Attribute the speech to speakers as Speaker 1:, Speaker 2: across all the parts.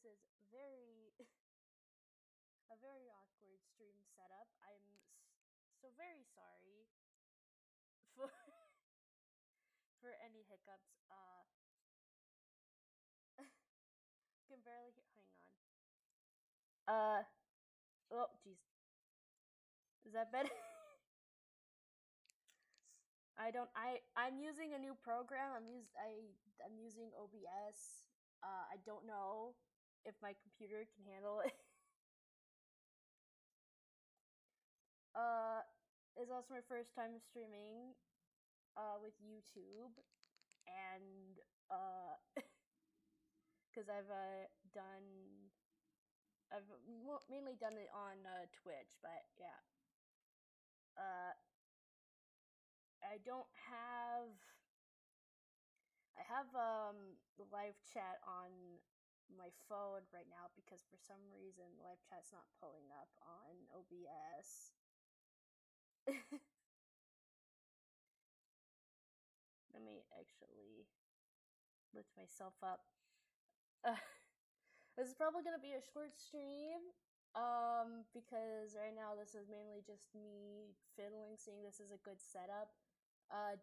Speaker 1: is very a very awkward stream setup. I'm so very sorry for for any hiccups. Can barely hang on. Oh jeez. Is that better? I'm using a new program. I'm using OBS. I don't know if my computer can handle it. It's also my first time streaming with YouTube, and because I've mainly done it on Twitch, but yeah. I don't have. I have the live chat on my phone right now because for some reason live chat's not pulling up on OBS. Let me actually lift myself up. This is probably gonna be a short stream, because right now this is mainly just me fiddling, seeing this is a good setup.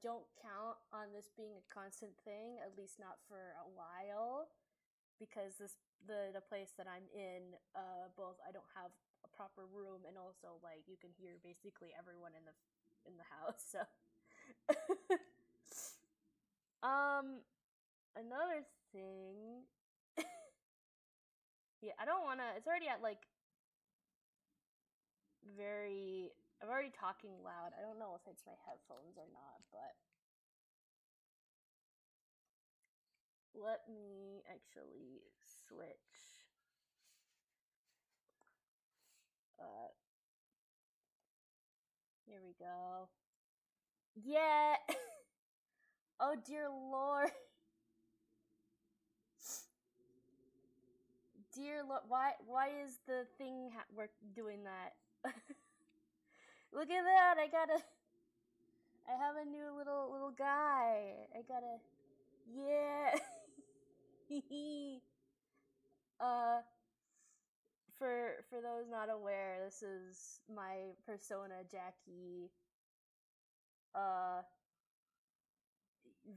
Speaker 1: Don't count on this being a constant thing, at least not for a while, because the place that I'm in, both I don't have a proper room, and also like you can hear basically everyone in the house. So, another thing. Yeah, I don't wanna. It's already at like I'm already talking loud. I don't know if it's my headphones or not, but let me actually switch. Here we go. Yeah! Oh dear lord. Dear lord, why is the thing we're doing that? Look at that, I have a new little guy. Yeah. For those not aware, this is my persona, Jackie.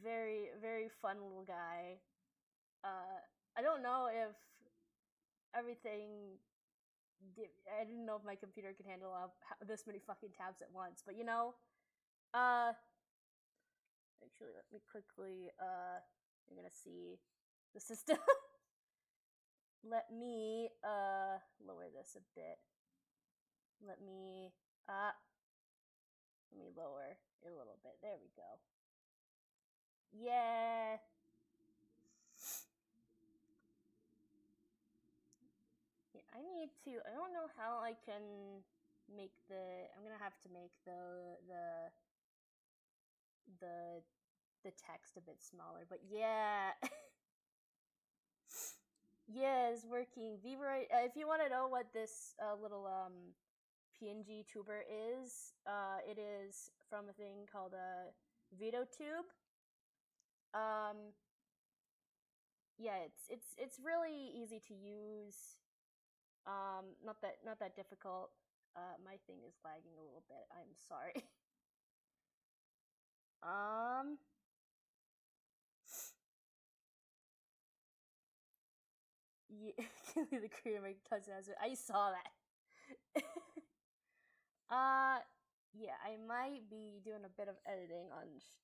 Speaker 1: Very, very fun little guy. I don't know if everything I didn't know if my computer could handle this many fucking tabs at once, but you know, actually let me quickly, you're gonna see the system. Let me, lower this a bit. Let me lower it a little bit. There we go. Yeah. Yeah, I don't know how I can make I'm gonna have to make the text a bit smaller, but yeah. Yeah, it's working. If you want to know what this little PNG tuber is, it is from a thing called a VideoTube. Yeah, it's really easy to use. Not that difficult. My thing is lagging a little bit. I'm sorry. Yeah, the creator my cousin has it. I saw that. Yeah, I might be doing a bit of editing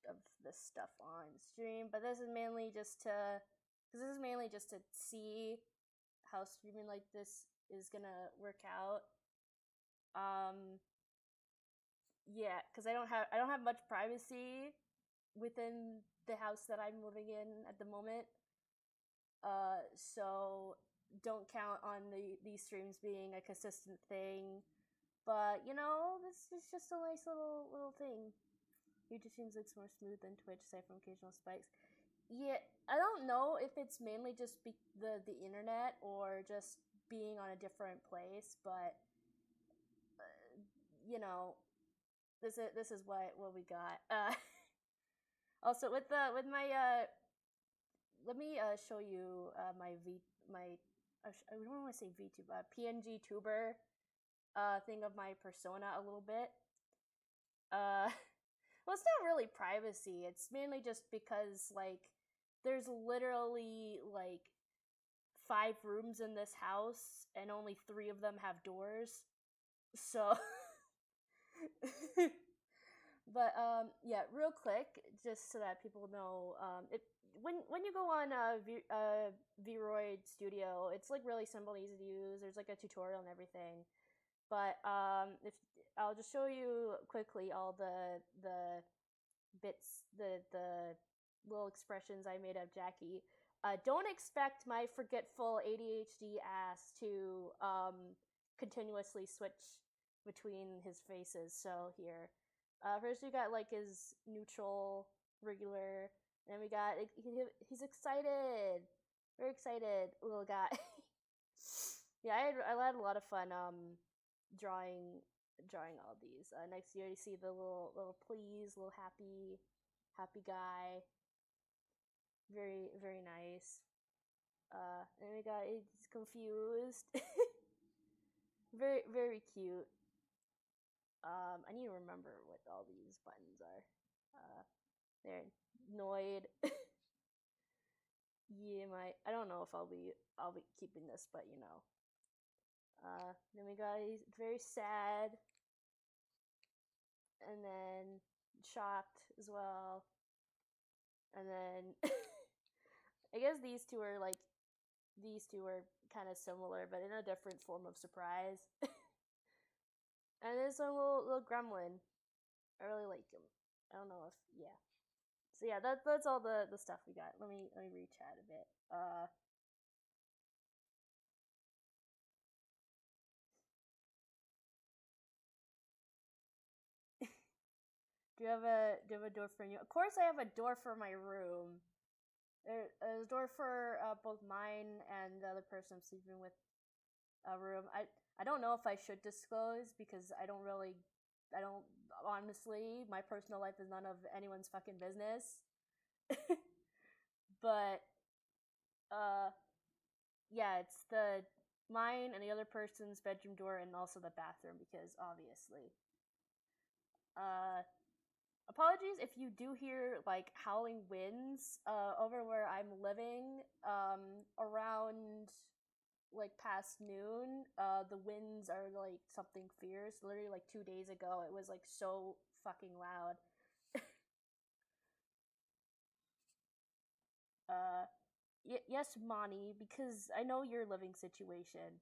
Speaker 1: of this stuff on stream, but this is mainly just to see how streaming like this is gonna work out. Yeah, because I don't have much privacy within the house that I'm living in at the moment. So don't count on these streams being a consistent thing. But you know, this is just a nice little thing. YouTube streams looks more smooth than Twitch, aside from occasional spikes. Yeah, I don't know if it's mainly just the internet or just being on a different place, but you know, this is what we got. Also with my let me show you my I don't want to say VTuber, PNG tuber thing of my persona a little bit. Well, it's not really privacy. It's mainly just because like there's literally like 5 rooms in this house and only 3 of them have doors. So but yeah, real quick, just so that people know, when you go on Vroid Studio, it's like really simple, easy to use. There's like a tutorial and everything. But if I'll just show you quickly all the bits, the little expressions I made of Jackie. Don't expect my forgetful ADHD ass to continuously switch between his faces. So here, first we got like his neutral, regular. Then we got he's excited, very excited little guy. Yeah, I had a lot of fun drawing all these. Next you already see the little please, little happy guy. Very nice. And we got he's confused. very cute. I need to remember what all these buttons are. They're annoyed. Yeah, I don't know if I'll be keeping this, but you know. Then we got he's very sad, and then shocked as well, and then I guess these two are kind of similar, but in a different form of surprise. And there's a little gremlin. I really like him. I don't know if yeah. So yeah, that's all the stuff we got. Let me re-chat a bit. Do you have a door for you? Of course, I have a door for my room. There's a door for both mine and the other person I'm sleeping with. A room. I don't know if I should disclose because I don't honestly, my personal life is none of anyone's fucking business. But yeah, it's the mine and the other person's bedroom door and also the bathroom because obviously. Apologies if you do hear like howling winds over where I'm living around like past noon. The winds are like something fierce. Literally like 2 days ago it was like so fucking loud. Yes, Moni, because I know your living situation.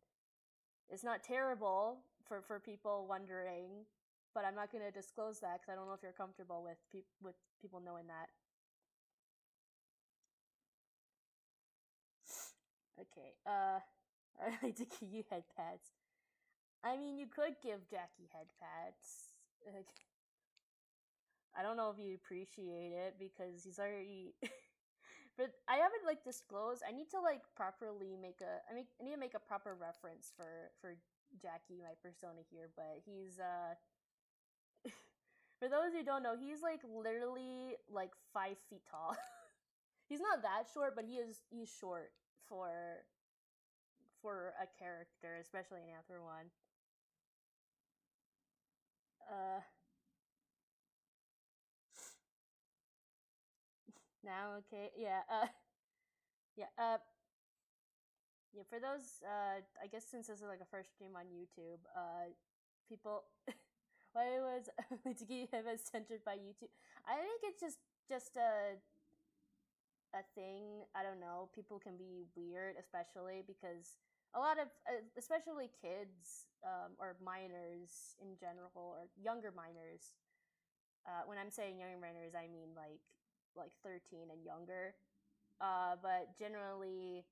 Speaker 1: It's not terrible for people wondering, but I'm not going to disclose that because I don't know if you're comfortable with people knowing that. Okay, I like to give you head pads. I mean, you could give Jackie head pads. I don't know if you'd appreciate it because he's already. But I haven't like disclosed. I need to like properly I need to make a proper reference for Jackie, my persona here. But he's for those who don't know, he's like literally like 5 feet tall. He's not that short, but he's short for a character, especially an Anther one. Now okay, yeah, yeah, yeah. For those, I guess since this is like a first stream on YouTube, people, why was to give him as censored by YouTube? I think it's just a thing. I don't know. People can be weird, especially because a lot of, especially kids, or minors in general, or younger minors. When I'm saying younger minors, I mean like 13 and younger. But generally,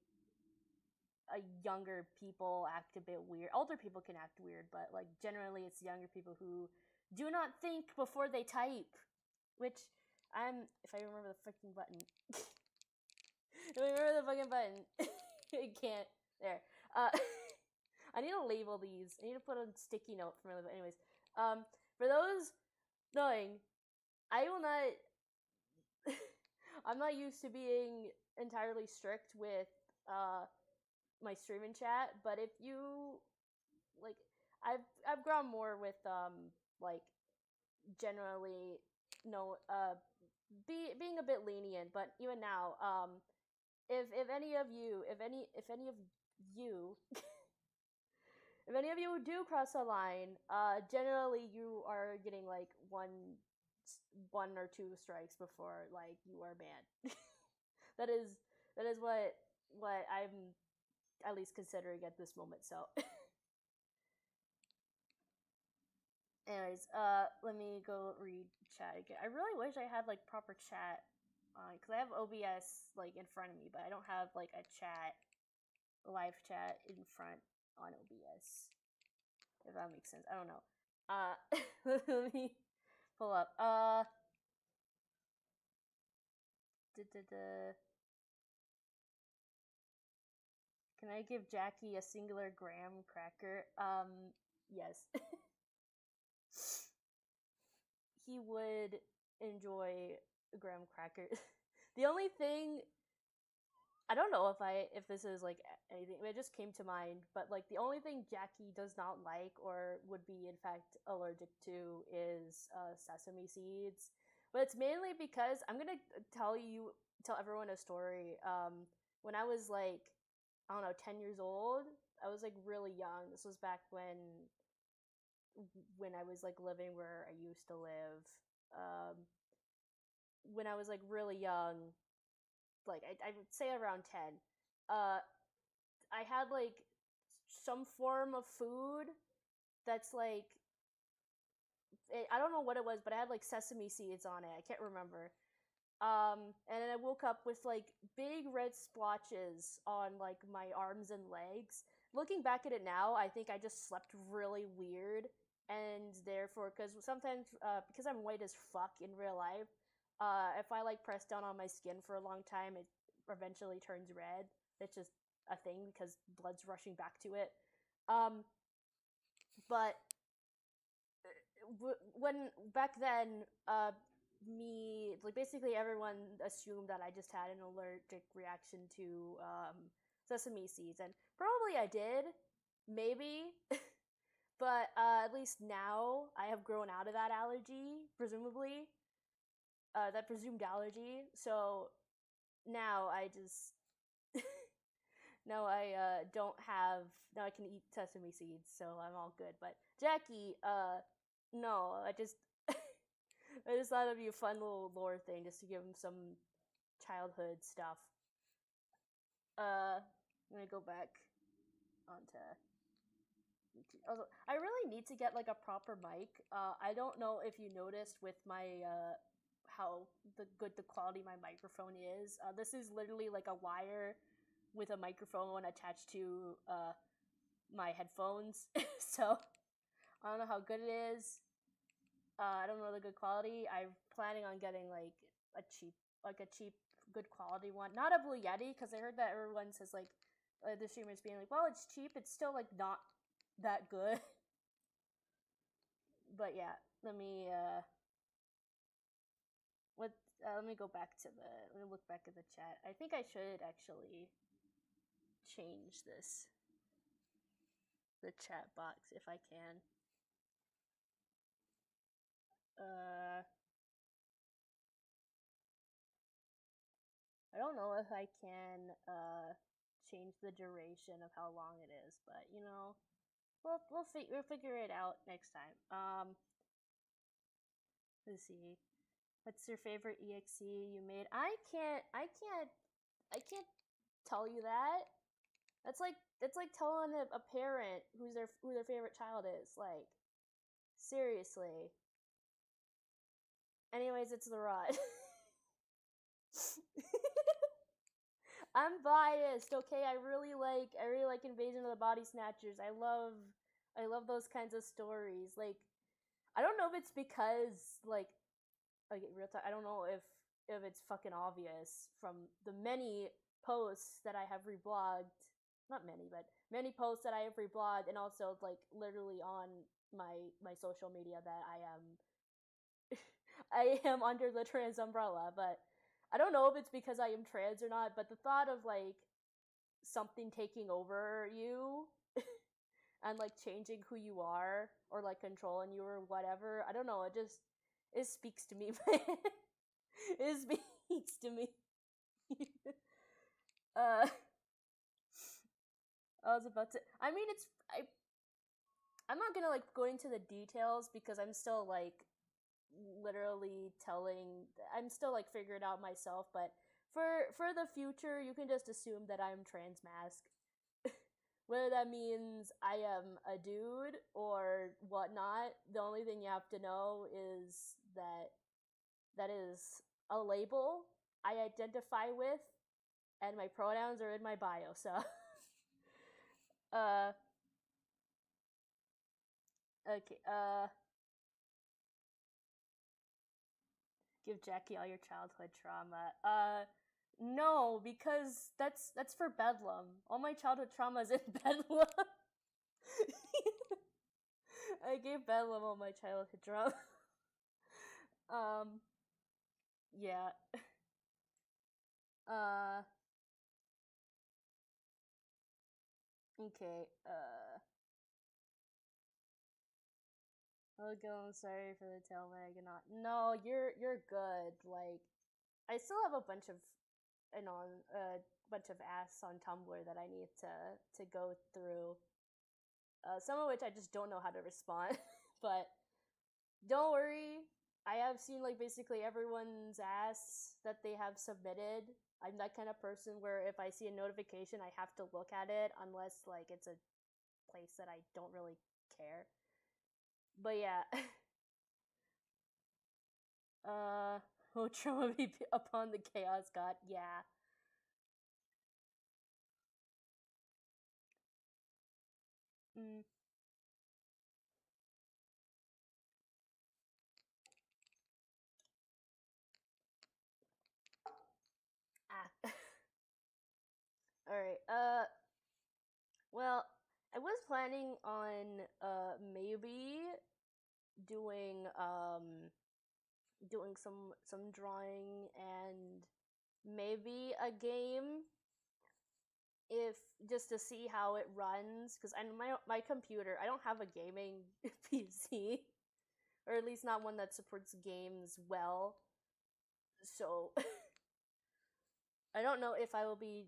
Speaker 1: younger people act a bit weird. Older people can act weird, but like generally, it's younger people who do not think before they type. Which if I remember the freaking button. If I remember the fucking button, I can't. There. I need to label these. I need to put a sticky note for them. But anyways, for those knowing, I will not. I'm not used to being entirely strict with my streaming chat. But if you like, I've grown more with like generally no being a bit lenient. But even now, if any of you if any of you do cross the line, generally you are getting like one or two strikes before like you are banned. that is what I'm at least considering at this moment. So, anyways, let me go read chat again. I really wish I had like proper chat on because I have OBS like in front of me, but I don't have like a live chat in front on OBS. If that makes sense, I don't know. Let me pull up. Can I give Jackie a singular graham cracker? Yes. He would enjoy graham crackers. The only thing I don't know if this is like anything, it just came to mind, but like the only thing Jackie does not like or would be in fact allergic to is sesame seeds. But it's mainly because I'm gonna tell everyone a story. When I was like, I don't know, 10 years old, I was like really young. This was back when I was like living where I used to live. When I was like really young, like I would say around 10, I had like some form of food that's like I don't know what it was, but I had like sesame seeds on it. I can't remember. And then I woke up with like big red splotches on like my arms and legs. Looking back at it now, I think I just slept really weird, and therefore, because sometimes because I'm white as fuck in real life, if I like press down on my skin for a long time, it eventually turns red. It's just a thing because blood's rushing back to it. But when back then, me like basically everyone assumed that I just had an allergic reaction to sesame seeds, and probably I did, maybe. But at least now I have grown out of that allergy, presumably, that presumed allergy. So now I just now I don't have now I can eat sesame seeds, so I'm all good. But Jackie, no, I just thought it'd be a fun little lore thing just to give him some childhood stuff. I'm gonna go back onto YouTube. Also, I really need to get like a proper mic. I don't know if you noticed with my how the quality of my microphone is. This is literally like a wire with a microphone attached to my headphones. So I don't know how good it is. I don't know the good quality. I'm planning on getting like a cheap good quality one. Not a Blue Yeti, because I heard that everyone says like the streamers being like, well, it's cheap. It's still like not that good. But yeah, let me let me go back to let me look back at the chat. I think I should actually change the chat box if I can. I don't know if I can change the duration of how long it is, but you know, we'll figure it out next time. Let's see. What's your favorite EXE you made? I can't tell you that. That's like telling a parent who their favorite child is. Like, seriously. Anyways, it's the Rod. I'm biased, okay? I really like Invasion of the Body Snatchers. I love those kinds of stories. Like, I don't know if it's because like real talk, I don't know if it's fucking obvious from the many posts that I have reblogged. Not many, but many posts that I have reblogged, and also like literally on my social media that I am under the trans umbrella. But I don't know if it's because I am trans or not, but the thought of like something taking over you and like changing who you are or like controlling you or whatever. I don't know. It speaks to me. It speaks to me. uh, I was about to. I mean, I'm not gonna like go into the details because I'm still like literally telling. I'm still like figuring it out myself. But for the future, you can just assume that I'm transmasc. Whether that means I am a dude or whatnot, the only thing you have to know is that is a label I identify with, and my pronouns are in my bio. So, uh, okay, give Jackie all your childhood trauma. No, because that's for Bedlam. All my childhood trauma is in Bedlam. I gave Bedlam all my childhood trauma. um, yeah. Uh, okay. I'm sorry for the tail wagging on. No, you're good. Like, I still have a bunch of, bunch of ass on Tumblr that I need to go through. Some of which I just don't know how to respond. But don't worry, I have seen like basically everyone's ass that they have submitted. I'm that kind of person where if I see a notification, I have to look at it unless like it's a place that I don't really care. But yeah. Oh, trauma be upon the chaos god. Yeah. Mm. Ah. All right. Well, I was planning on maybe doing doing some drawing and maybe a game, if just to see how it runs, because I my computer, I don't have a gaming PC, or at least not one that supports games well. So I don't know if I will be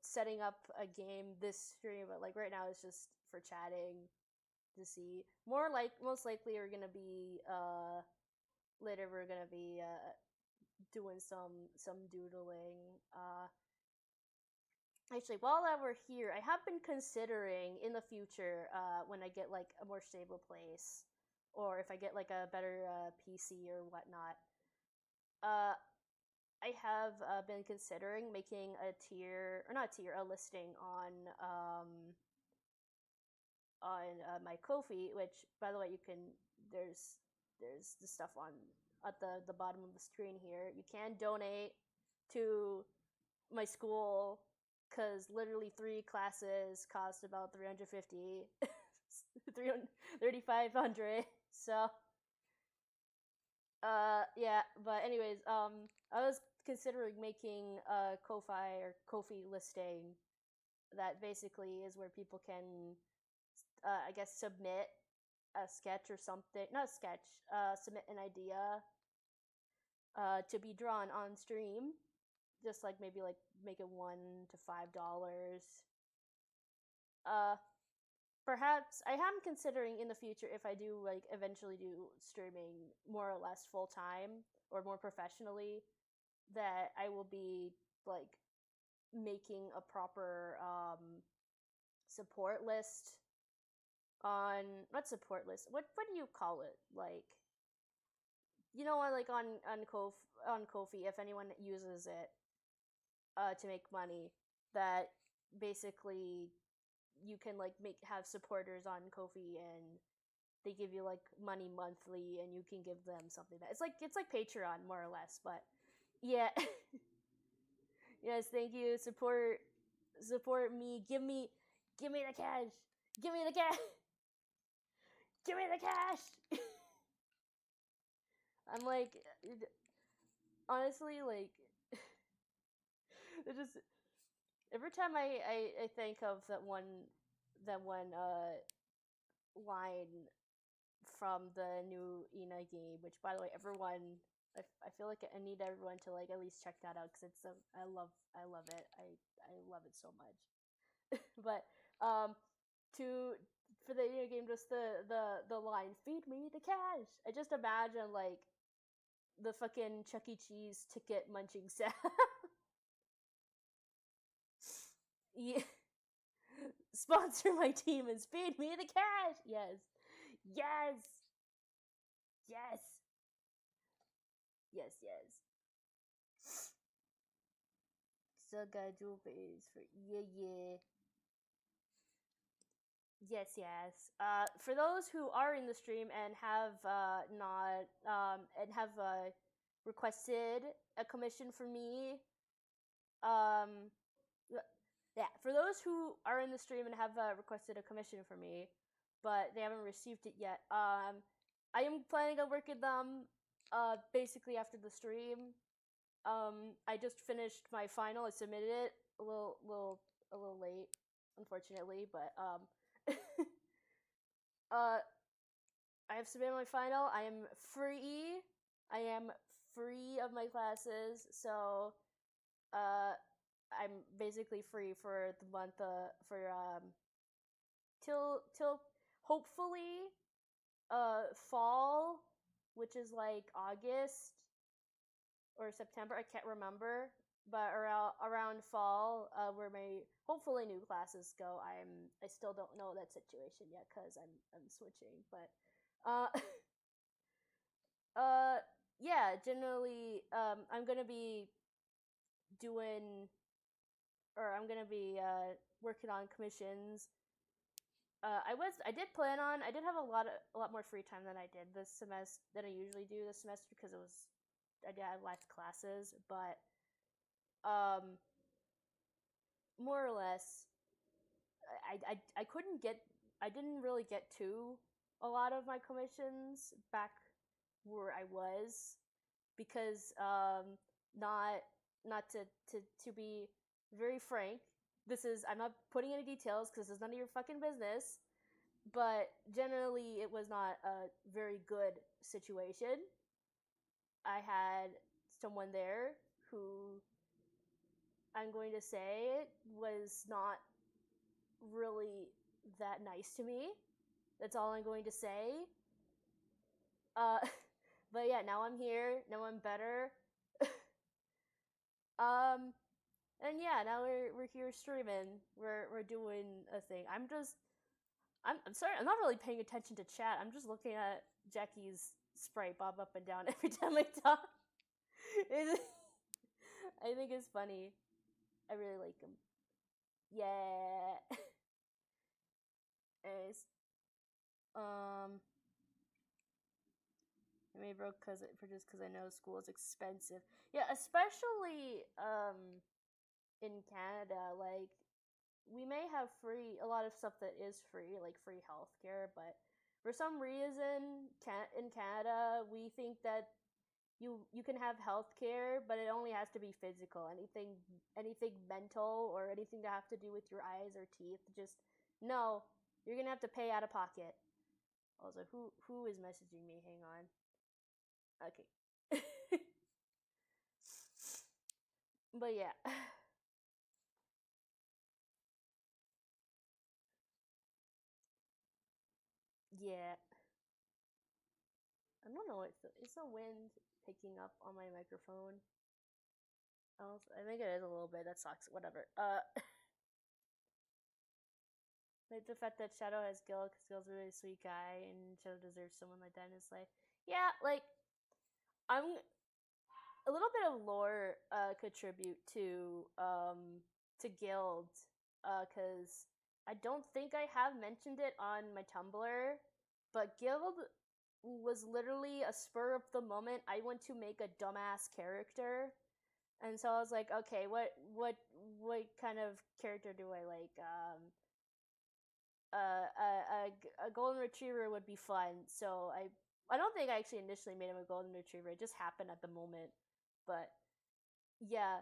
Speaker 1: setting up a game this stream, but like right now it's just for chatting to see. Most likely we're gonna be later we're gonna be doing some doodling. Actually, while we're here, I have been considering in the future, when I get like a more stable place, or if I get like a better PC or whatnot. Uh, I have been considering making a tier, or not a tier, a listing on my Ko-fi, which by the way you can there's the stuff on at the bottom of the screen here. You can donate to my school because literally 3 classes cost about 350 3,500. So yeah, but anyways, I was considering making a Ko-fi or Ko-fi listing that basically is where people can, I guess, submit a sketch or something. Not a sketch. Submit an idea to be drawn on stream. Just like maybe like make it $1 to $5. Uh, Perhaps I am considering in the future, if I do like eventually do streaming more or less full time or more professionally, that I will be like making a proper support list on, not support list, what do you call it, like, you know what, like on Ko-fi, if anyone uses it to make money, that basically you can like have supporters on Ko-fi, and they give you like money monthly and you can give them something that it's like Patreon more or less. But yeah. Yes, thank you. Support me. Give me the cash. Give me the cash. Give me the cash. I'm like, honestly, like, it just every time I think of that one line from the new Ina game, which by the way, everyone, I feel like I need everyone to like at least check that out because it's I love it. I love it so much. But to for the Ina game, just the line "Feed me the cash." I just imagine like the fucking Chuck E. Cheese ticket munching sound. Yeah. Sponsor my team and feed me the cash. Yes. Yes. Yes. Yes, yes. So got jewel base for yeah. Yes, yes. For those who are in the stream and have not and have requested a commission for me, yeah. For those who are in the stream and have requested a commission for me, but they haven't received it yet, I am planning on working them basically after the stream. I just finished my final. I submitted it a little late, unfortunately, but uh, I have submitted my final. I am free. I am free of my classes, so I'm basically free for the month for till hopefully fall, which is like August or September. I can't remember, but around fall, where my hopefully new classes go. I still don't know that situation yet because I'm switching, but uh yeah, generally I'm gonna be doing or I'm gonna be working on commissions. I did have a lot more free time than I did this semester than I usually do this semester because I did have less classes, but more or less I didn't really get to a lot of my commissions back where I was because not not to be very frank, I'm not putting any details because it's none of your fucking business, but generally it was not a very good situation. I had someone there who I'm going to say was not really that nice to me. That's all I'm going to say. Uh, but yeah, now I'm here. Now I'm better. um, and yeah, now we're here streaming. We're doing a thing. I'm sorry. I'm not really paying attention to chat. I'm just looking at Jackie's sprite bob up and down every time I talk. I think it's funny. I really like him. Yeah. Anyways, I made broke because I know school is expensive. Yeah, especially in Canada. Like we may have a lot of stuff that is free, like free healthcare, but for some reason, in Canada, we think that you can have healthcare, but it only has to be physical. Anything mental or anything to have to do with your eyes or teeth, just no. You're gonna have to pay out of pocket. Also, who is messaging me? Hang on. Okay. But yeah. Yeah. I don't know. Is the wind picking up on my microphone? I think it is a little bit. That sucks. Whatever. Like the fact that Shadow has Gil, because Gil's a really sweet guy, and Shadow deserves someone like that in his life. Yeah, like I'm a little bit of lore contribute to Guild, because I don't think I have mentioned it on my Tumblr, but Guild was literally a spur of the moment. I want to make a dumbass character, and so I was like, okay, what kind of character do I like? A golden retriever would be fun. So I don't think I actually initially made him a golden retriever. It just happened at the moment, but yeah.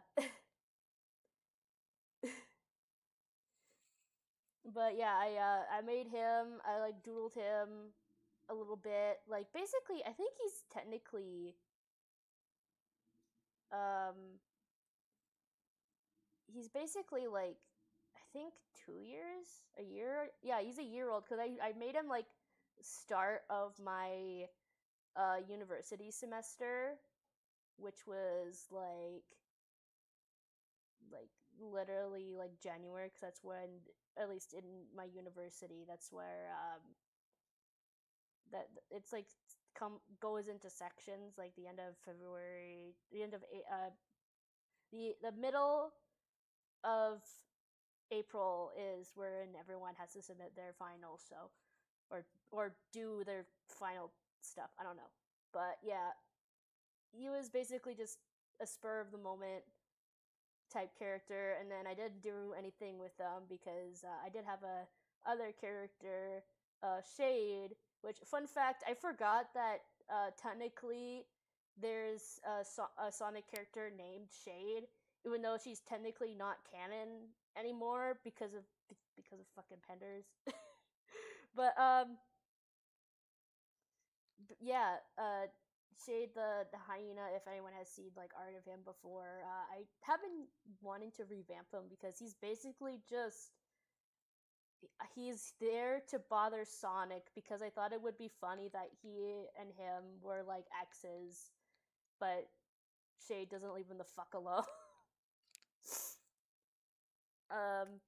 Speaker 1: But yeah, I made him. I like doodled him a little bit. Like basically, I think he's technically um he's basically like I think 2 years, a year. Yeah, he's a year old because I made him like start of my university semester, which was like literally like January because that's when, at least in my university, that's where that it's like goes into sections, like the end of February, the end of the middle of April is when everyone has to submit their finals, so or do their final stuff. I don't know, but yeah, he was basically just a spur of the moment type character, and then I didn't do anything with them because I did have a other character, Shade. Which, fun fact, I forgot that technically there's a Sonic character named Shade, even though she's technically not canon anymore because of fucking penders. but yeah, Shade the hyena. If anyone has seen like art of him before, I have been wanting to revamp him because he's there to bother Sonic, because I thought it would be funny that he and him were like exes, but Shade doesn't leave him the fuck alone. um,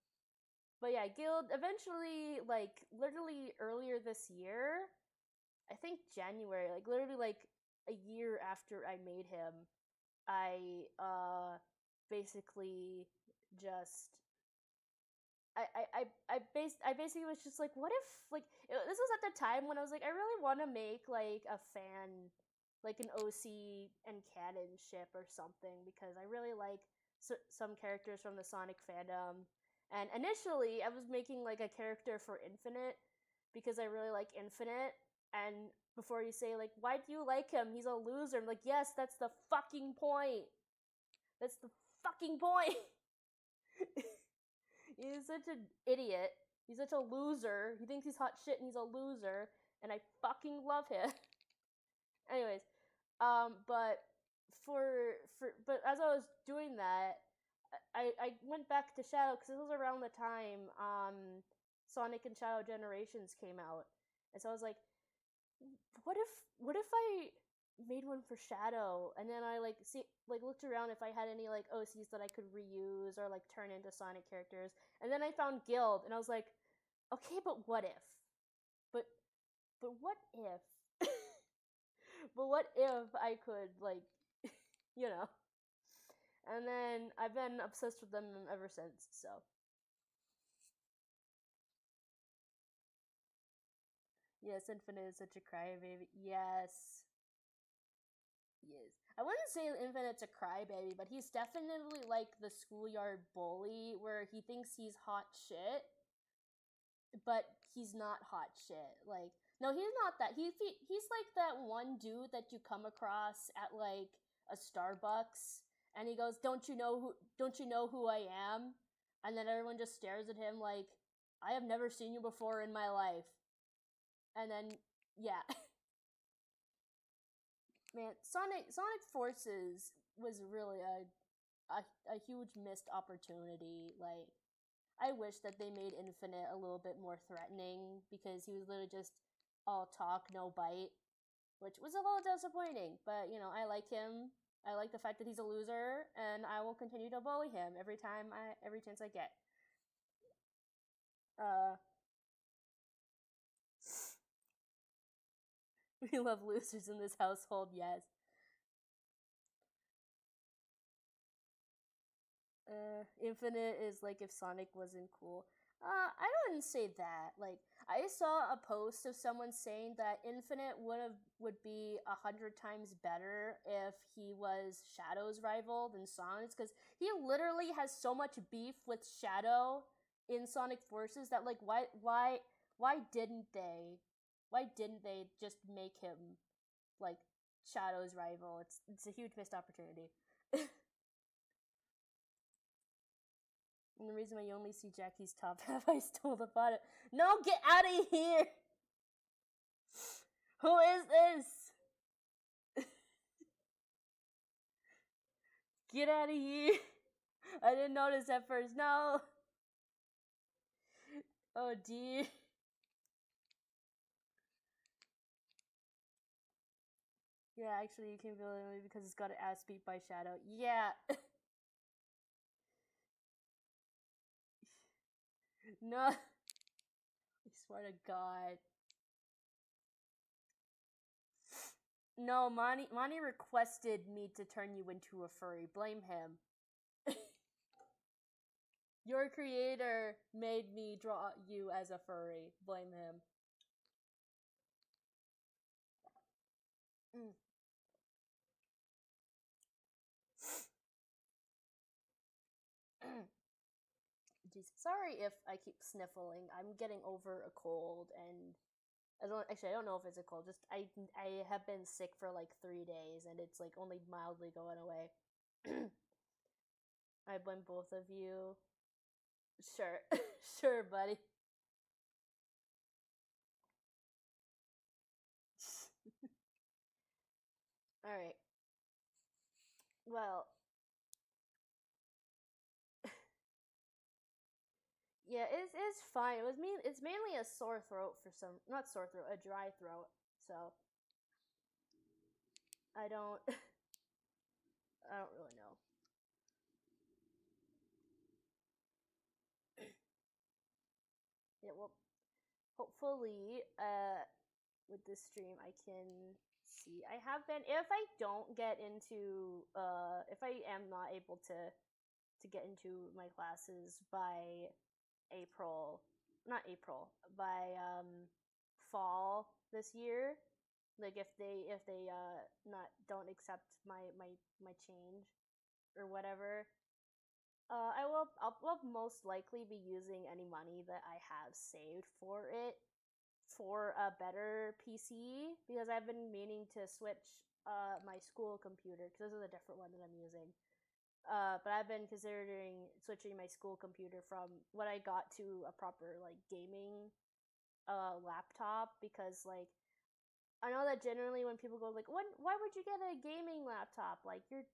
Speaker 1: but yeah, Guild eventually, like literally earlier this year, I think January, like literally like a year after I made him, I basically just I basically was just like, what if like this was at the time when I was like, I really want to make like a fan, like an OC and canon ship or something, because I really like some characters from the Sonic fandom. And initially, I was making like a character for Infinite because I really like Infinite. And before you say like, why do you like him? He's a loser. I'm like, yes, that's the fucking point. That's the fucking point. He's such an idiot. He's such a loser. He thinks he's hot shit and he's a loser. And I fucking love him. Anyways, but but as I was doing that, I went back to Shadow because this was around the time Sonic and Shadow Generations came out, and so I was like, what if I made one for Shadow, and then I looked around if I had any like OCs that I could reuse or like turn into Sonic characters, and then I found Guild, and I was like, okay, but what if? But what if? But what if I could like, you know? And then I've been obsessed with them ever since. So yes, Infinite is such a crybaby. Yes, he is. I wouldn't say Infinite's a crybaby, but he's definitely like the schoolyard bully where he thinks he's hot shit, but he's not hot shit. Like, no, he's not that. He's like that one dude that you come across at like a Starbucks, and he goes, Don't you know who I am?" And then everyone just stares at him like, "I have never seen you before in my life." And then yeah, man, Sonic Forces was really a huge missed opportunity. Like, I wish that they made Infinite a little bit more threatening, because he was literally just all talk, no bite, which was a little disappointing. But I like him. I like the fact that he's a loser, and I will continue to bully him every chance I get. Uh, we love losers in this household. Yes. Infinite is like if Sonic wasn't cool. I wouldn't say that. Like, I saw a post of someone saying that Infinite would be 100 times better if he was Shadow's rival than Sonic's, because he literally has so much beef with Shadow in Sonic Forces that like why didn't they just make him like Shadow's rival? It's a huge missed opportunity. And the reason why you only see Jackie's top half, I stole the bottom. No, get out of here! Who is this? Get out of here! I didn't notice at first. No! Oh dear. Yeah, actually, you can feel it because it's got an ass beat by Shadow. Yeah! No! I swear to God. No, Mani requested me to turn you into a furry. Blame him. Your creator made me draw you as a furry. Blame him. Jesus. Sorry if I keep sniffling. I'm getting over a cold, and I don't know if it's a cold. Just I have been sick for like 3 days, and it's like only mildly going away. I blame both of you. Sure, sure, buddy. All right. Well, yeah, it's fine. It's mainly a sore throat for some, not sore throat, a dry throat. So I don't I don't really know. Yeah, well, hopefully, with this stream, I can see. I have been. If I don't get into, if I am not able to get into my classes by April, not April, by fall this year. Like if they not don't accept my change or whatever, I'll most likely be using any money that I have saved for it for a better PC, because I've been meaning to switch my school computer, because this is a different one that I'm using. But I've been considering switching my school computer from what I got to a proper like gaming laptop, because like I know that generally when people go like, why would you get a gaming laptop? Like you're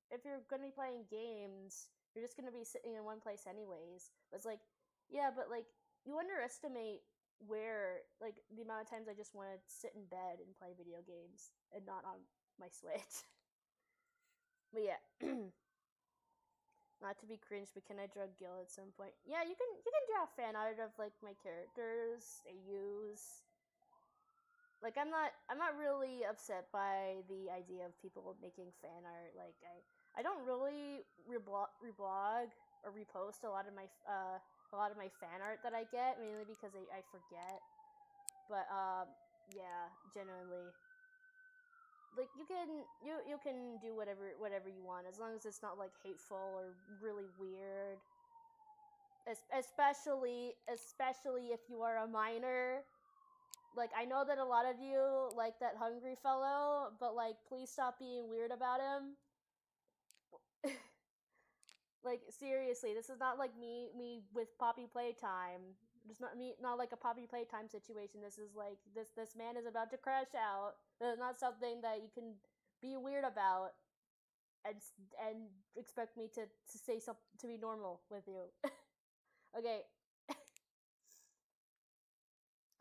Speaker 1: if you're gonna be playing games, you're just gonna be sitting in one place anyways. But it's like, yeah, but like you underestimate where like the amount of times I just want to sit in bed and play video games and not on my Switch. But yeah. Not to be cringe, but can I draw Gil at some point? Yeah, you can draw fan art of like my characters I use. Like I'm not really upset by the idea of people making fan art. Like I don't really reblog or repost a lot of my fan art that I get, mainly because I forget. But yeah, genuinely, like you can do whatever you want, as long as it's not like hateful or really weird. Especially if you are a minor. Like, I know that a lot of you like that hungry fellow, but like, please stop being weird about him. Like, seriously, this is not like me with Poppy Playtime. It's not like a Poppy Playtime situation. This is like this man is about to crash out. It's not something that you can be weird about and expect me to say something to be normal with you. Okay.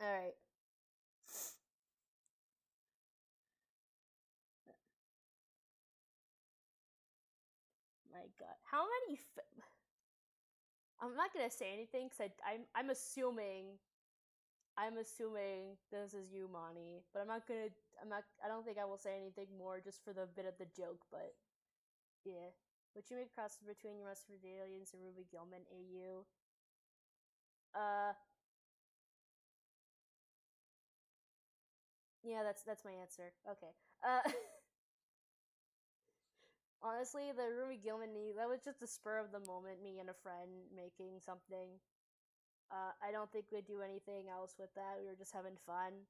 Speaker 1: All right. My God, how many? I'm not gonna say anything because I'm assuming this is you, Mani. But I don't think I will say anything more just for the bit of the joke. But yeah, would you make crosses between your Rust Aliens and Ruby Gilman AU? Yeah, that's my answer. Okay. Honestly, the Ruby Gilman that was just a spur of the moment. Me and a friend making something. I don't think we'd do anything else with that. We were just having fun.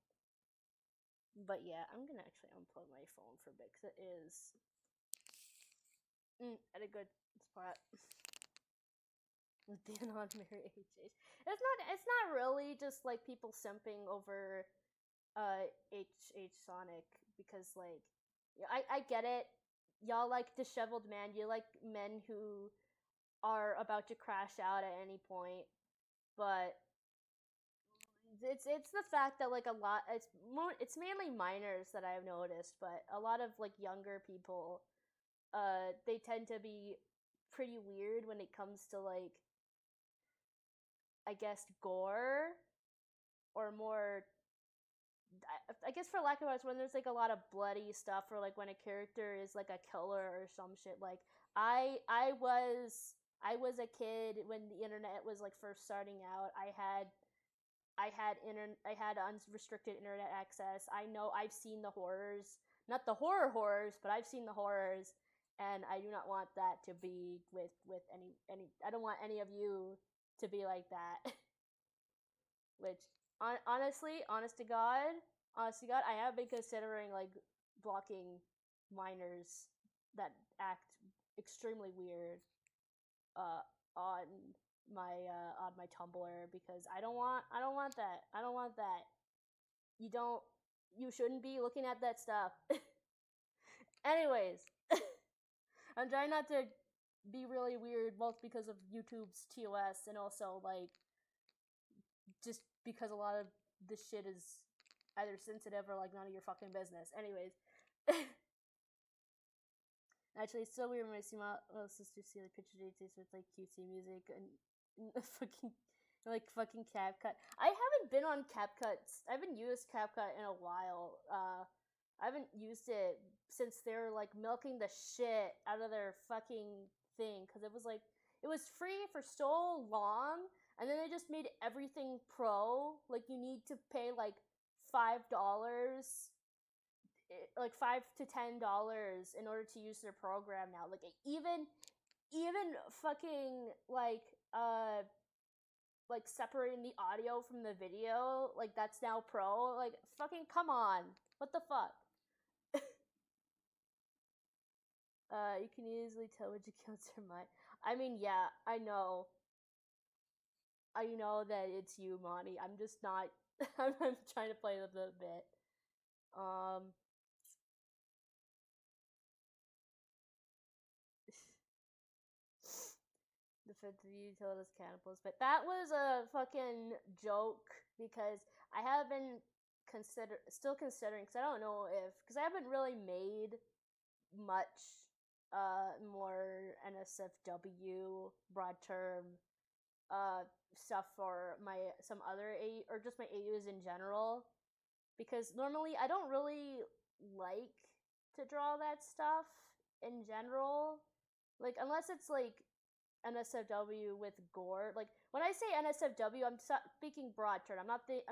Speaker 1: But yeah, I'm gonna actually unplug my phone for a bit because it is at a good spot. with the non-married HH. It's not really just like people simping over HH Sonic, because like I get it. Y'all like disheveled man. You like men who are about to crash out at any point, but it's the fact that like a lot it's mainly minors that I've noticed, but a lot of like younger people they tend to be pretty weird when it comes to like, I guess, gore, or more, I guess for lack of words, when there's like a lot of bloody stuff, or like when a character is like a killer or some shit. Like I was a kid when the internet was like first starting out. I had unrestricted internet access. I know I've seen the horrors, not the horrors, but I've seen the horrors, and I do not want that to be with any. I don't want any of you to be like that. Which, honestly, honest to God, I have been considering like blocking minors that act extremely weird uh, on my Tumblr, because I don't want that. I don't want that. You shouldn't be looking at that stuff. Anyways, I'm trying not to be really weird, both because of YouTube's TOS and also like just because a lot of this shit is either sensitive or like none of your fucking business. Anyways, actually, it's so weird when I see my little sister see like picture dates with like cutesy music and fucking CapCut. I haven't been on CapCut. I haven't used CapCut in a while. I haven't used it since they were like milking the shit out of their fucking thing, because it was free for so long, and then they just made everything pro. Like you need to pay like $5, like $5 to $10 in order to use their program now. Like even fucking like separating the audio from the video, like that's now pro. Like fucking come on, what the fuck? You can easily tell which accounts are mine. I mean, yeah, I know that it's you, Monty. I'm just not. I'm trying to play the bit. Defensive utilitarian cannibals, but that was a fucking joke, because I have been still considering, because I don't know if, because I haven't really made much more NSFW broad term stuff for my some other A, or just my AUs in general, because normally I don't really like to draw that stuff in general, like unless it's like NSFW with gore. Like when I say NSFW, I'm speaking broad term. I'm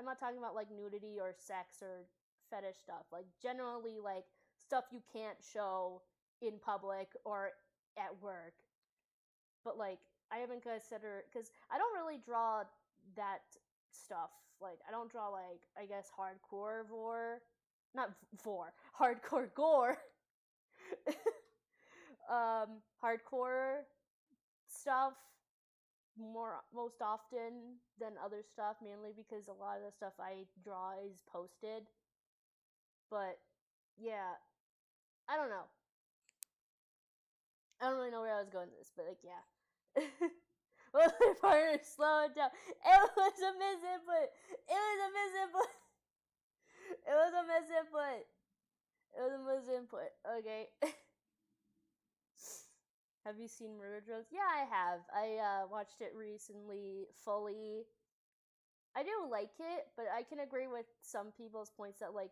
Speaker 1: not talking about like nudity or sex or fetish stuff. Like generally like stuff you can't show in public or at work. But like I haven't considered, because I don't really draw that stuff. Like I don't draw like, I guess, hardcore vor, not vor, hardcore gore. Hardcore stuff most often than other stuff, mainly because a lot of the stuff I draw is posted. But yeah, I don't know. I don't really know where I was going with this, but like, yeah. Well, my partner, slow it down. It was a misinput. It was a misinput. It was a misinput. It was a misinput. Okay. Have you seen Murder Drones? Yeah, I have. I watched it recently fully. I do like it, but I can agree with some people's points that like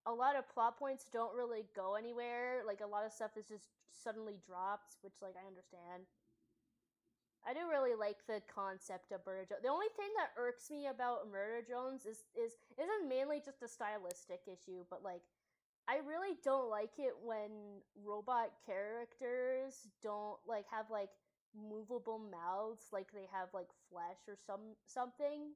Speaker 1: a lot of plot points don't really go anywhere. Like a lot of stuff is just suddenly dropped, which like I understand. I do really like the concept of Murder Jones. The only thing that irks me about Murder Jones isn't mainly just a stylistic issue, but like I really don't like it when robot characters don't like have like movable mouths, like they have like flesh or something.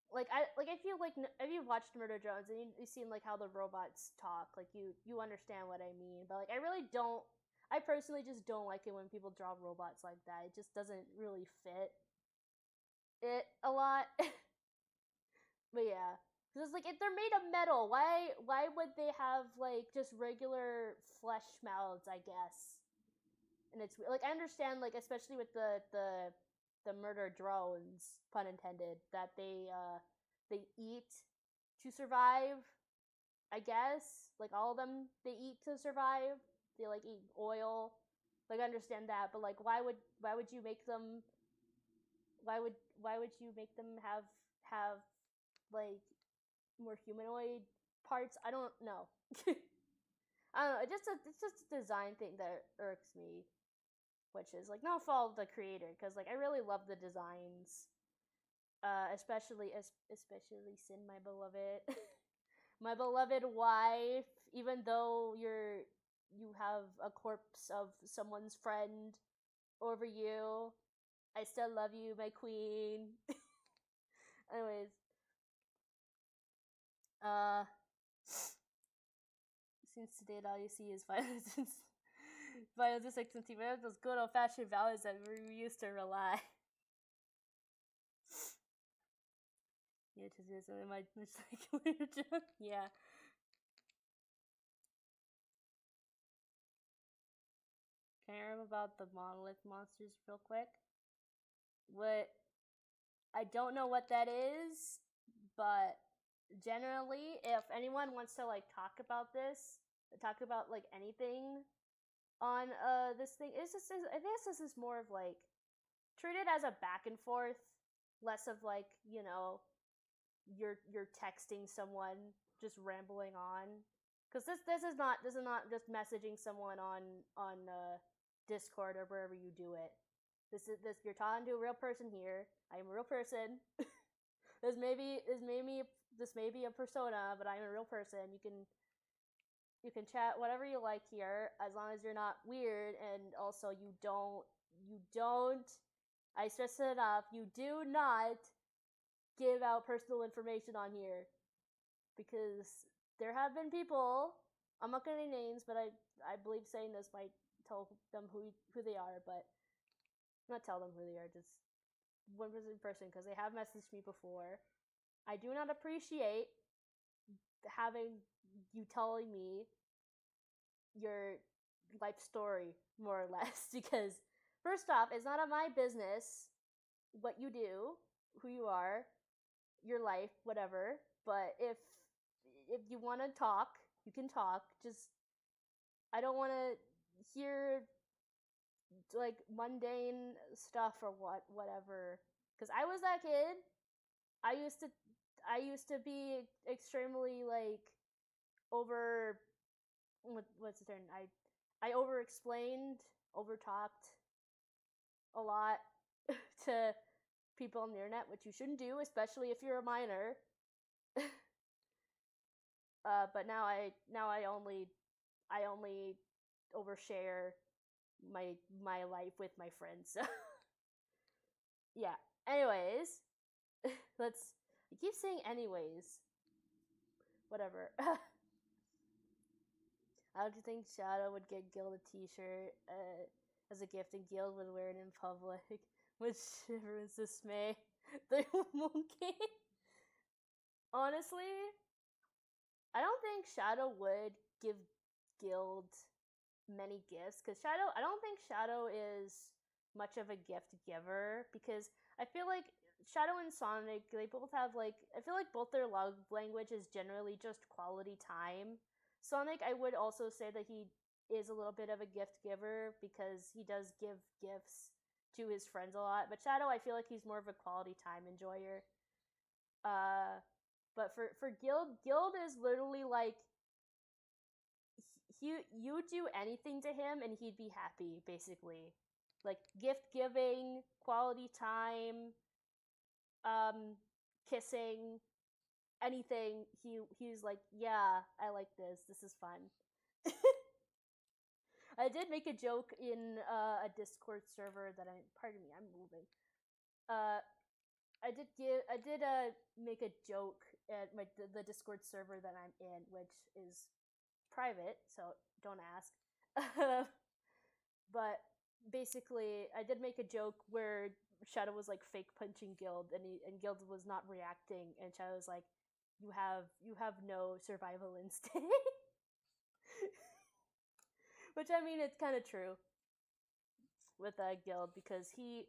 Speaker 1: Like I feel like if you've watched Murder Jones and you've seen like how the robots talk, like you understand what I mean. But like I really don't. I personally just don't like it when people draw robots like that. It just doesn't really fit. it a lot. But yeah, because it's like if they're made of metal, why would they have like just regular flesh mouths? I guess, and it's like I understand like especially with the murder drones, pun intended, that they eat to survive. I guess like all of them they eat to survive. They like eat oil. Like I understand that, but like why would you make them why would you make them have like more humanoid parts? I don't know. I don't know. It's just a design thing that irks me, which is like no fault of the creator because like I really love the designs, especially Sin, my beloved, my beloved wife. Even though you have a corpse of someone's friend over you, I still love you, my queen. Anyways, uh, since today all you see is violence and violence and sex and TV, those good old fashioned values that we used to rely. Yeah, just is my much like yeah. Can I remember about the monolith monsters real quick? What I don't know what that is, but generally, if anyone wants to like talk about this, talk about like anything on this thing, I guess this is more of like treat it as a back and forth, less of like you're texting someone just rambling on, because this is not just messaging someone on Discord or wherever you do it. This you're talking to a real person here. I am a real person. This may be a persona, but I'm a real person. You can chat whatever you like here as long as you're not weird, and also you don't I stress it enough, you do not give out personal information on here, because there have been people, I'm not gonna name names, but I believe saying this might tell them who they are, but not tell them who they are, just one person because they have messaged me before. I do not appreciate having you telling me your life story, more or less, because first off, it's not of my business what you do, who you are, your life, whatever. But if you want to talk, you can talk. Just I don't want to hear like mundane stuff or whatever. Because I was that kid. I used to I used to be extremely like over what's the term? I over explained, over talked a lot to people on the internet, which you shouldn't do, especially if you're a minor. But now I only overshare my life with my friends. So yeah. Anyways, let's. I keep saying anyways. Whatever. How do you think Shadow would get Guild a T-shirt as a gift, and Guild would wear it in public? With everyone's dismay, the monkey. Honestly, I don't think Shadow would give Guild many gifts, because I don't think Shadow is much of a gift giver, because I feel like Shadow and Sonic, they both have like, I feel like both their love language is generally just quality time. Sonic, I would also say that he is a little bit of a gift giver because he does give gifts to his friends a lot, but Shadow, I feel like he's more of a quality time enjoyer. Uh, but for Guild is literally like you do anything to him and he'd be happy, basically. Like gift giving, quality time, kissing, anything. He's like, yeah, I like this. This is fun. I did make a joke in a Discord server that pardon me, I'm moving. Uh, I did make a joke at the Discord server that I'm in, which is private, so don't ask. But basically, I did make a joke where Shadow was like fake punching Guild, and Guild was not reacting, and Shadow was like, "You have no survival instinct," which I mean, it's kind of true with Guild, because he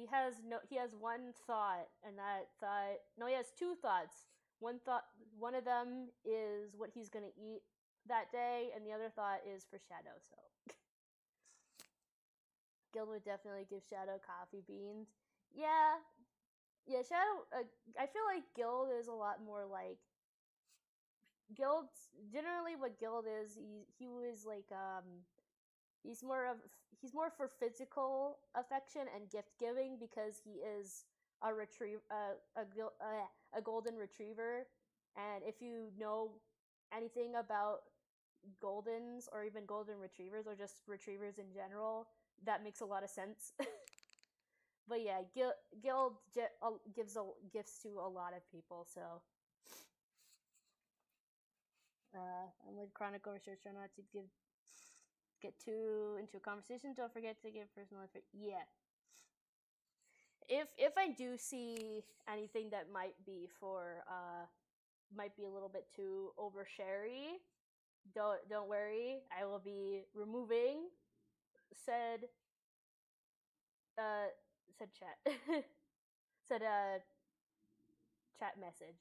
Speaker 1: has one thought, and that thought, no, he has two thoughts. One of them is what he's gonna eat that day, and the other thought is for Shadow. So Guild would definitely give Shadow coffee beans. Yeah, Shadow. I feel like Guild is a lot more like Guild's generally what Guild is. He was like he's more for physical affection and gift giving, because he is a golden retriever, and if you know anything about goldens, or even golden retrievers, or just retrievers in general, that makes a lot of sense. But yeah, Guild gives gifts to a lot of people, so I'm with Chronicle Research, try not to get too into a conversation. Don't forget to give personal info. Yeah. If I do see anything that might be a little bit too oversharey, don't worry. I will be removing said chat said chat message.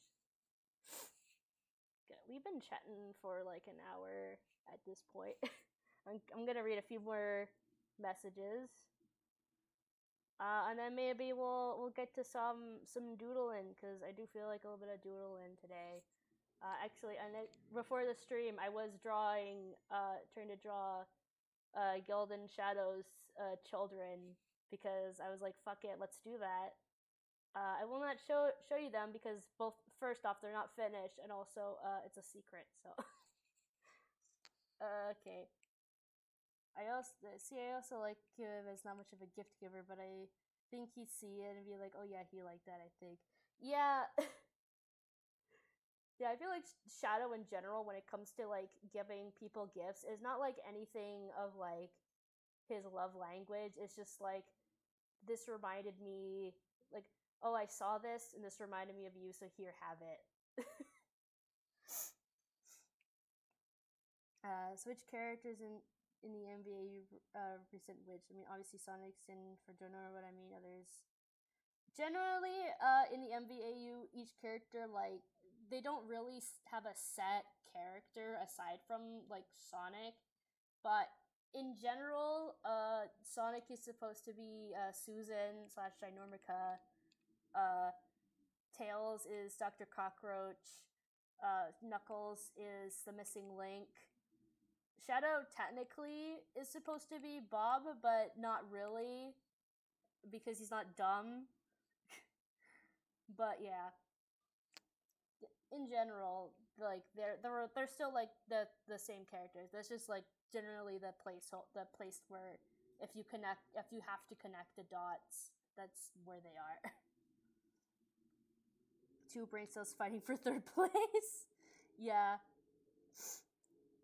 Speaker 1: Okay, we've been chatting for like an hour at this point. I'm gonna read a few more messages. And then maybe we'll get to some doodling, because I do feel like a little bit of doodling today. Actually, and before the stream, I was trying to draw Gildan Shadow's children, because I was like, fuck it, let's do that. I will not show you them, because both, first off, they're not finished, and also it's a secret. So okay. I also like him as not much of a gift giver, but I think he'd see it and be like, oh yeah, he liked that, I think. Yeah. Yeah, I feel like Shadow in general, when it comes to like giving people gifts, is not like anything of like his love language. It's just like, this reminded me, like, oh, I saw this and this reminded me of you, so here, have it. So which characters in the NBA recent which? I mean, obviously Sonic's in, for don't know what I mean, others. Generally, in the MVAU, each character, like, they don't really have a set character aside from like Sonic, but in general, Sonic is supposed to be Susan / Ginormica. Tails is Dr. Cockroach. Knuckles is the missing link. Shadow technically is supposed to be Bob, but not really, because he's not dumb. But yeah, in general, like they're still like the same characters. That's just like generally the place where if you have to connect the dots, that's where they are. Two brain cells fighting for third place. Yeah.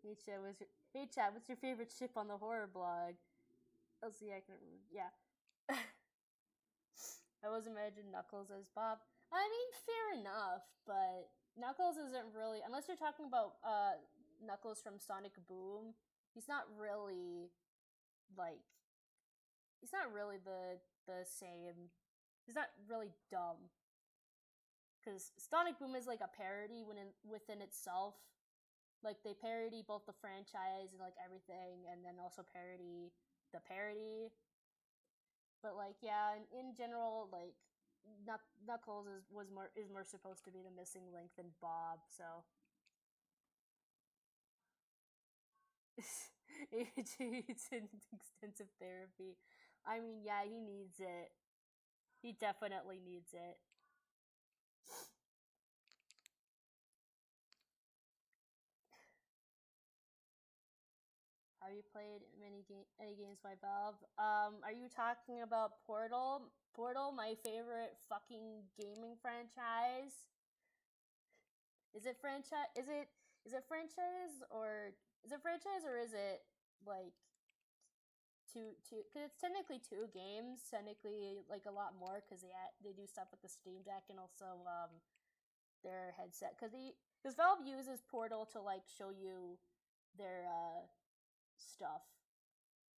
Speaker 1: Hey Chad, what's your favorite ship on the horror blog? Let's see, I can remember. Yeah. I always imagined Knuckles as Bob. I mean, fair enough, but Knuckles isn't really, unless you're talking about Knuckles from Sonic Boom, he's not really like, he's not really the same. He's not really dumb, because Sonic Boom is like a parody within itself. Like, they parody both the franchise and like everything, and then also parody the parody. But like, yeah, in general, like, Knuckles is more supposed to be the missing link than Bob. So it's an extensive therapy. I mean, yeah, he needs it. He definitely needs it. Have you played any games by Valve? Are you talking about Portal? Portal, my favorite fucking gaming franchise. Is it franchise? Is it franchise, or is it franchise, or is it like because it's technically 2 games, technically like a lot more because they do stuff with the Steam Deck and also their headset because Valve uses Portal to like show you their stuff,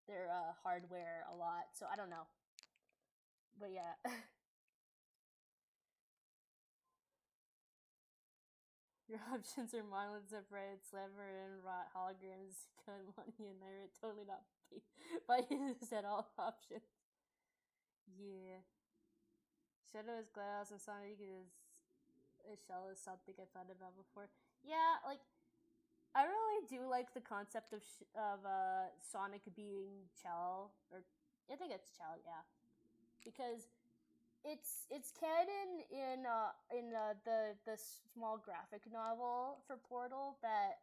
Speaker 1: their hardware a lot. So I don't know, but yeah. Your options are monoliths of red, sliver, and rot holograms, gun money, and merit. Totally not by his at all options. Yeah. Shadow is glass and Sonic is a shell is something I thought about before. Yeah, like I really do like the concept of Sonic being Chell, or I think it's Chell, yeah, because it's canon in the small graphic novel for Portal that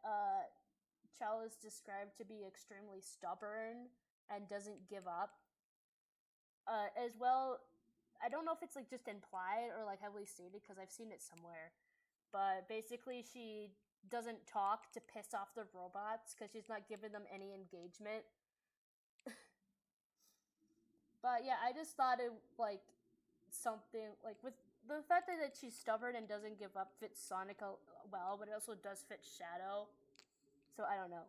Speaker 1: Chell is described to be extremely stubborn and doesn't give up. As well, I don't know if it's like just implied or like heavily stated because I've seen it somewhere, but basically she doesn't talk to piss off the robots because she's not giving them any engagement. But yeah, I just thought it like something like with the fact that she's stubborn and doesn't give up fits Sonic well, but it also does fit Shadow. So I don't know.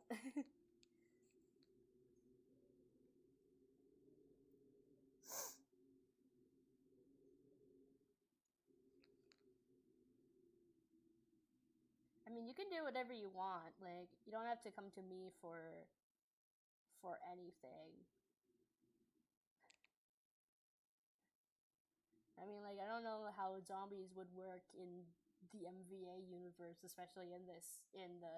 Speaker 1: I mean, you can do whatever you want. Like, you don't have to come to me for anything. I mean, like, I don't know how zombies would work in the MVA universe, especially in the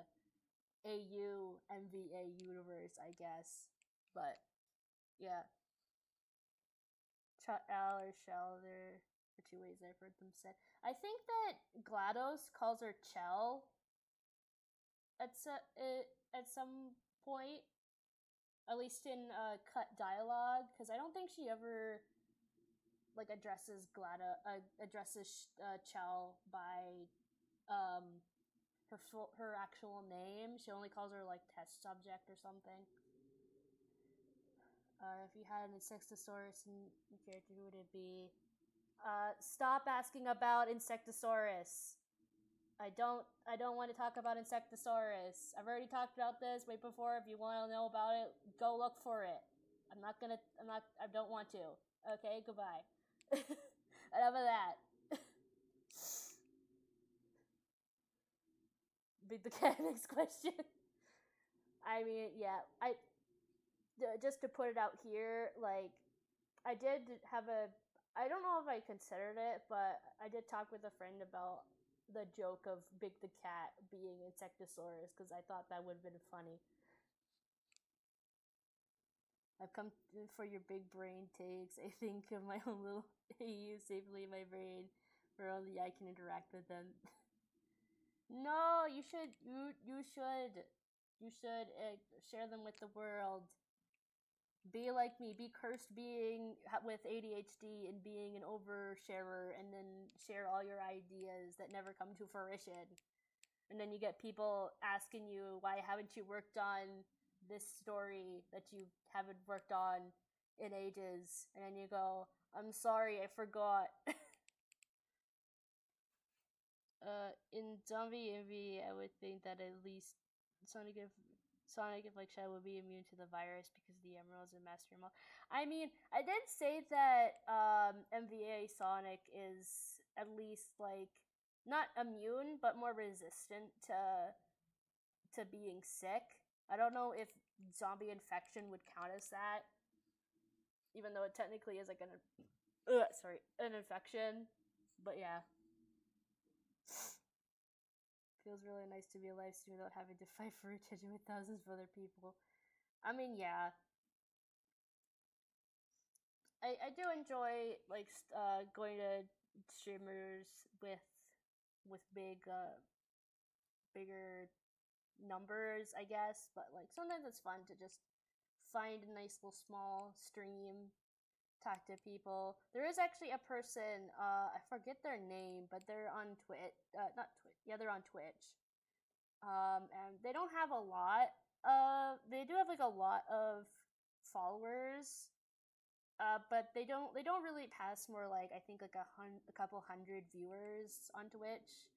Speaker 1: AU MVA universe, I guess. But yeah, Al or Shell, there are 2 ways I've heard them said. I think that GLaDOS calls her Chell at some point, at least in cut dialogue, because I don't think she ever like addresses Chell by her actual name. She only calls her like test subject or something. If you had an Insectosaurus character, who would it be? Stop asking about Insectosaurus. I don't want to talk about Insectosaurus. I've already talked about this way before. If you want to know about it, go look for it. I don't want to. Okay, goodbye. Enough of that. The next question. I mean, yeah, just to put it out here, like, I did have I don't know if I considered it, but I did talk with a friend about the joke of Big the Cat being Insectosaurus because I thought that would have been funny. I've come for your big brain takes. I think of my own little AU safely in my brain, where only I can interact with them. No, you should. You should. You should share them with the world. Be like me. Be cursed being with ADHD and being an oversharer, and then share all your ideas that never come to fruition. And then you get people asking you, why haven't you worked on this story that you haven't worked on in ages? And then you go, I'm sorry, I forgot. In Zombie Envy, I would think that at least Sonic if like Shadow would be immune to the virus because the emeralds and Master Emerald. I mean, I did say that MVA Sonic is at least like not immune, but more resistant to being sick. I don't know if zombie infection would count as that, even though it technically is like an infection. But yeah. Feels really nice to be alive soon without having to fight for attention with thousands of other people. I mean, yeah. I do enjoy like going to streamers with bigger numbers, I guess. But like sometimes it's fun to just find a nice little small stream, talk to people. There is actually a person, I forget their name, but they're on Twitch. Not Twitch. Yeah, they're on Twitch. And they don't have a lot. They do have like a lot of followers, but they don't really pass more like I think like a couple hundred viewers on Twitch.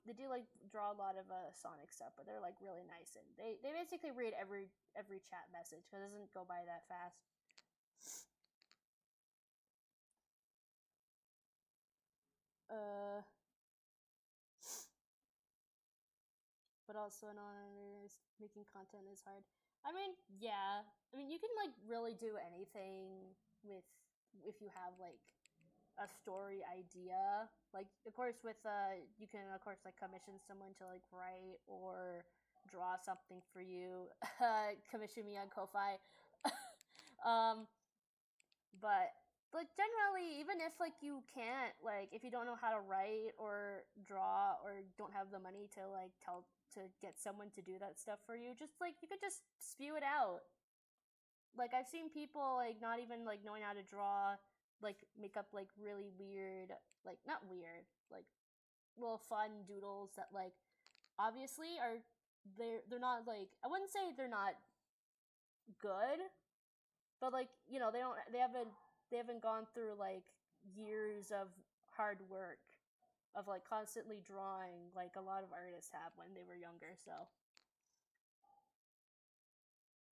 Speaker 1: They do like draw a lot of Sonic stuff, but they're like really nice, and they basically read every chat message because it doesn't go by that fast. But also making content is hard. I mean, yeah. I mean, you can like really do anything with if you have like a story idea. Like, of course, with you can of course like commission someone to like write or draw something for you. Commission me on Ko-fi. But like generally, even if like you can't, like if you don't know how to write or draw or don't have the money to like to get someone to do that stuff for you, just like you could just spew it out. Like I've seen people like not even like knowing how to draw, like make up like really weird, like not weird, like little fun doodles that like obviously are they're not like I wouldn't say they're not good, but like you know they haven't gone through like years of hard work of like constantly drawing like a lot of artists have when they were younger. So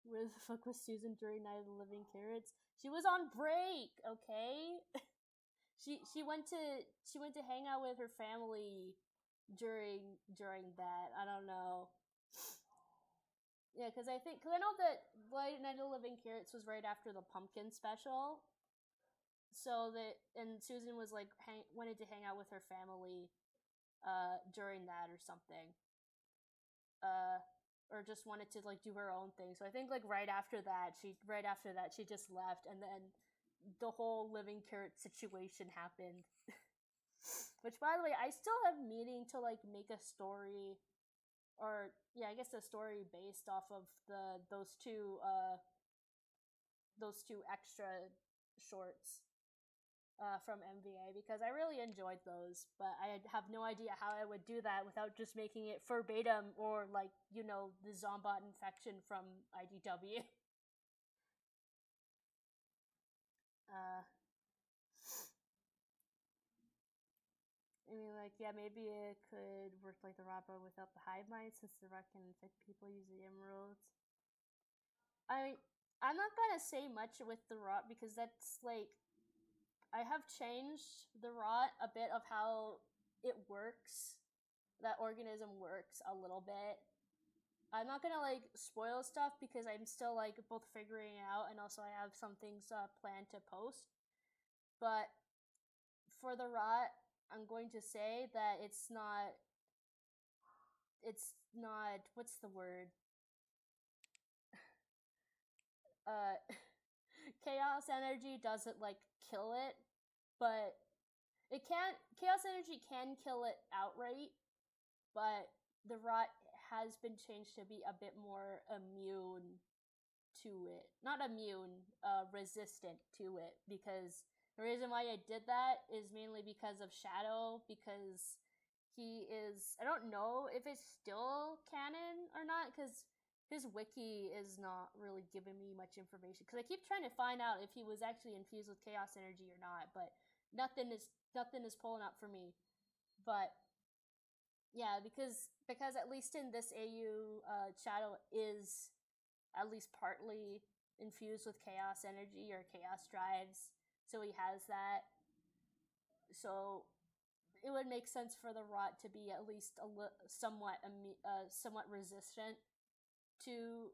Speaker 1: where the fuck was Susan during Night of the Living Carrots? She was on break, okay? she went to hang out with her family during that. I don't know. Yeah, because I know that Night of the Living Carrots was right after the Pumpkin special, so that and Susan was like wanted to hang out with her family during that or something, or just wanted to like do her own thing. So I think like right after that she just left, and then the whole Living Carrot situation happened. Which, by the way, I still have meaning to like make a story, or yeah, I guess a story based off of those two extra shorts from MVA, because I really enjoyed those, but I have no idea how I would do that without just making it verbatim or like, you know, the Zombot infection from IDW. I mean, like, yeah, maybe it could work like the Rot, but without the hive mind, since the Rot can infect people using emeralds. I'm not gonna say much with the Rot because that's like I have changed the Rot a bit of how it works. That organism works a little bit. I'm not gonna like spoil stuff because I'm still like both figuring it out, and also I have some things planned to post. But for the Rot, I'm going to say that it's not what's the word? Chaos energy doesn't like kill it, but chaos energy can kill it outright, but the Rot has been changed to be a bit more immune to it. Not immune, resistant to it, because the reason why I did that is mainly because of Shadow, because he is, I don't know if it's still canon or not, because his wiki is not really giving me much information, because I keep trying to find out if he was actually infused with chaos energy or not, but nothing is pulling up for me. But yeah, because at least in this AU, Shadow is at least partly infused with chaos energy or chaos drives, so he has that. So it would make sense for the Rot to be at least somewhat resistant to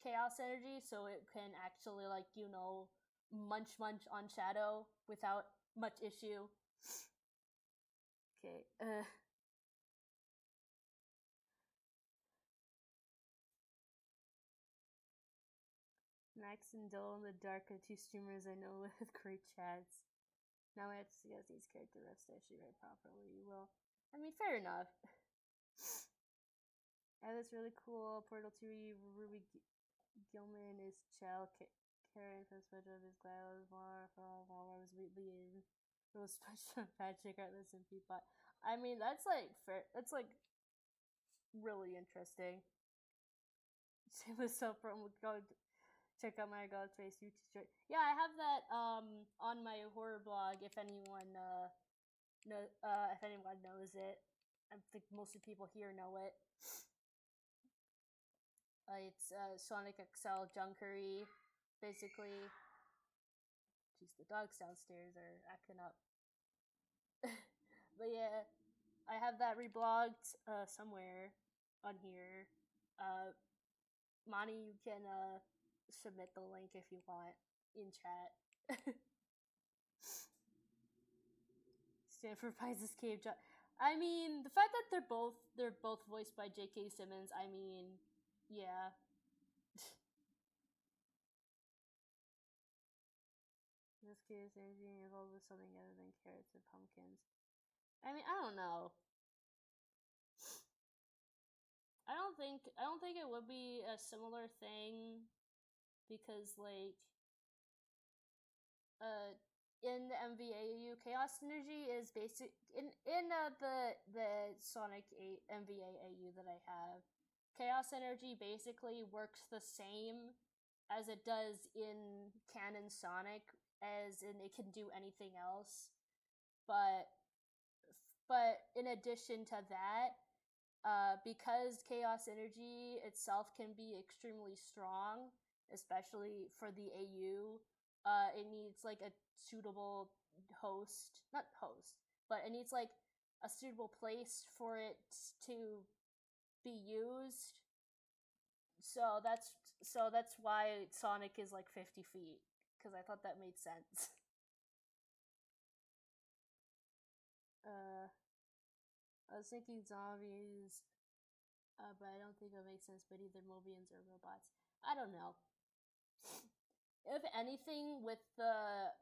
Speaker 1: chaos energy, so it can actually like, you know, munch on Shadow without much issue. Okay. Max and Dill in the Dark are two streamers I know with great chats. Now I have to see how these characteristics actually write properly. Well, I mean, fair enough. I have this really cool Portal 2 Ruby Gilman is Chell Karen from Special of his Gladys was Wheatley in little special Patrick Artless and Peapot. I mean, that's like fair. That's like really interesting. Same with self-promo. check out my God's Face YouTube short. Yeah, I have that on my horror blog. If anyone if anyone knows it, I think most of the people here know it. It's Sonic XL Junkery, basically. Jeez, the dogs downstairs are acting up. But yeah, I have that reblogged somewhere on here. Monty, you can submit the link if you want in chat. Stanford Pines Cave. I mean, the fact that they're both voiced by J.K. Simmons. I mean, yeah. This case is being involved with something other than carrots and pumpkins. I mean, I don't know. I don't think it would be a similar thing because like in the MVAU Chaos Energy is basic in the Sonic 8 MVAU that I have. Chaos Energy basically works the same as it does in Canon Sonic, as in it can do anything else. But in addition to that, because Chaos Energy itself can be extremely strong, especially for the AU, it needs like a suitable but it needs like a suitable place for it to be used. So that's why Sonic is like 50 feet, because I thought that made sense. I was thinking zombies, but I don't think it makes sense. But either Mobians or robots. I don't know. If anything, with the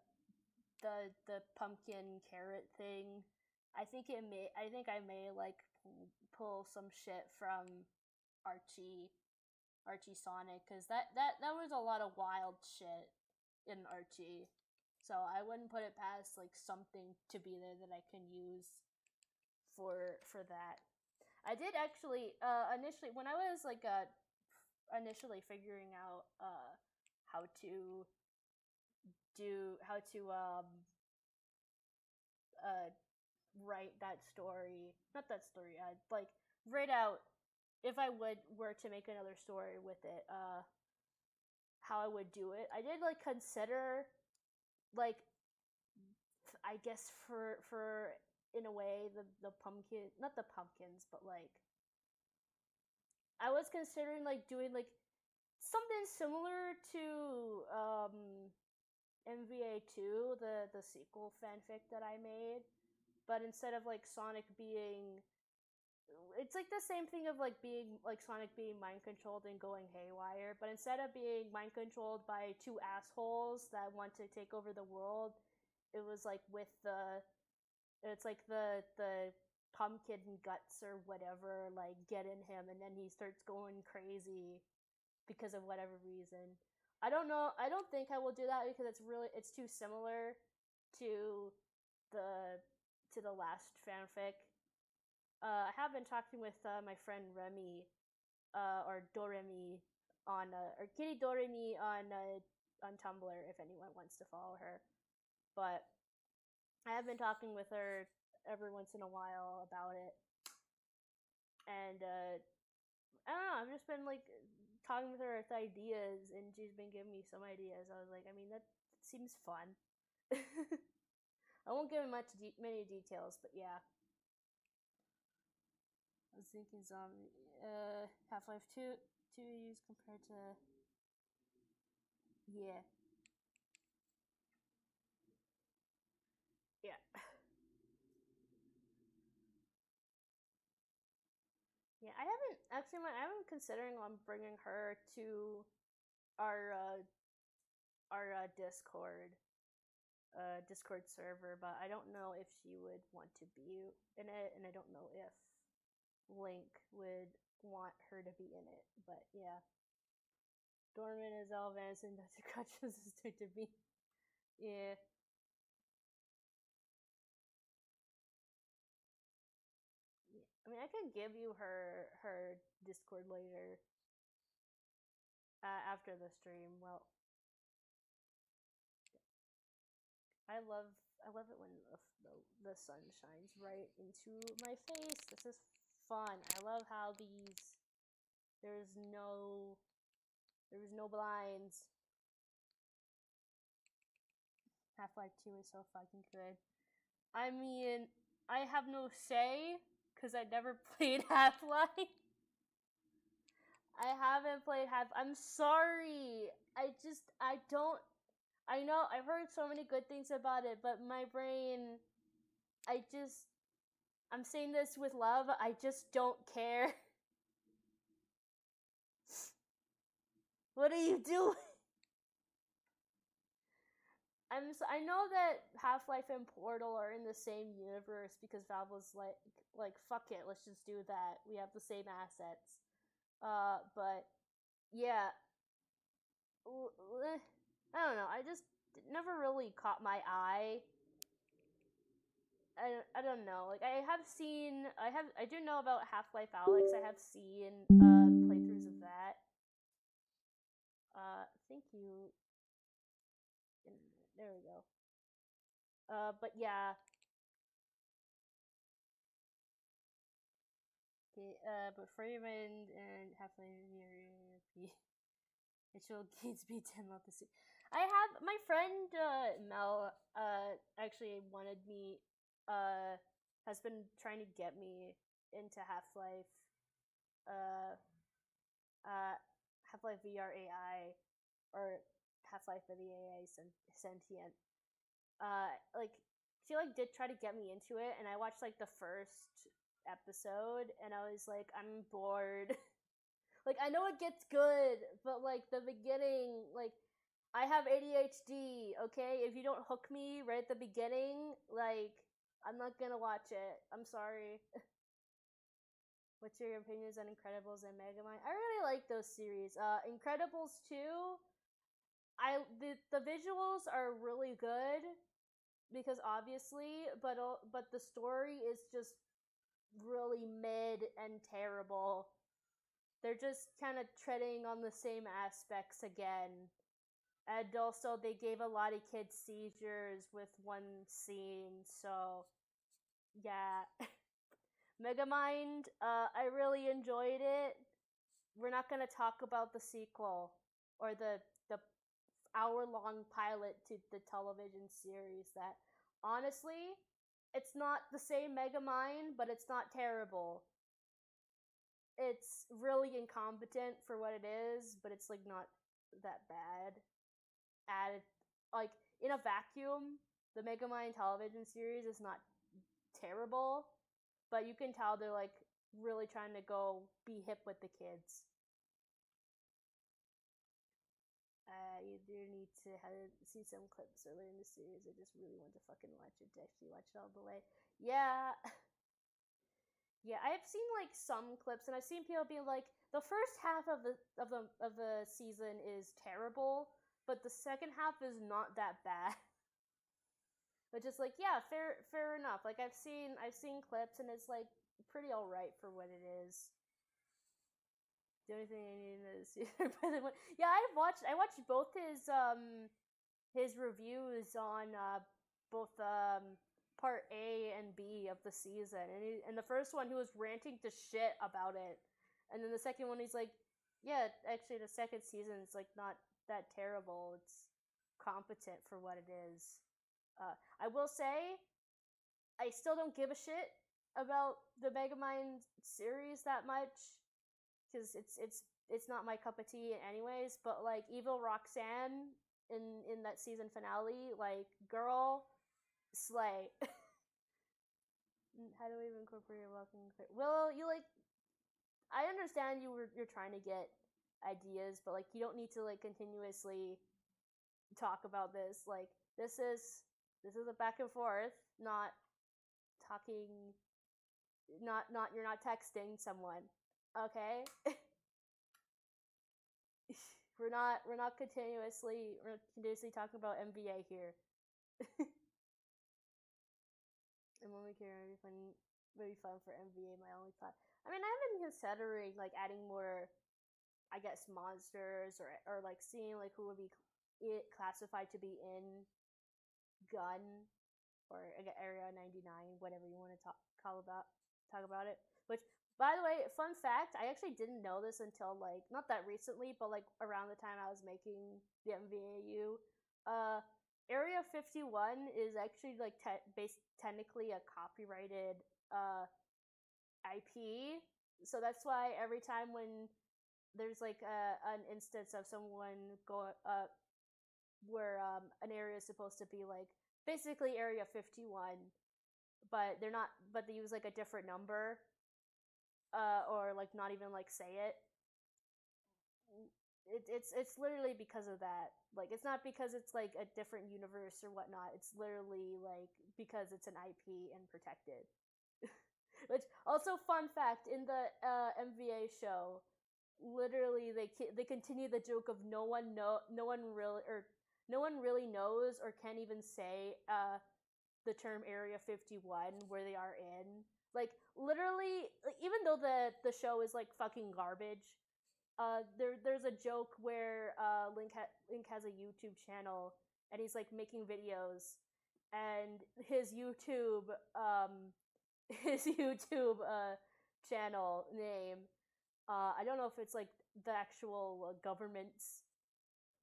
Speaker 1: pumpkin carrot thing, I think I may like pull some shit from Archie Sonic, because that was a lot of wild shit in Archie. So I wouldn't put it past like something to be there that I can use for that. I did actually initially, when I was like initially figuring out how to write that story, not that story, like write out if I were to make another story with it, how I would do it. I did like consider, like, I guess for in a way the pumpkin, not the pumpkins, but like I was considering like doing like something similar to MVA2, the sequel fanfic that I made, but instead of like Sonic being, it's like the same thing of like being like Sonic being mind controlled and going haywire, but instead of being mind controlled by two assholes that want to take over the world, it was like with it's like the pumpkin guts or whatever like get in him, and then he starts going crazy because of whatever reason. I don't know. I don't think I will do that because it's too similar to the last fanfic. I have been talking with my friend Remy, or Doremi on or Kitty Doremi on Tumblr if anyone wants to follow her. But I have been talking with her every once in a while about it, and I don't know. I've just been like talking with her with ideas, and she's been giving me some ideas. I was like, I mean, that seems fun. I won't give many details, but yeah. I was thinking zombie Half-Life 2 use compared to yeah. Yeah. Yeah, I haven't considering on bringing her to our Discord server, but I don't know if she would want to be in it, and I don't know if Link would want her to be in it. But yeah, Dorman is Elvis, and Dr. Crutch's sister to be. Yeah. I mean, I can give you her Discord later. after the stream. Well, I love it when the sun shines right into my face. This is fun. I love how there's no blinds. Half-Life 2 is so fucking good. I mean, I have no say because I never played Half-Life. I haven't played I'm sorry. I don't. I know I've heard so many good things about it, but my brain, I'm saying this with love. I just don't care. What are you doing? I know that Half-Life and Portal are in the same universe because Valve was like fuck it, let's just do that. We have the same assets. But yeah, I don't know. I just never really caught my eye. I don't know. Like I do know about Half-Life Alyx. I have seen playthroughs of that. Thank you. There we go. But yeah. Okay, but Freeman and Half-Life it should kids be 10 love to see. I have my friend Mel actually wanted me has been trying to get me into Half-Life Half-Life VR AI or Half-Life of the AI sentient. Like she did try to get me into it, and I watched like the first episode, and I was like, I'm bored. Like I know it gets good, but like the beginning, like I have ADHD. Okay, if you don't hook me right at the beginning, like I'm not gonna watch it. I'm sorry. What's your opinions on Incredibles and Megamind? I really like those series. Incredibles 2, the visuals are really good because obviously, but the story is just really mid and terrible. They're just kind of treading on the same aspects again. And also, they gave a lot of kids seizures with one scene, so yeah. Megamind, I really enjoyed it. We're not gonna talk about the sequel or the hour-long pilot to the television series that, honestly, it's not the same Megamind, but it's not terrible. It's really incompetent for what it is, but it's like not that bad. Added like in a vacuum, the Megamind television series is not terrible, but you can tell they're like really trying to go be hip with the kids. You do need to see some clips earlier in the series. I just really want to fucking watch it to actually watch it all the way. Yeah. Yeah, I've seen like some clips, and I've seen people being like, the first half of the season is terrible, but the second half is not that bad. Which is like, yeah, fair enough. Like I've seen clips, and it's like pretty alright for what it is. The only thing I need is yeah, I watched both his reviews on both part A and B of the season, and the first one he was ranting to shit about it, and then the second one he's like, yeah, actually the second season is like not that terrible. It's competent for what it is. I will say, I still don't give a shit about the Megamind series that much because it's not my cup of tea anyways. But like Evil Roxanne in that season finale, like girl, slay. How do we even incorporate your walking? Well, you like. I understand you're trying to get ideas, but like you don't need to like continuously talk about this. Like this is a back and forth, not talking. Not you're not texting someone. Okay. we're not continuously talking about MBA here. And when we care, maybe fun for MBA. My only thought. I mean, I've been considering like adding more I guess monsters or like seeing like who would be classified to be in gun or area 99, whatever you want to talk about it. Which, by the way, fun fact, I actually didn't know this until like not that recently, but like around the time I was making the MVAU. Area 51 is actually like technically a copyrighted IP. So that's why every time when there's like an instance of someone going where an area is supposed to be like basically area 51, but they're not, but they use like a different number, or like not even like say it. It's literally because of that. Like, it's not because it's like a different universe or whatnot. It's literally like because it's an IP and protected. Which also, fun fact, in the MVA show, literally they continue the joke of no one really knows or can't even say the term Area 51 where they are in. Like, literally, like, even though the show is like fucking garbage, there's a joke where Link has a YouTube channel and he's like making videos, and his YouTube channel name, I don't know if it's like the actual government's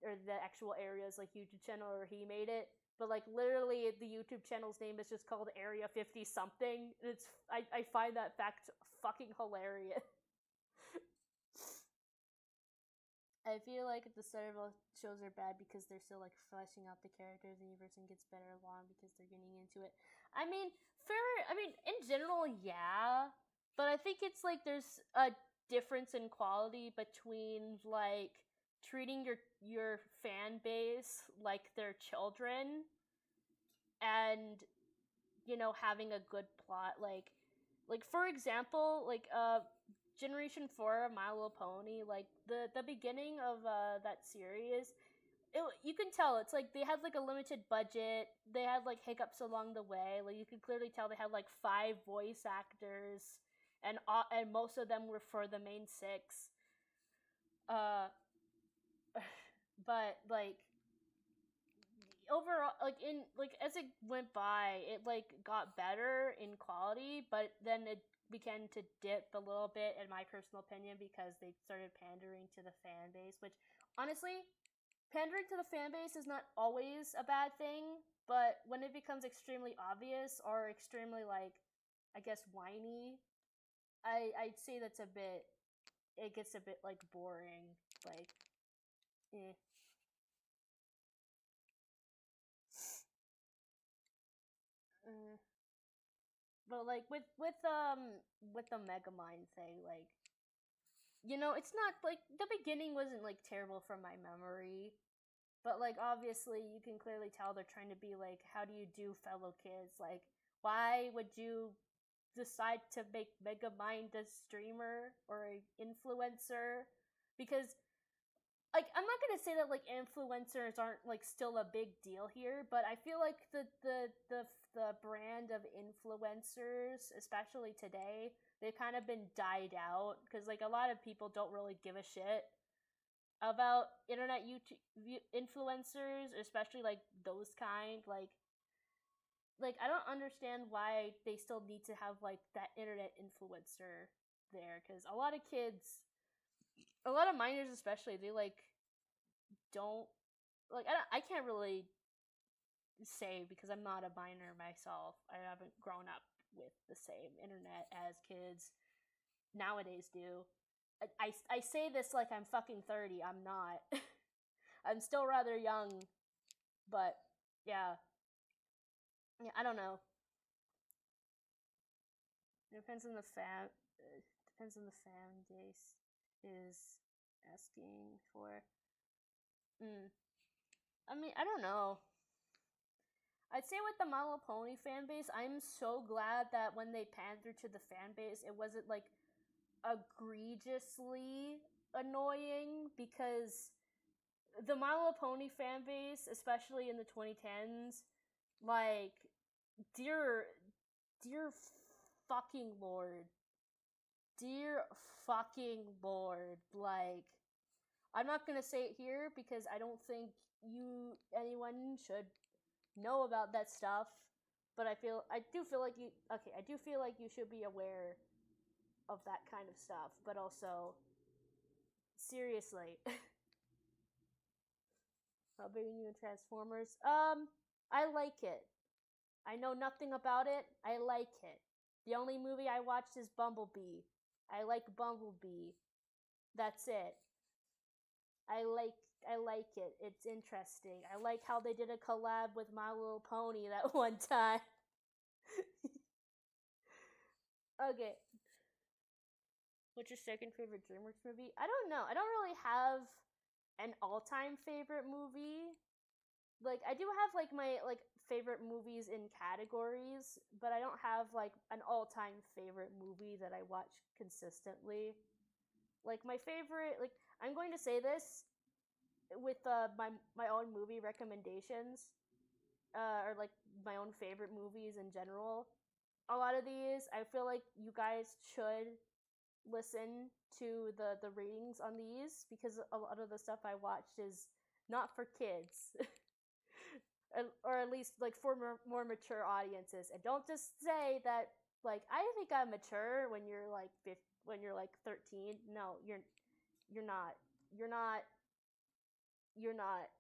Speaker 1: or the actual area's like YouTube channel or he made it, but like literally the YouTube channel's name is just called Area 50 something. It's I find that fact fucking hilarious. I feel like the start of all shows are bad because they're still like fleshing out the characters, and universe, and gets better along because they're getting into it. I mean, in general, yeah, but I think it's like there's a difference in quality between like treating your fan base like their children and having a good plot, like for example, like Generation 4 of My Little Pony, like the beginning of that series, you can tell it's like they had like a limited budget. They had like hiccups along the way. Like, you could clearly tell they had like 5 voice actors, and most of them were for the main 6. But like overall, like in like as it went by, it like got better in quality, but then it began to dip a little bit, in my personal opinion, because they started pandering to the fan base, which honestly, pandering to the fan base is not always a bad thing, but when it becomes extremely obvious or extremely like, I guess, whiny, I'd say that's it gets a bit like boring, like eh. But like with the Megamind thing, like, it's not like the beginning wasn't like terrible from my memory, but like obviously you can clearly tell they're trying to be like, how do you do, fellow kids? Like, why would you decide to make Megamind a streamer or an influencer? Because like, I'm not gonna say that like influencers aren't like still a big deal here, but I feel like the brand of influencers, especially today, they've kind of been died out because like a lot of people don't really give a shit about internet YouTube influencers, especially like those kind. Like I don't understand why they still need to have like that internet influencer there, because a lot of kids, a lot of minors especially, they like don't like, I can't really say because I'm not a minor myself. I haven't grown up with the same internet as kids nowadays do. I say this like I'm fucking 30. I'm not. I'm still rather young, but yeah. Yeah, I don't know. It depends on the fan. Depends on the fan base is asking for. I mean, I don't know. I'd say with the My Little Pony fan base, I'm so glad that when they pandered to the fan base, it wasn't like egregiously annoying, because the My Little Pony fan base, especially in the 2010s, like, dear fucking lord, dear fucking lord, like, I'm not gonna say it here because I don't think anyone should know about that stuff. But I do feel like you should be aware of that kind of stuff. But also, seriously, how big are you in Transformers? I like it. I know nothing about it. I like it. The only movie I watched is Bumblebee. I like Bumblebee. That's it. I like it. It's interesting. I like how they did a collab with My Little Pony that one time. Okay. What's your second favorite DreamWorks movie? I don't know. I don't really have an all-time favorite movie. Like, I do have like my favorite movies in categories, but I don't have like an all-time favorite movie that I watch consistently. Like, my favorite, like, I'm going to say this with my own movie recommendations, or like my own favorite movies in general. A lot of these, I feel like you guys should listen to the ratings on these, because a lot of the stuff I watched is not for kids. Or at least like for more mature audiences. And don't just say that like I think I'm mature when you're like 13. No, you're not. You're not. You're not.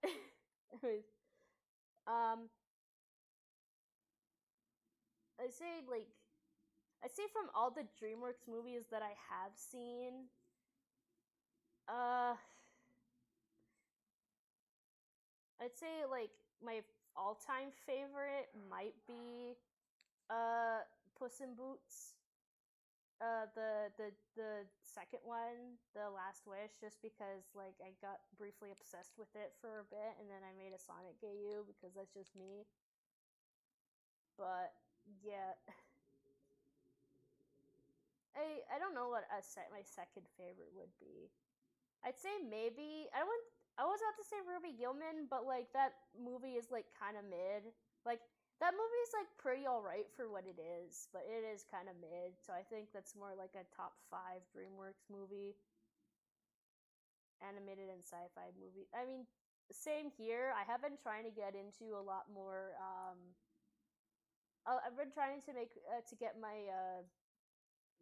Speaker 1: um, I say like from all the DreamWorks movies that I have seen, I'd say like my all-time favorite might be Puss in Boots. The second one, The Last Wish, just because like I got briefly obsessed with it for a bit, and then I made a Sonic AU because that's just me. But yeah, I don't know what my second favorite would be. I'd say maybe I was about to say Ruby Gilman, but like that movie is like kind of mid. Like that movie is like pretty alright for what it is, but it is kind of mid. So I think that's more like a top 5 DreamWorks movie, animated and sci-fi movie. I mean, same here. I have been trying to get into a lot more. I've been trying to get my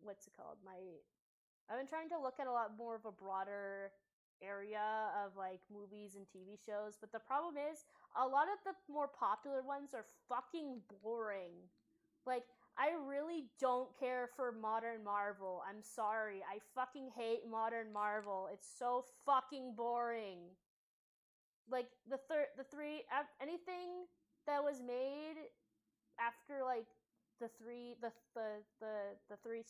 Speaker 1: what's it called? I've been trying to look at a lot more of a broader area of like movies and TV shows, but the problem is a lot of the more popular ones are fucking boring. Like, I really don't care for modern Marvel. I'm sorry. I fucking hate modern Marvel. It's so fucking boring. Like anything that was made after like the three the three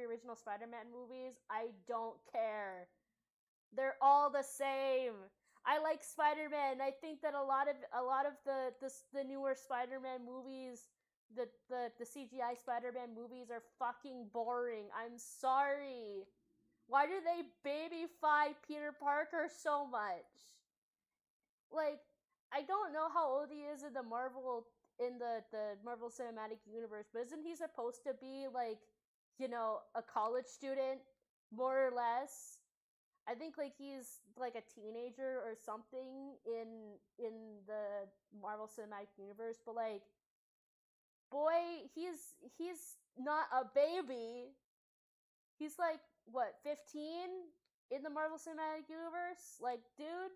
Speaker 1: original Spider-Man movies, I don't care. They're all the same. I like Spider-Man. I think that a lot of the newer Spider-Man movies, the CGI Spider-Man movies are fucking boring. I'm sorry. Why do they babyfy Peter Parker so much? Like, I don't know how old he is in the Marvel Cinematic Universe, but isn't he supposed to be like, a college student, more or less? I think like he's like a teenager or something in the Marvel Cinematic Universe, but like, boy, he's not a baby. He's like what, 15 in the Marvel Cinematic Universe? Like, dude,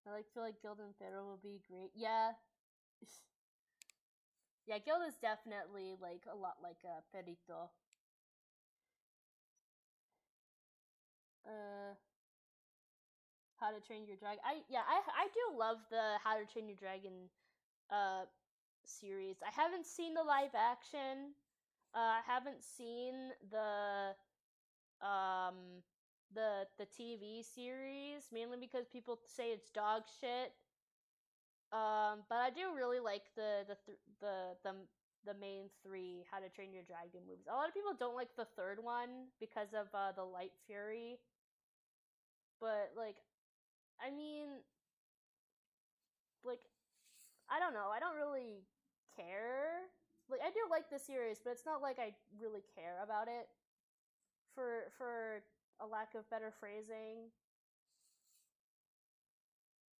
Speaker 1: I feel like Gildan Farrell will be great. Yeah. Yeah, Gilda's definitely like a lot like a Perito. How to Train Your Dragon. I do love the How to Train Your Dragon series. I haven't seen the live action. I haven't seen um the TV series, mainly because people say it's dog shit. But I do really like the main 3 How to Train Your Dragon movies. A lot of people don't like the third one because of the Light Fury. But like, I mean, like, I don't know. I don't really care. Like, I do like the series, but it's not like I really care about it. for a lack of better phrasing.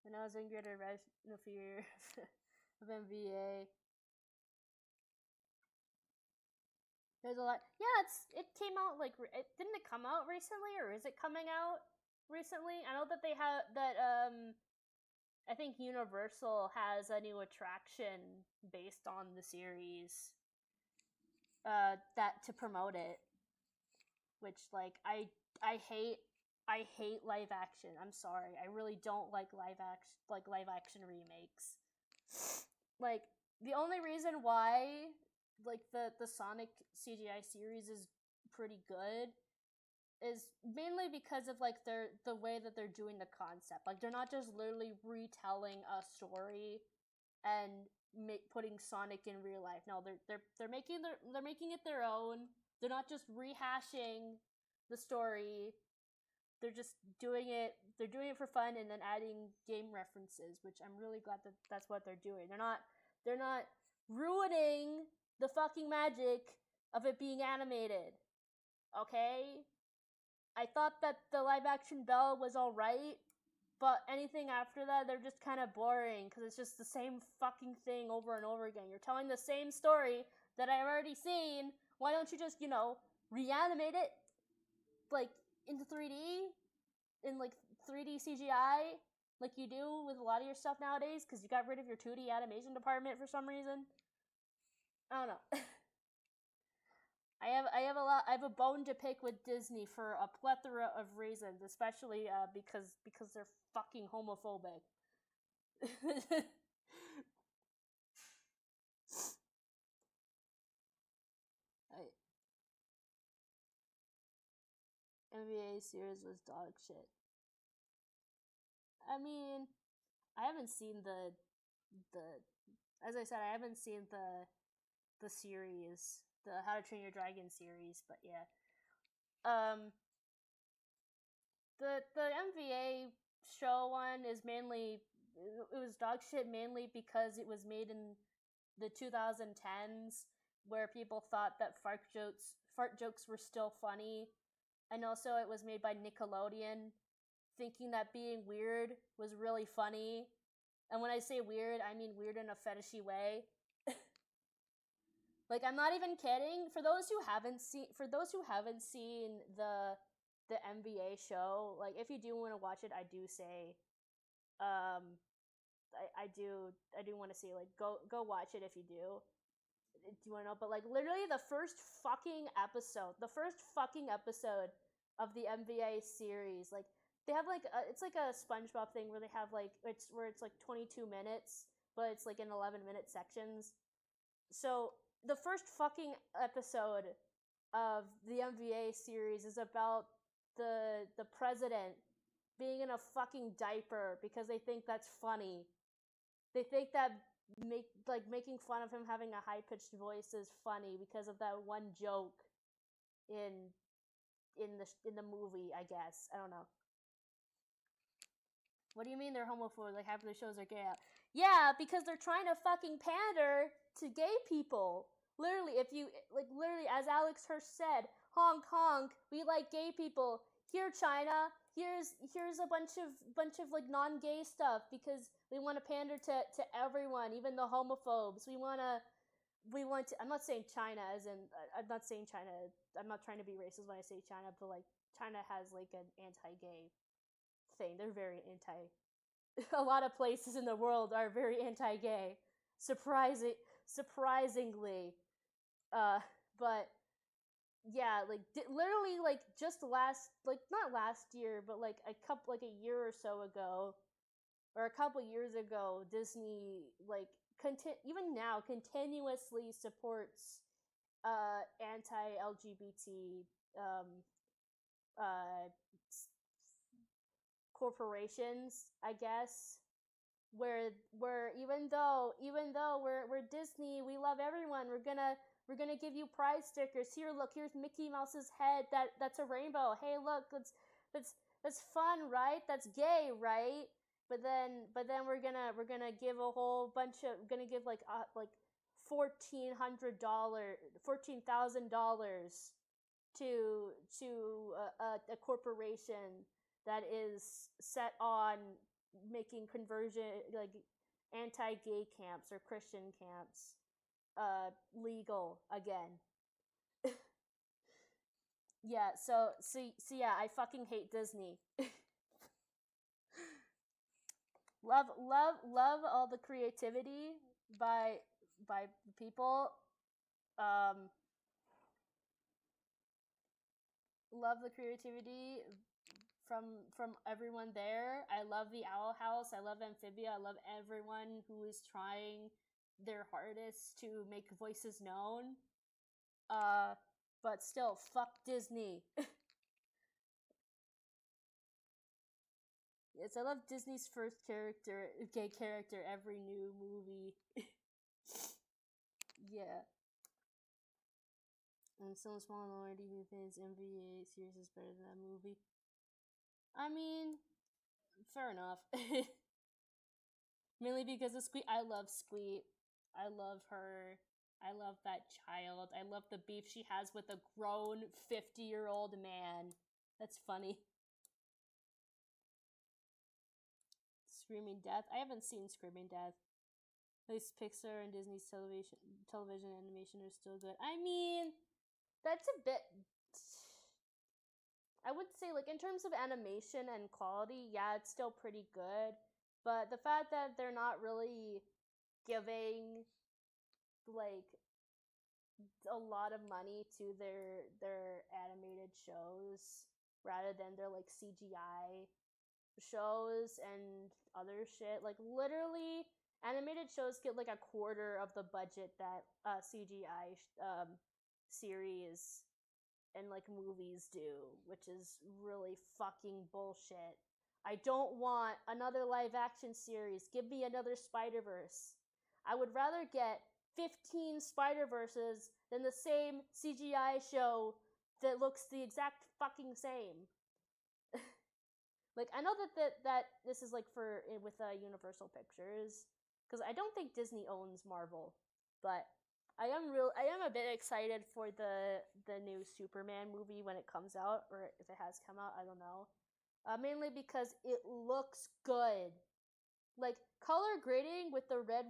Speaker 1: When I was younger, I read no fear of MVA. There's a lot. Yeah, it came out like didn't it come out recently, or is it coming out recently? I know that they have that. I think Universal has a new attraction based on the series. That to promote it, which like I hate live action. I'm sorry, I really don't like live action remakes. Like the only reason why like the Sonic CGI series is pretty good is mainly because of like the way that they're doing the concept. Like they're not just literally retelling a story and putting Sonic in real life. No, they're making it their own. They're not just rehashing the story. They're just doing it. They're doing it for fun and then adding game references, which I'm really glad that that's what they're doing. They're not ruining the fucking magic of it being animated. Okay? I thought that the live action Belle was alright, but anything after that, they're just kind of boring because it's just the same fucking thing over and over again. You're telling the same story that I've already seen. Why don't you just, reanimate it, like, into 3D? In, like, 3D CGI? Like you do with a lot of your stuff nowadays because you got rid of your 2D animation department for some reason? I don't know. I have a bone to pick with Disney for a plethora of reasons, especially because they're fucking homophobic. NBA series was dog shit. I mean, I haven't seen the as I said, I haven't seen the series, the How to Train Your Dragon series, but yeah. The MVA show one is mainly, it was dog shit mainly because it was made in the 2010s where people thought that fart jokes were still funny, and also it was made by Nickelodeon, thinking that being weird was really funny. And when I say weird, I mean weird in a fetishy way. Like, I'm not even kidding. For those who haven't seen the MVA show, like, if you do want to watch it, I do say, I do want to say, like, go watch it if you do. Do you want to know? But like, literally the first fucking episode of the MVA series, like, they have like it's like a SpongeBob thing where they have like it's like 22 minutes, but it's like in 11-minute sections. So the first fucking episode of the MVA series is about the president being in a fucking diaper because they think that's funny. They think that making fun of him having a high-pitched voice is funny because of that one joke in the movie, I guess. I don't know. What do you mean they're homophobic? Like, half of the shows are gay? Yeah, because they're trying to fucking pander to gay people. Literally, literally, as Alex Hirsch said, honk honk, we like gay people. Here, China, here's a bunch of like non-gay stuff because we want to pander to everyone, even the homophobes. We want to. I'm not saying China as in. I'm not saying China. I'm not trying to be racist when I say China, but like China has like an anti-gay thing. They're very anti. A lot of places in the world are very anti-gay. Surprisingly, but yeah, like literally, like just not last year, but like a year or so ago, or a couple years ago, Disney like even now continuously supports anti-LGBT corporations, I guess. Where even though we're Disney, we love everyone. We're gonna give you pride stickers. Here, look, here's Mickey Mouse's head. That's a rainbow. Hey, look, that's fun, right? That's gay, right? But then we're gonna give a whole bunch of like $1,400 to a corporation that is set on making conversion, like anti-gay camps or Christian camps, legal again. Yeah, so yeah, I fucking hate Disney. love all the creativity by people. Love the creativity from everyone there. I love the Owl House. I love Amphibia. I love everyone who is trying their hardest to make voices known. But still, fuck Disney. Yes, I love Disney's first gay character, every new movie. Yeah. And some small minority who thinks MVA series is better than that movie. I mean, fair enough. Mainly because of Squeak. I love Squeak. I love her. I love that child. I love the beef she has with a grown 50-year-old man. That's funny. Screaming Death. I haven't seen Screaming Death. At least Pixar and Disney's television animation are still good. I mean, that's a bit... I would say, like, in terms of animation and quality, yeah, it's still pretty good. But the fact that they're not really giving, like, a lot of money to their animated shows rather than their, like, CGI shows and other shit. Like, literally, animated shows get, like, a quarter of the budget that CGI series and like movies do, which is really fucking bullshit. I don't want another live action series. Give me another Spider-Verse. I would rather get 15 Spider-Verses than the same CGI show that looks the exact fucking same. Like, I know that this is like for with Universal Pictures, because I don't think Disney owns Marvel, but I am a bit excited for the new Superman movie when it comes out, or if it has come out, I don't know. Mainly because it looks good. Like, color grading with the red,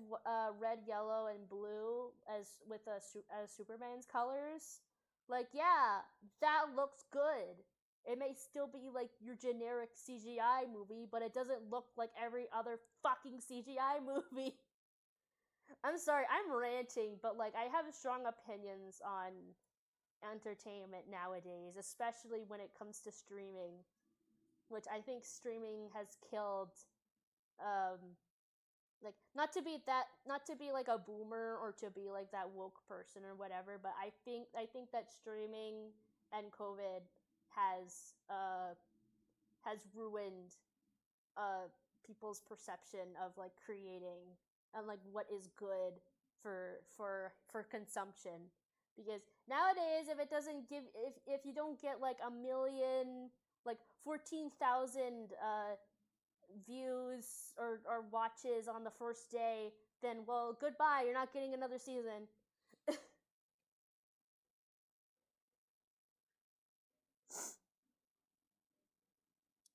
Speaker 1: yellow, and blue as with as Superman's colors. Like, yeah, that looks good. It may still be like your generic CGI movie, but it doesn't look like every other fucking CGI movie. I'm sorry, I'm ranting, but like, I have strong opinions on entertainment nowadays, especially when it comes to streaming, which I think streaming has killed. Like, not to be like a boomer or to be like that woke person or whatever, but I think that streaming and COVID has ruined people's perception of like creating and like what is good for consumption. Because nowadays, if it doesn't give, if you don't get like a million, like 14,000 views or watches on the first day, then well, goodbye, you're not getting another season.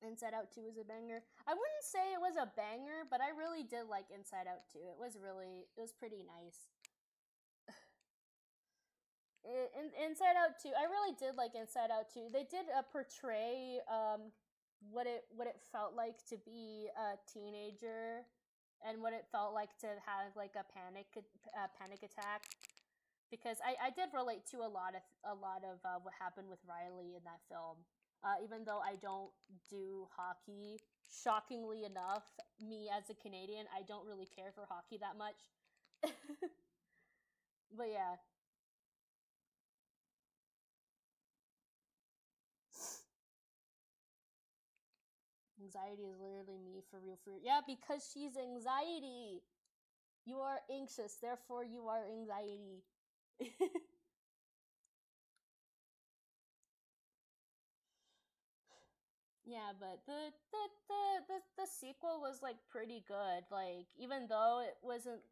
Speaker 1: Inside Out 2 is a banger. I wouldn't say it was a banger, but I really did like Inside Out 2. It was pretty nice. Inside Out 2, I really did like Inside Out 2. They did portray what it felt like to be a teenager and what it felt like to have like a panic attack, because I did relate to a lot of what happened with Riley in that film. Even though I don't do hockey, shockingly enough, me as a Canadian, I don't really care for hockey that much. But yeah. Anxiety is literally me for real. Yeah, because she's anxiety. You are anxious, therefore you are anxiety. Yeah, but the sequel was like pretty good. Like even though it wasn't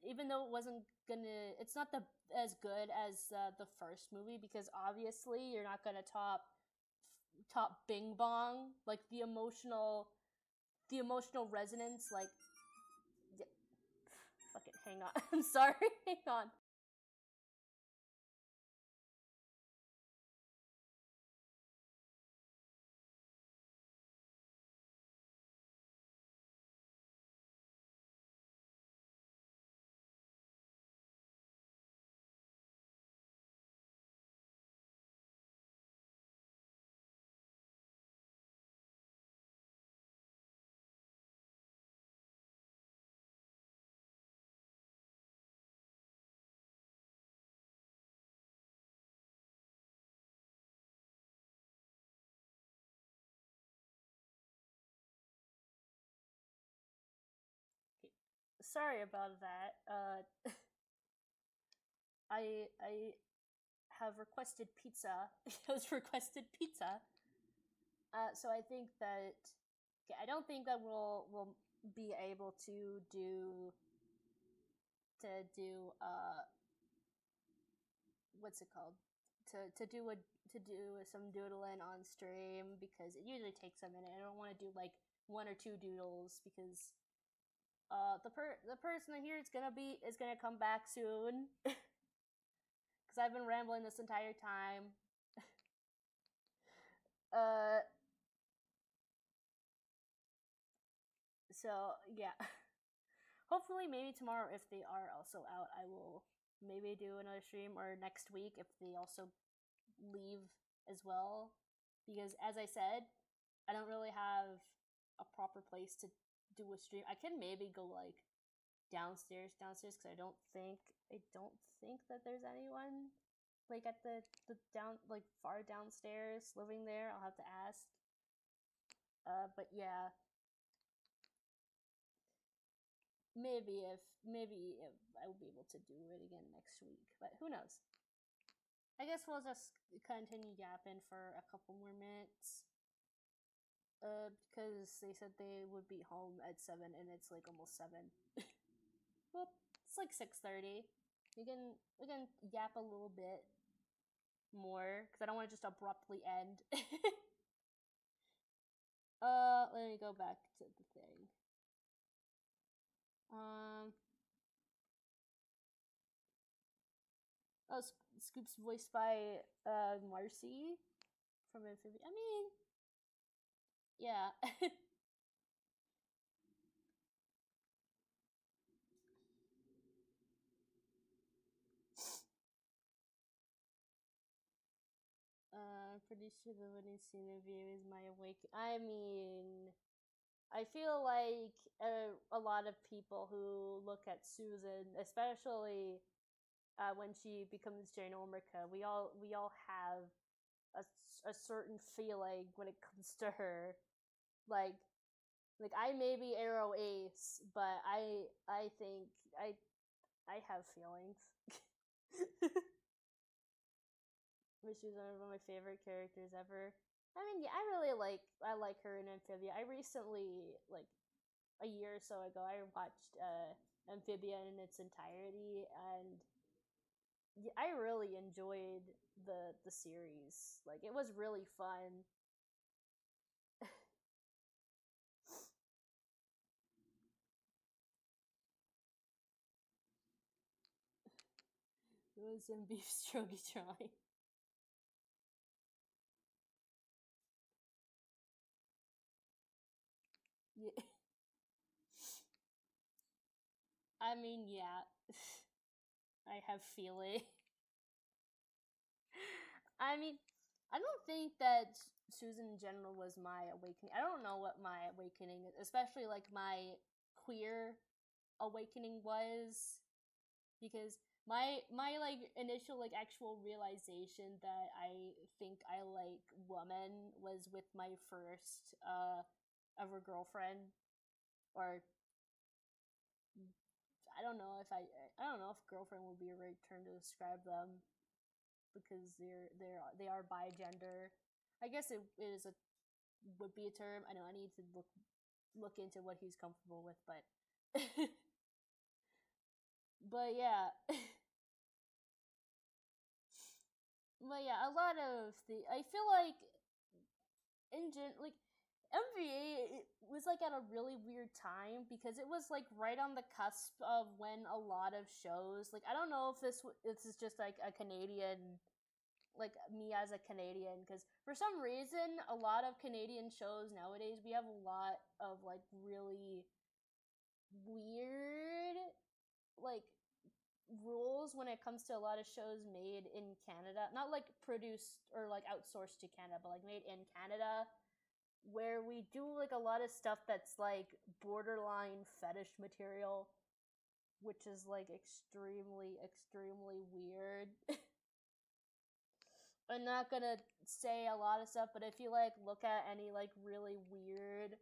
Speaker 1: gonna, it's not the as good as the first movie, because obviously you're not gonna top Bing Bong, like the emotional resonance. Like, fucking hang on, I'm sorry, hang on. Sorry about that. I have requested pizza. I was requested pizza. So I think that, okay, I don't think that we'll be able to do what's it called, to do some doodling on stream, because it usually takes a minute. I don't want to do like one or two doodles, because the person here is gonna come back soon, because I've been rambling this entire time. uh so yeah. Hopefully maybe tomorrow, if they are also out, I will maybe do another stream, or next week if they also leave as well, because as I said, I don't really have a proper place to do a stream. I can maybe go like downstairs, because I don't think that there's anyone like at the down, like far downstairs living there. I'll have to ask. But yeah, maybe if I will be able to do it again next week, but who knows. I guess we'll just continue yapping for a couple more minutes. Because they said they would be home at 7, and it's like almost 7. Well, it's like 6:30. We can yap a little bit more, because I don't want to just abruptly end. Let me go back to the thing. Oh, Scoop's voiced by Marcy from Amphibia. I mean, yeah. Pretty sure the winning scene of you is my awakening. I mean, I feel like a lot of people who look at Susan, especially when she becomes Jane Ormica, we all have a certain feeling when it comes to her. Like I may be Arrow Ace, but I think I have feelings. She's one of my favorite characters ever. I mean, yeah, I like her in Amphibia. I recently, like a year or so ago, I watched Amphibia in its entirety, and I really enjoyed the series. Like, it was really fun. It was some beef strogy try. Yeah. I mean, yeah. I have feeling. I mean, I don't think that Susan in general was my awakening. I don't know what my awakening is, especially like my queer awakening was, because my like initial like actual realization that I think I like woman was with my first ever girlfriend, or I don't know if girlfriend would be a right term to describe them, because they are bi gender. I guess it is a would be a term. I know I need to look into what he's comfortable with, but but yeah. But yeah, a lot of I feel like like MVA was like at a really weird time because it was like right on the cusp of when a lot of shows, like, I don't know if this is just like a Canadian, like me as a Canadian, because for some reason a lot of Canadian shows nowadays, we have a lot of like really weird like rules when it comes to a lot of shows made in Canada, not like produced or like outsourced to Canada, but like made in Canada, where we do like a lot of stuff that's like borderline fetish material, which is like extremely weird. I'm not gonna say a lot of stuff, but if you like look at any like really weird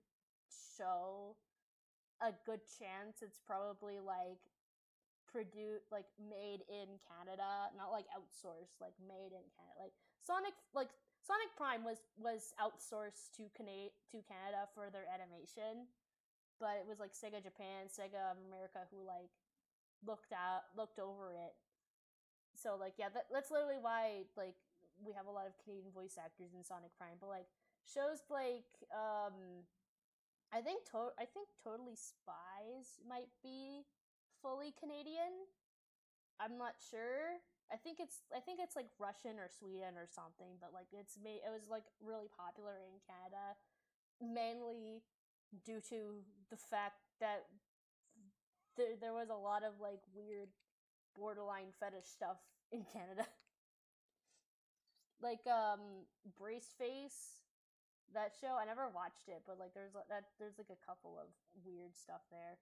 Speaker 1: show, a good chance it's probably like made in Canada, not like outsourced, like made in Canada. Sonic Prime was outsourced to Canada for their animation, but it was like Sega Japan, Sega America who like looked over it. So like yeah, that's literally why like we have a lot of Canadian voice actors in Sonic Prime, but like shows like I think Totally Spies might be fully Canadian. I'm not sure. I think it's like Russian or Sweden or something, but like it was like really popular in Canada, mainly due to the fact that there was a lot of like weird borderline fetish stuff in Canada. Like Brace Face, that show, I never watched it, but like there's like a couple of weird stuff there.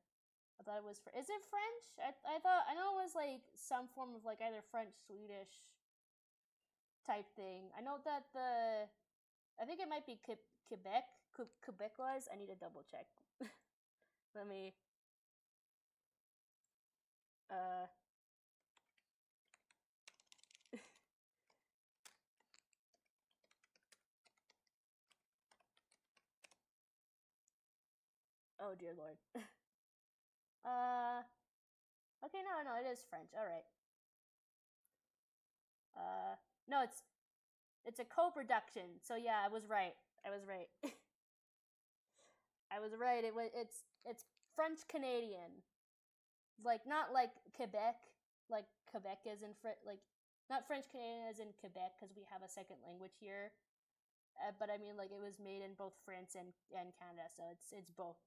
Speaker 1: I thought it was is it French? I know it was like some form of like either French, Swedish type thing. I know that I think it might be Quebecois. I need to double check. Let me uh oh dear lord. uh okay, no, it is French. All right. No, it's a co-production. So yeah, I was right. I was right. I was right. It's French Canadian. Like not like Quebec, like Quebec is in like not French Canadian as in Quebec because we have a second language here. But I mean like it was made in both France and Canada, so it's both.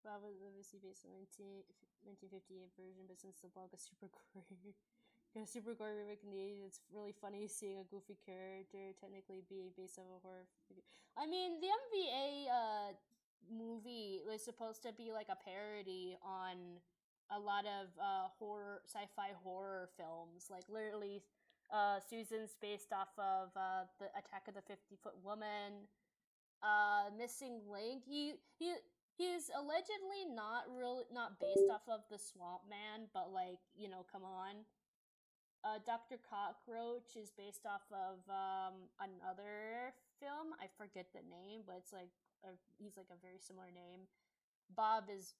Speaker 1: Bob was obviously based on 1958 version, but since the blog is super gory, super gory remake Canadian, it's really funny seeing a goofy character technically be based on a horror figure. I mean, the MVA movie was supposed to be like a parody on a lot of sci-fi horror films. Like literally, Susan's based off of the Attack of the 50-Foot Woman. Missing Link. He's allegedly not based off of the Swamp Man, but like, you know, come on. Dr. Cockroach is based off of another film. I forget the name, but it's like he's like a very similar name. Bob is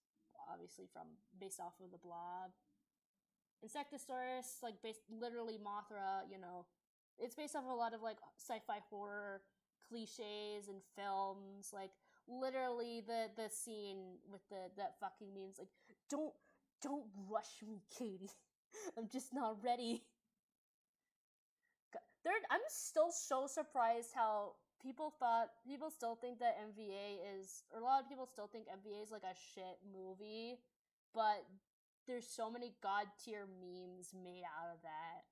Speaker 1: obviously based off of the Blob. Insectosaurus, like based literally Mothra, you know. It's based off of a lot of like sci-fi horror cliches and films, like literally the scene with that fucking means like don't rush me, Katie. I'm just not ready. I'm still so surprised how people still think that MVA is, or a lot of people still think MVA is like a shit movie, but there's so many god tier memes made out of that.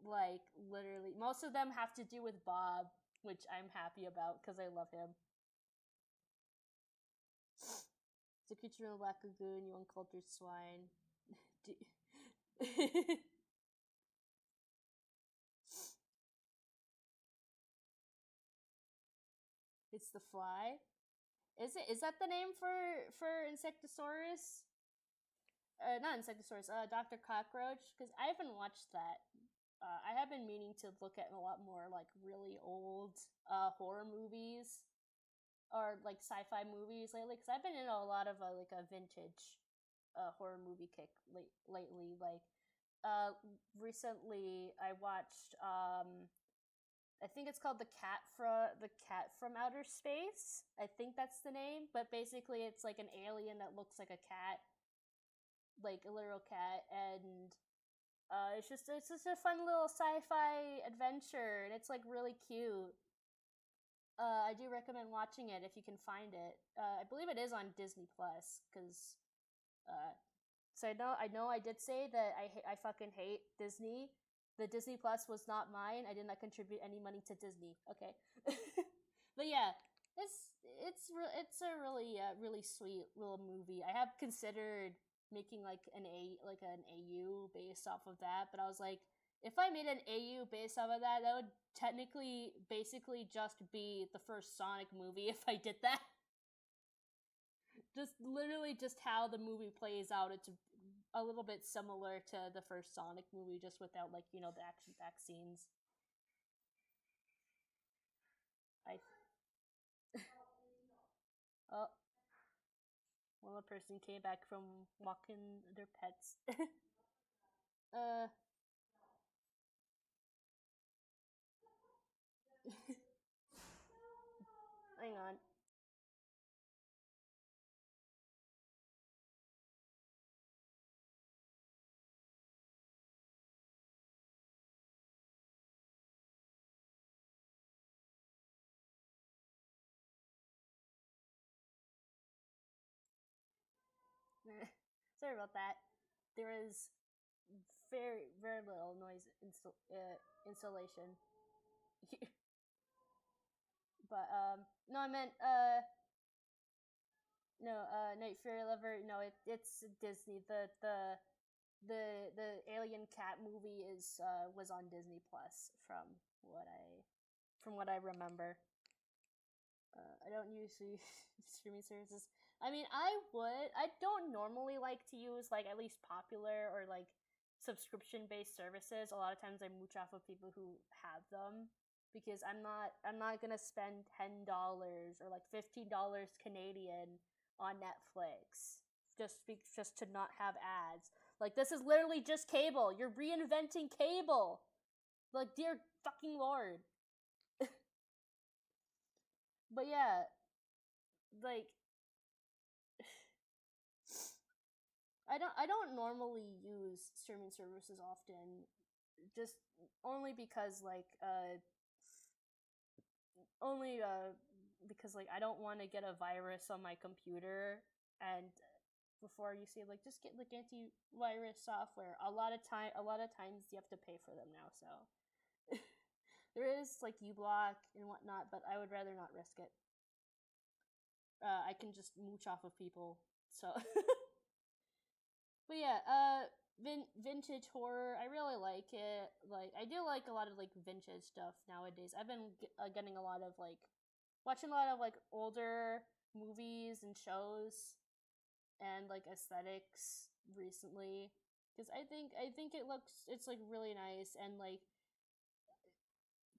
Speaker 1: Like literally, most of them have to do with Bob, which I'm happy about because I love him. It's a creature in a black lagoon, you uncultured swine. It's the fly. Is that the name for Insectosaurus? not Insectosaurus, Dr. Cockroach, because I haven't watched that. I have been meaning to look at a lot more like really old horror movies or like sci-fi movies lately, because I've been in a lot of like a vintage horror movie kick lately. Like recently, I watched I think it's called the cat from outer space. I think that's the name, but basically it's like an alien that looks like a cat, like a literal cat, and it's just a fun little sci-fi adventure, and it's like really cute. I do recommend watching it if you can find it. I believe it is on Disney Plus, because so I know I did say that I fucking hate Disney. The Disney Plus was not mine. I did not contribute any money to Disney. Okay, but yeah, it's a really sweet little movie. I have considered making like an AU based off of that, but I was like, if I made an AU based off of that, that would technically basically just be the first Sonic movie if I did that. Just literally just how the movie plays out. It's a little bit similar to the first Sonic movie, just without like, you know, the action packed scenes. I oh, one person came back from walking their pets. uh hang on. Sorry about that. There is very little noise installation. But no, I meant no, Night Fury Lover. No, it's Disney. The Alien Cat movie is was on Disney Plus from what I remember. I don't usually streaming services. I mean, I would. I don't normally like to use like at least popular or like subscription based services. A lot of times I mooch off of people who have them, because I'm not gonna spend $10 or like $15 Canadian on Netflix just to not have ads. Like, this is literally just cable. You're reinventing cable. Like, dear fucking lord. But yeah, like I don't normally use streaming services often, just only because like only because like I don't want to get a virus on my computer, and before you say like just get like antivirus software, a lot of times you have to pay for them now, so there is like uBlock and whatnot, but I would rather not risk it. I can just mooch off of people, so but yeah, vintage horror, I really like it. Like, I do like a lot of like vintage stuff nowadays. I've been getting a lot of like watching a lot of like older movies and shows and like aesthetics recently, because I think it's like really nice, and like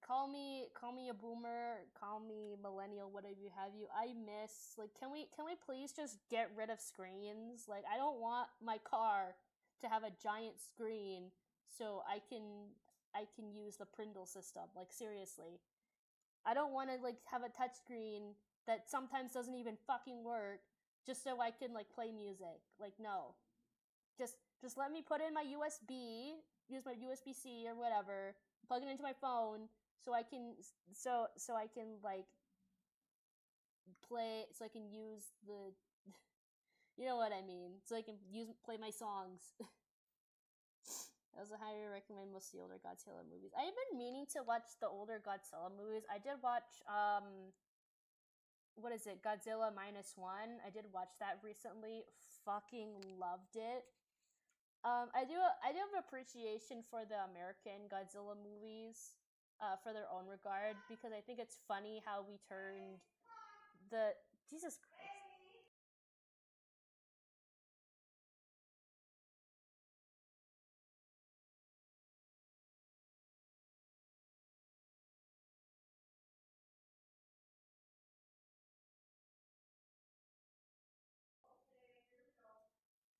Speaker 1: call me a boomer, call me millennial, whatever you have you. I miss like, can we please just get rid of screens? Like, I don't want my car to have a giant screen so I can use the Prindle system. Like, seriously. I don't want to like have a touch screen that sometimes doesn't even fucking work just so I can like play music. Like, no. Just let me put in my USB, use my USB-C or whatever, plug it into my phone so I can I can like play, so I can use the you know what I mean, so I can play my songs. I also highly recommend most of the older Godzilla movies. I've been meaning to watch the older Godzilla movies. I did watch what is it, Godzilla -1. I did watch that recently. Fucking loved it. I do have appreciation for the American Godzilla movies, for their own regard, because I think it's funny how we turned the Jesus Christ.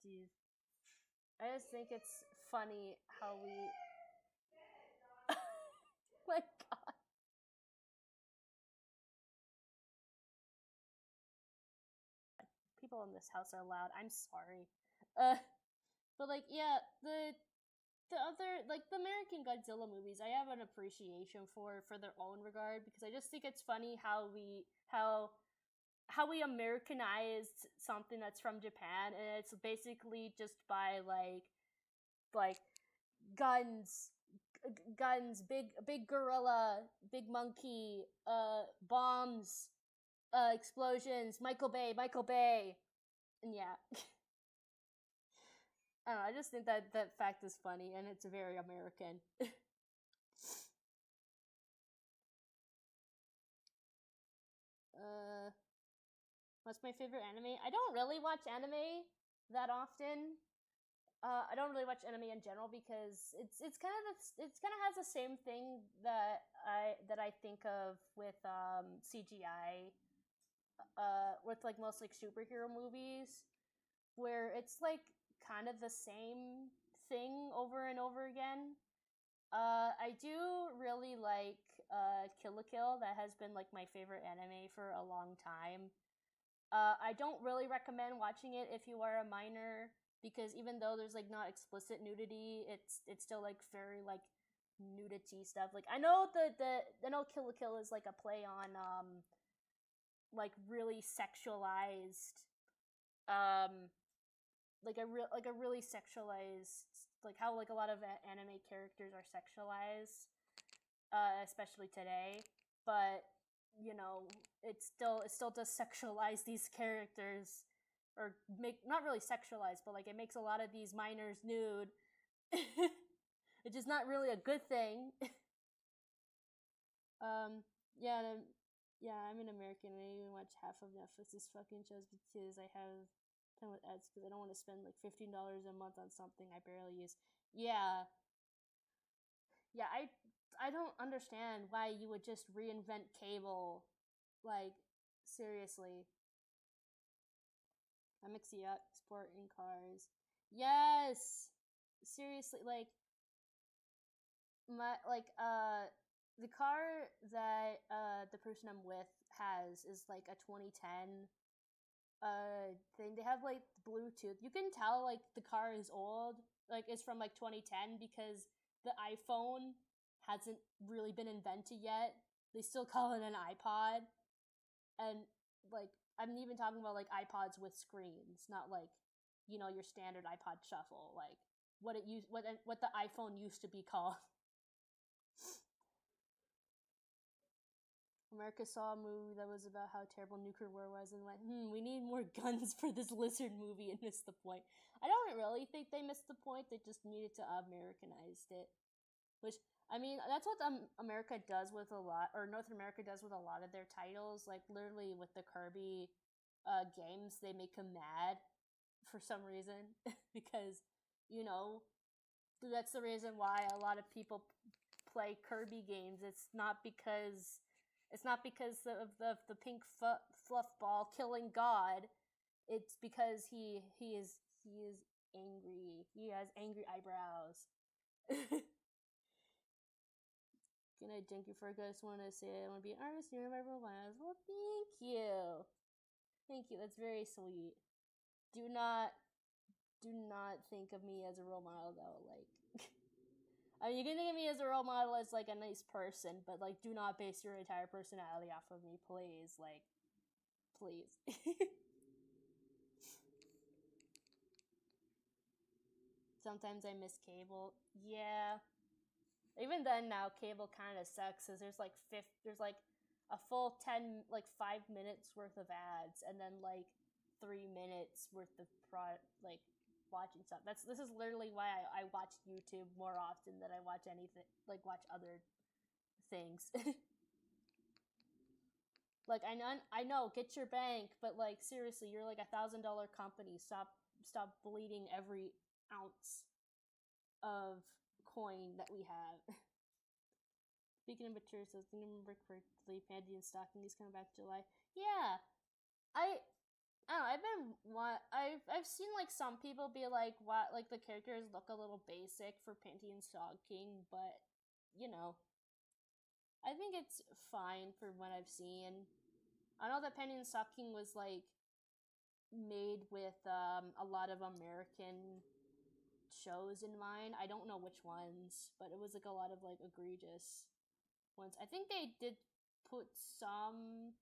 Speaker 1: Jeez. I just think it's funny how we... My god. People in this house are loud. I'm sorry. But like, yeah, the other, like, the American Godzilla movies, I have an appreciation for their own regard, because I just think it's funny how we Americanized something that's from Japan, and it's basically just by like guns, big gorilla, big monkey, bombs, explosions, Michael Bay, and yeah. I don't know, I just think that fact is funny, and it's very American. What's my favorite anime? I don't really watch anime that often. I don't really watch anime in general because it's kind of has the same thing that I think of with CGI, with like most like superhero movies, where it's like kind of the same thing over and over again. I do really like Kill la Kill. That has been like my favorite anime for a long time. I don't really recommend watching it if you are a minor, because even though there's like not explicit nudity, it's still like very like nudity stuff. Like I know I know Kill la Kill is like a play on like really sexualized like a really sexualized, like how like a lot of anime characters are sexualized, especially today. But you know, it still does sexualize these characters, or make not really sexualized, but like it makes a lot of these minors nude, which is not really a good thing. Yeah, yeah, I'm an American. I even watch half of Netflix's fucking shows because I have time with ads, because I don't want to spend like $15 a month on something I barely use. Yeah, yeah, I don't understand why you would just reinvent cable. Like, seriously. I mix the sport in cars. Yes! Seriously, like, the car that the person I'm with has is like a 2010 thing. They have like Bluetooth. You can tell like the car is old, like it's from like 2010, because the iPhone hasn't really been invented yet. They still call it an iPod, and like I'm even talking about like iPods with screens, not like, you know, your standard iPod shuffle, like what the iPhone used to be called. America saw a movie that was about how terrible nuclear war was and went, we need more guns for this lizard movie, and missed the point. I don't really think they missed the point. They just needed to Americanize it. Which, I mean, that's what America does with a lot, or North America does with a lot of their titles. Like, literally with the Kirby games, they make them mad for some reason. Because, you know, that's the reason why a lot of people play Kirby games. It's not because of the pink fluff ball killing God. It's because he is angry. He has angry eyebrows. Good night, thank you for I just want to say I want to be an artist. You're my role model. Well, thank you. That's very sweet. Do not think of me as a role model though. Like, I mean, you can think of me as a role model as like a nice person, but like, do not base your entire personality off of me, please. Like, please. Sometimes I miss cable. Yeah. Even then, now cable kind of sucks, because there's like a full 5 minutes worth of ads, and then like 3 minutes worth of like watching stuff. This is literally why I watch YouTube more often than I watch anything, like watch other things. Like, I know, get your bank, but like seriously, you're like $1,000 company. Stop bleeding every ounce of coin that we have. Speaking of mature, so I think I remember correctly, Pandy and Stocking is coming back July. Yeah, I I don't know, I've seen like some people be like, what, like the characters look a little basic for Panty and Stocking, but you know, I think it's fine for what I've seen. I know that Panty and Stocking was like made with a lot of American shows in mind. I don't know which ones, but it was like a lot of like egregious ones. I think they did put some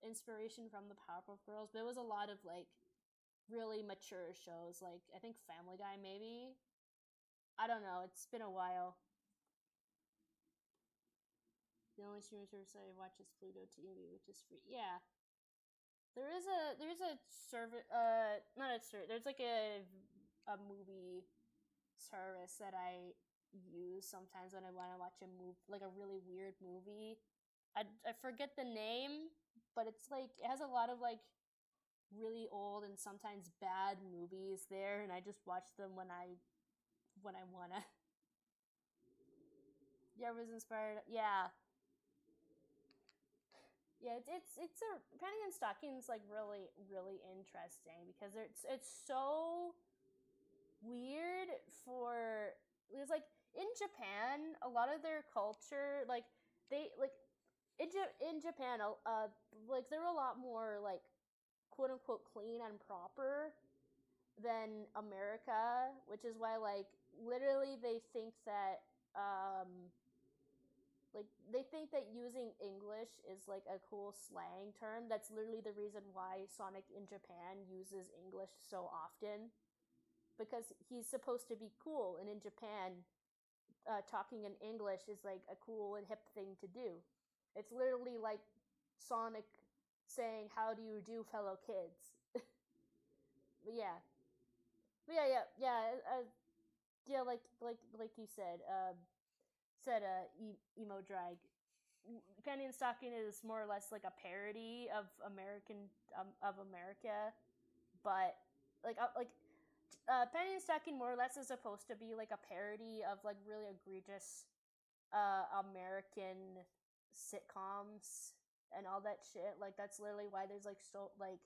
Speaker 1: inspiration from the Powerpuff Girls, but it was a lot of like really mature shows, like I think Family Guy maybe. I don't know, it's been a while. The only streaming service I watch is Pluto TV, which is free. Yeah. There's a service not a service, there's like a movie service that I use sometimes when I want to watch a movie, like a really weird movie. I forget the name, but it's like it has a lot of like really old and sometimes bad movies there, and I just watch them when I wanna. Yeah, it was inspired. Yeah, yeah. It's a Penny and Stocking's like really interesting because it's so weird for it's like in Japan a lot of their culture like they like in Japan like they're a lot more like quote unquote clean and proper than America, which is why like literally they think that like they think that using English is like a cool slang term. That's literally the reason why Sonic in Japan uses English so often, because he's supposed to be cool, and in Japan talking in English is like a cool and hip thing to do. It's literally like Sonic saying "How do you do, fellow kids?" But yeah, yeah. Like you said, emo drag. Penny and Stocking is more or less like a parody of America, but Penny and Stocking more or less is supposed to be like a parody of like really egregious American sitcoms and all that shit. Like that's literally why there's like so like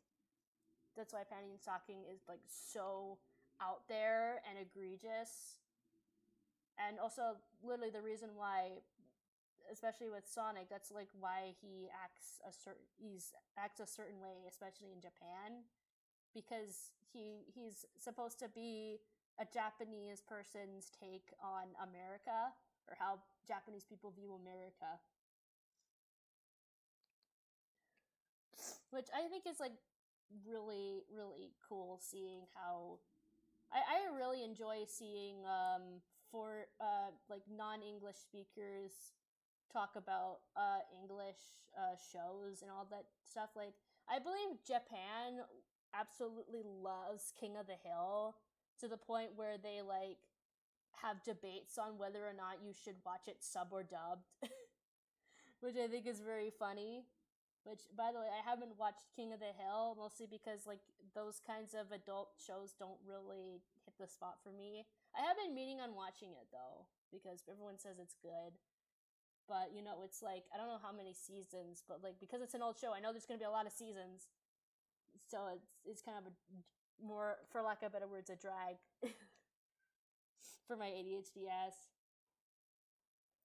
Speaker 1: that's why Penny and Stocking is like so out there and egregious. And also literally the reason why, especially with Sonic, that's like why he acts a certain way, especially in Japan, because he's supposed to be a Japanese person's take on America, or how Japanese people view America, which I think is like really cool. Seeing how I really enjoy seeing for like non-English speakers talk about English shows and all that stuff. Like I believe Japan absolutely loves King of the Hill to the point where they like have debates on whether or not you should watch it sub or dubbed, which I think is very funny. Which, by the way, I haven't watched King of the Hill, mostly because like those kinds of adult shows don't really hit the spot for me. I have been meaning on watching it though, because everyone says it's good. But you know, it's like I don't know how many seasons, but like because it's an old show, I know there's gonna be a lot of seasons. So it's kind of a more, for lack of better words, a drag for my ADHD ass.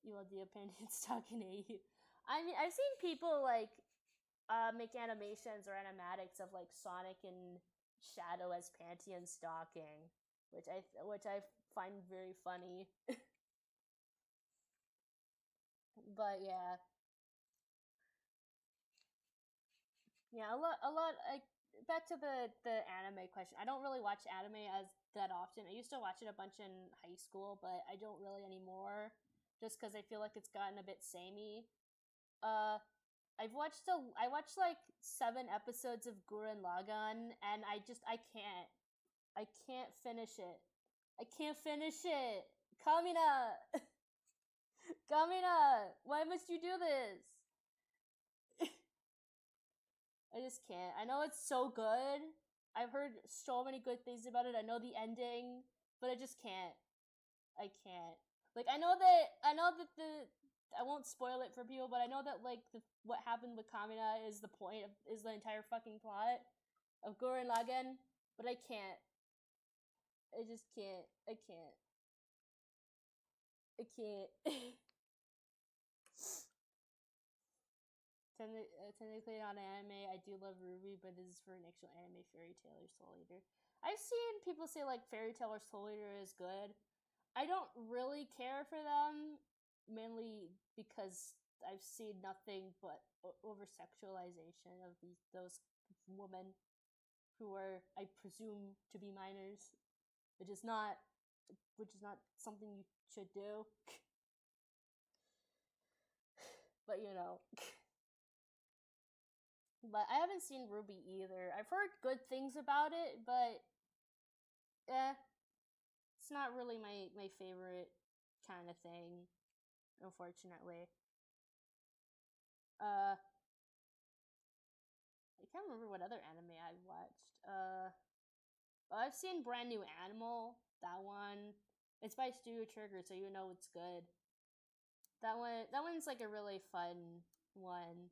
Speaker 1: You want the opinions talking to you. I mean, I've seen people like make animations or animatics of like Sonic and Shadow as Panty and Stocking, which I find very funny. But yeah, yeah, a lot. Like back to the anime question. I don't really watch anime as that often. I used to watch it a bunch in high school, but I don't really anymore, just because I feel like it's gotten a bit samey. Uh, I watched like 7 episodes of Gurren Lagann, and I can't finish it. I can't finish it. Kamina, Kamina, why must you do this? I just can't. I know it's so good. I've heard so many good things about it. I know the ending, but I just can't. I can't. Like I know that the I won't spoil it for people, but I know that like what happened with Kamina is the point of is the entire fucking plot. of Gurren Lagann, but I can't. I just can't. I can't. I can't. Technically not an anime. I do love Ruby, but this is for an actual anime. Fairy Tail or Soul Eater. I've seen people say like Fairy Tail or Soul Eater is good. I don't really care for them, mainly because I've seen nothing but over sexualization of those women who are, I presume, to be minors, which is not something you should do. But you know. But I haven't seen Ruby either. I've heard good things about it, but it's not really my favorite kind of thing, unfortunately. I can't remember what other anime I've watched. I've seen Brand New Animal. That one. It's by Studio Trigger, so you know it's good. That one's like a really fun one.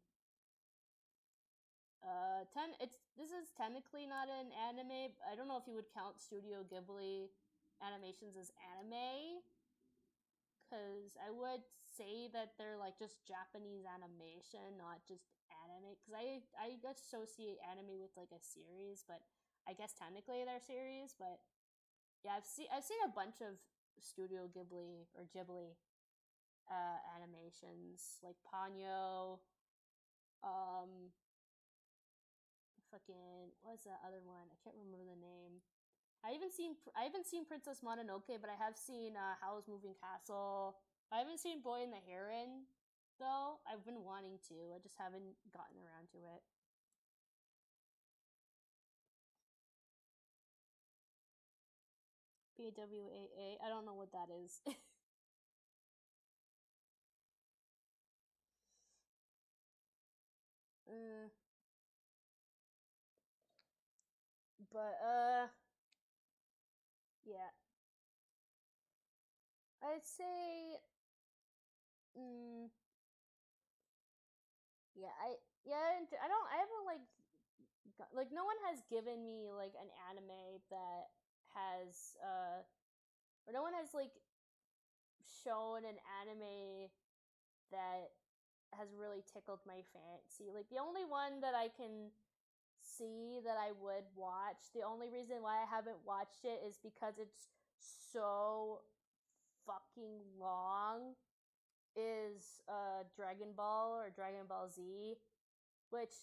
Speaker 1: This is technically not an anime. I don't know if you would count Studio Ghibli animations as anime, because I would say that they're like just Japanese animation, not just anime. Because I associate anime with like a series, but I guess technically they're series. But yeah, I've seen a bunch of Studio Ghibli or Ghibli animations, like Ponyo, fucking what's that other one? I can't remember the name. I haven't seen Princess Mononoke, but I have seen Howl's Moving Castle. I haven't seen Boy and the Heron, though. I've been wanting to. I just haven't gotten around to it. BWAA. I don't know what that is. But yeah. I'd say yeah, I haven't like no one has given me like an anime that has or no one has like shown an anime that has really tickled my fancy. Like the only one that I can see that I would watch, the only reason why I haven't watched it is because it's so fucking long, is Dragon Ball or Dragon Ball Z, which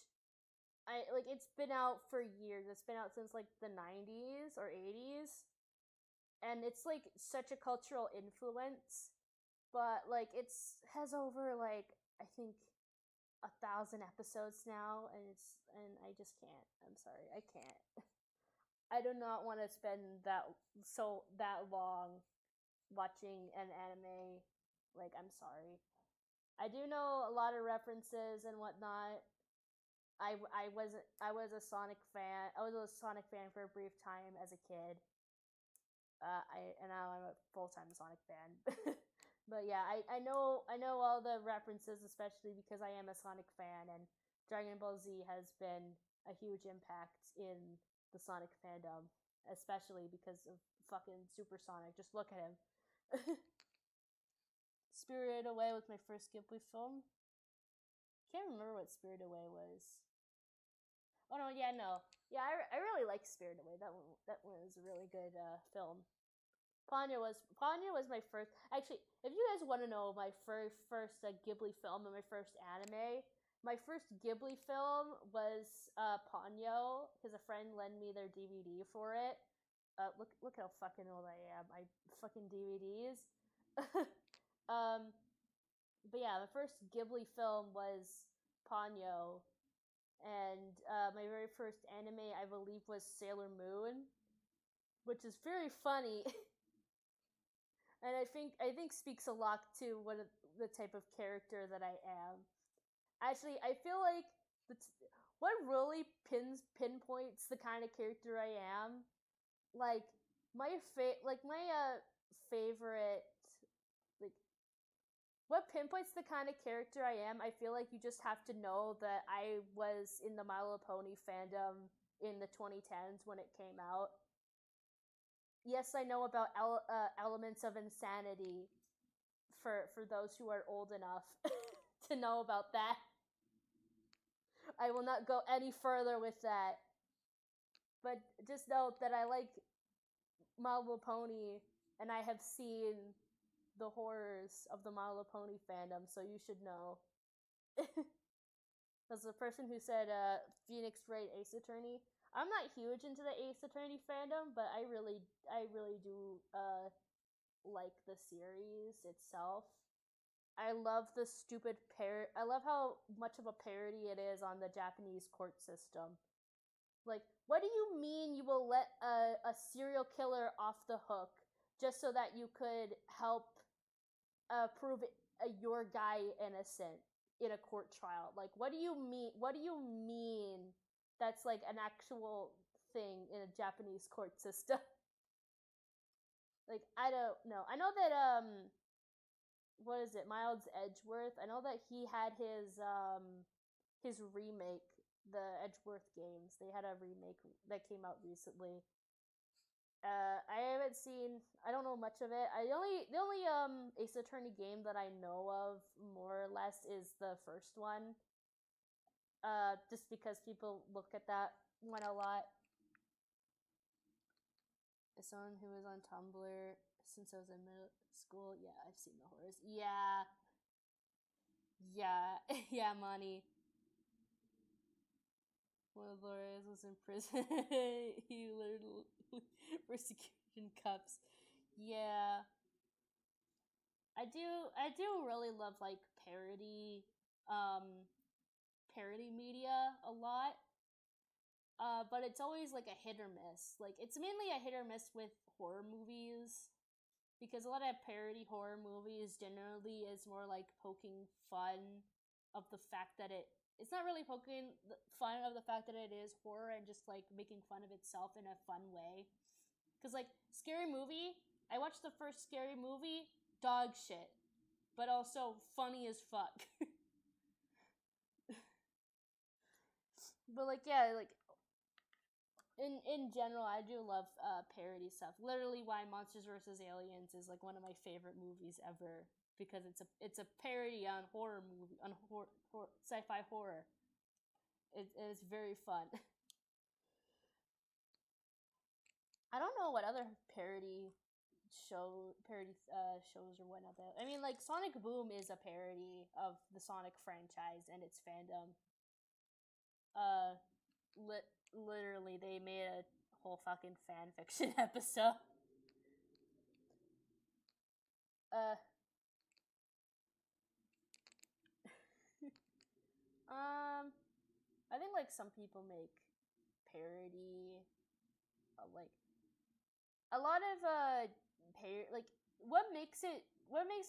Speaker 1: it's been out for years. It's been out since like the 90s or 80s, and it's like such a cultural influence. But like has over like I think 1,000 episodes now, and I just can't. I'm sorry, I can't. I do not want to spend that long watching an anime. Like, I'm sorry. I do know a lot of references and whatnot. I was a Sonic fan. I was a Sonic fan for a brief time as a kid. And now I'm a full-time Sonic fan. But yeah, I know all the references, especially because I am a Sonic fan, and Dragon Ball Z has been a huge impact in the Sonic fandom, especially because of fucking Super Sonic. Just look at him. Spirited Away was my first Ghibli film. Can't remember what Spirited Away was. Oh no, yeah, no, yeah, I really like Spirited Away. That one was a really good film. Ponyo was my first. Actually, if you guys want to know my first Ghibli film and my first anime, my first Ghibli film was Ponyo, because a friend lent me their DVD for it. Look how fucking old I am. I fucking DVDs. But yeah, the first Ghibli film was Ponyo, and my very first anime, I believe, was Sailor Moon, which is very funny. And I think speaks a lot to the type of character that I am. Actually, I feel like what really pinpoints the kind of character I am, like my favorite, like what pinpoints the kind of character I am. I feel like you just have to know that I was in the My Little Pony fandom in the 2010s when it came out. Yes, I know about Elements of Insanity for those who are old enough to know about that. I will not go any further with that. But just note that I like My Little Pony, and I have seen the horrors of the My Little Pony fandom, so you should know. As the person who said Phoenix Wright Ace Attorney, I'm not huge into the Ace Attorney fandom, but I really do like the series itself. I love the stupid I love how much of a parody it is on the Japanese court system. Like, what do you mean you will let a serial killer off the hook just so that you could help prove your guy innocent in a court trial? Like, what do you mean? What do you mean that's like an actual thing in a Japanese court system? Like, I don't know. I know that what is it, Miles Edgeworth? I know that he had his remake, the Edgeworth games. They had a remake that came out recently. I haven't seen. I don't know much of it. The only Ace Attorney game that I know of more or less is the first one. Just because people look at that one a lot. As someone who was on Tumblr since I was in middle school, yeah, I've seen the horrors. Yeah, yeah, Monty. One of Laura's was in prison. He learned persecution cups. Yeah. I do really love like parody media a lot. But it's always like a hit or miss. Like, it's mainly a hit or miss with horror movies, because a lot of parody horror movies generally is more like poking fun of the fact that it's not really poking fun of the fact that it is horror and just like making fun of itself in a fun way. Because like Scary Movie, I watched the first Scary Movie, dog shit, but also funny as fuck. But like, yeah, like in general, I do love parody stuff. Literally, why Monsters vs. Aliens is like one of my favorite movies ever, because it's a parody on horror movie, on sci-fi horror. It's very fun. I don't know what other parody shows or whatnot. I mean, like Sonic Boom is a parody of the Sonic franchise and its fandom. Literally, they made a whole fucking fan fiction episode. I think like some people make parody, like a lot of like what makes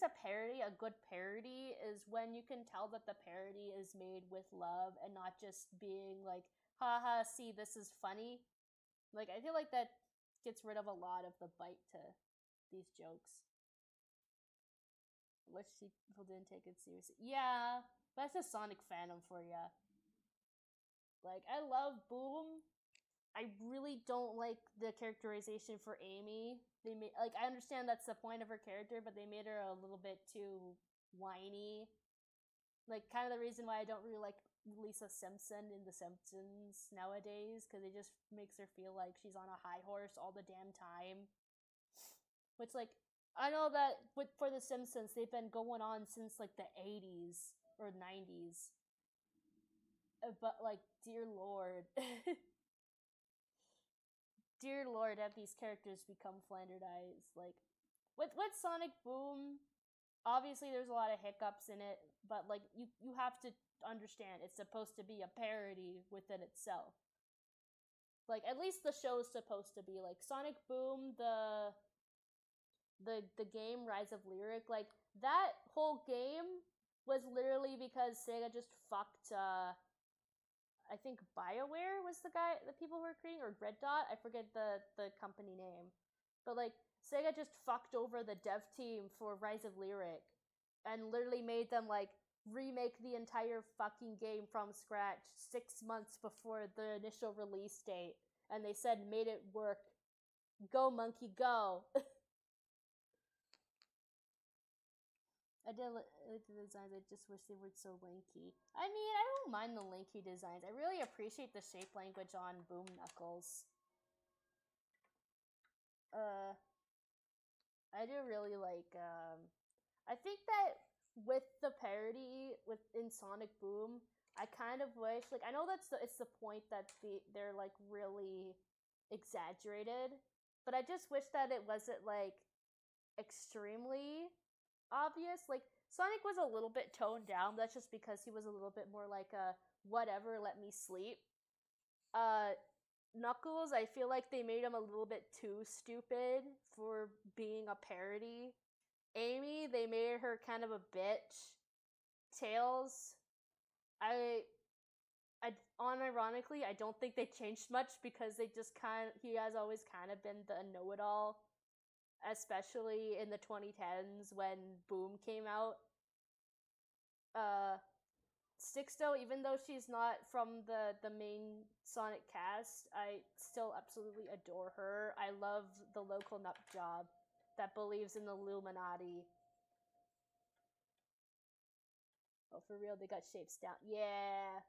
Speaker 1: a parody a good parody is when you can tell that the parody is made with love and not just being like, haha, see, this is funny. Like, I feel like that gets rid of a lot of the bite to these jokes. Which people didn't take it seriously. Yeah, that's just Sonic fandom for ya. Like, I love Boom. I really don't like the characterization for Amy. I understand that's the point of her character, but they made her a little bit too whiny. Like, kind of the reason why I don't really like Lisa Simpson in The Simpsons nowadays, because it just makes her feel like she's on a high horse all the damn time. Which, like, I know that for The Simpsons, they've been going on since, like, the 80s or 90s. But, like, dear lord. Dear lord, have these characters become flanderized. Like, with Sonic Boom, obviously there's a lot of hiccups in it, but, like, you have to understand it's supposed to be a parody within itself. Like, at least the show's supposed to be. Like, Sonic Boom, the game Rise of Lyric, like, that whole game was literally because Sega just fucked, I think BioWare was the people who were creating, or Red Dot, I forget the company name. But, like, Sega just fucked over the dev team for Rise of Lyric and literally made them, like, remake the entire fucking game from scratch 6 months before the initial release date, and they said made it work. Go monkey go. I did like the designs, I just wish they weren't so linky. I mean, I don't mind the linky designs. I really appreciate the shape language on Boom Knuckles. I do really like, I think that with the parody in Sonic Boom, I kind of wish, like, I know it's the point that they're like really exaggerated, but I just wish that it wasn't like extremely obvious. Like, Sonic was a little bit toned down, but that's just because he was a little bit more like a whatever, let me sleep. Knuckles, I feel like they made him a little bit too stupid for being a parody. Amy, they made her kind of a bitch. Tails, unironically, I don't think they changed much because he has always kind of been the know-it-all, especially in the 2010s when Boom came out. Stixto, even though she's not from the main Sonic cast, I still absolutely adore her. I love the local nut job that believes in the Illuminati. Oh, for real, they got shapes down. Yeah.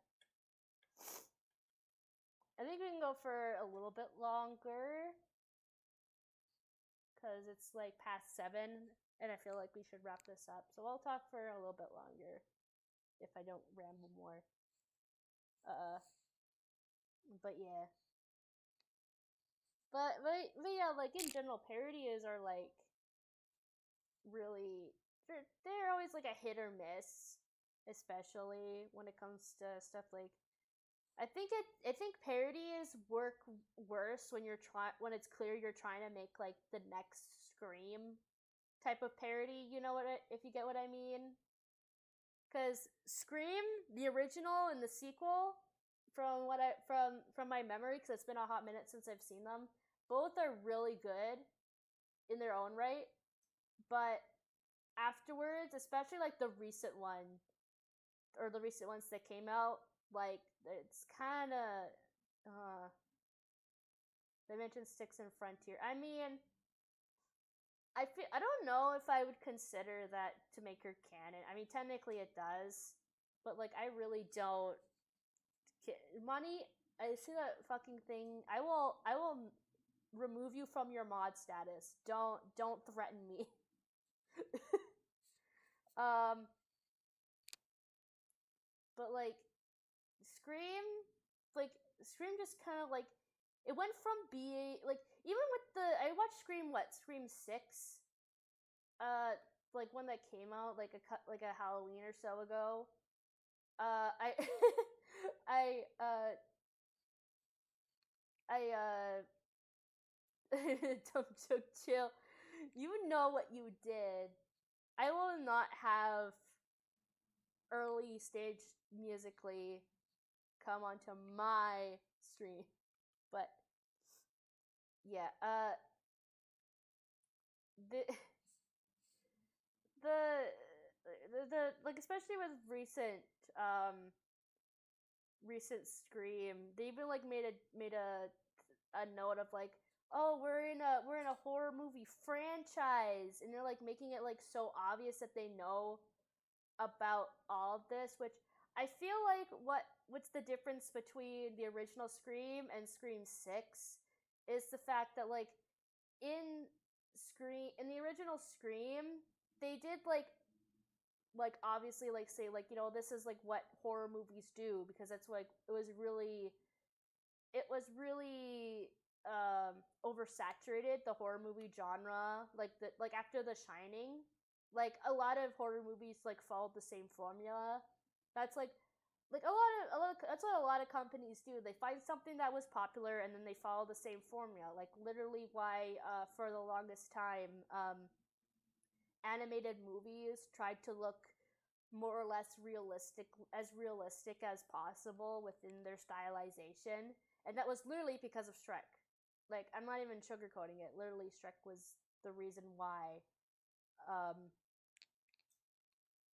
Speaker 1: I think we can go for a little bit longer, because it's like past 7, and I feel like we should wrap this up. So I'll talk for a little bit longer, if I don't ramble more. But yeah. But yeah, like, in general, parodies are like really, they're always like a hit or miss, especially when it comes to stuff like, I think parodies work worse when when it's clear you're trying to make like the next Scream type of parody. You know if you get what I mean? Because Scream, the original and the sequel, from my memory, because it's been a hot minute since I've seen them, both are really good in their own right. But afterwards, especially like the recent one, or the recent ones that came out, like, it's kind of, they mentioned Styx and Frontier. I mean, I don't know if I would consider that to make her canon. I mean, technically it does, but like, I really don't. Money, I see that fucking thing. I will remove you from your mod status. Don't threaten me. But like, Scream just kind of like, it went from being like, even with I watched Scream 6, like when that came out, like a Halloween or so ago. I don't chill. You know what you did. I will not have early stage musically come onto my stream. But yeah, the like, especially with recent Scream, they even like made a note of like, oh, we're in a horror movie franchise, and they're like making it like so obvious that they know about all of this, which I feel like what's the difference between the original Scream and Scream 6 is the fact that, like, in the original Scream, they did like obviously like say like, you know, this is like what horror movies do, because that's like it was really oversaturated, the horror movie genre, like after The Shining, like a lot of horror movies like followed the same formula. That's like that's what a lot of companies do. They find something that was popular and then they follow the same formula. Like, literally why for the longest time animated movies tried to look more or less realistic as possible within their stylization, and that was literally because of Shrek. Like, I'm not even sugarcoating it. Literally, Shrek was the reason why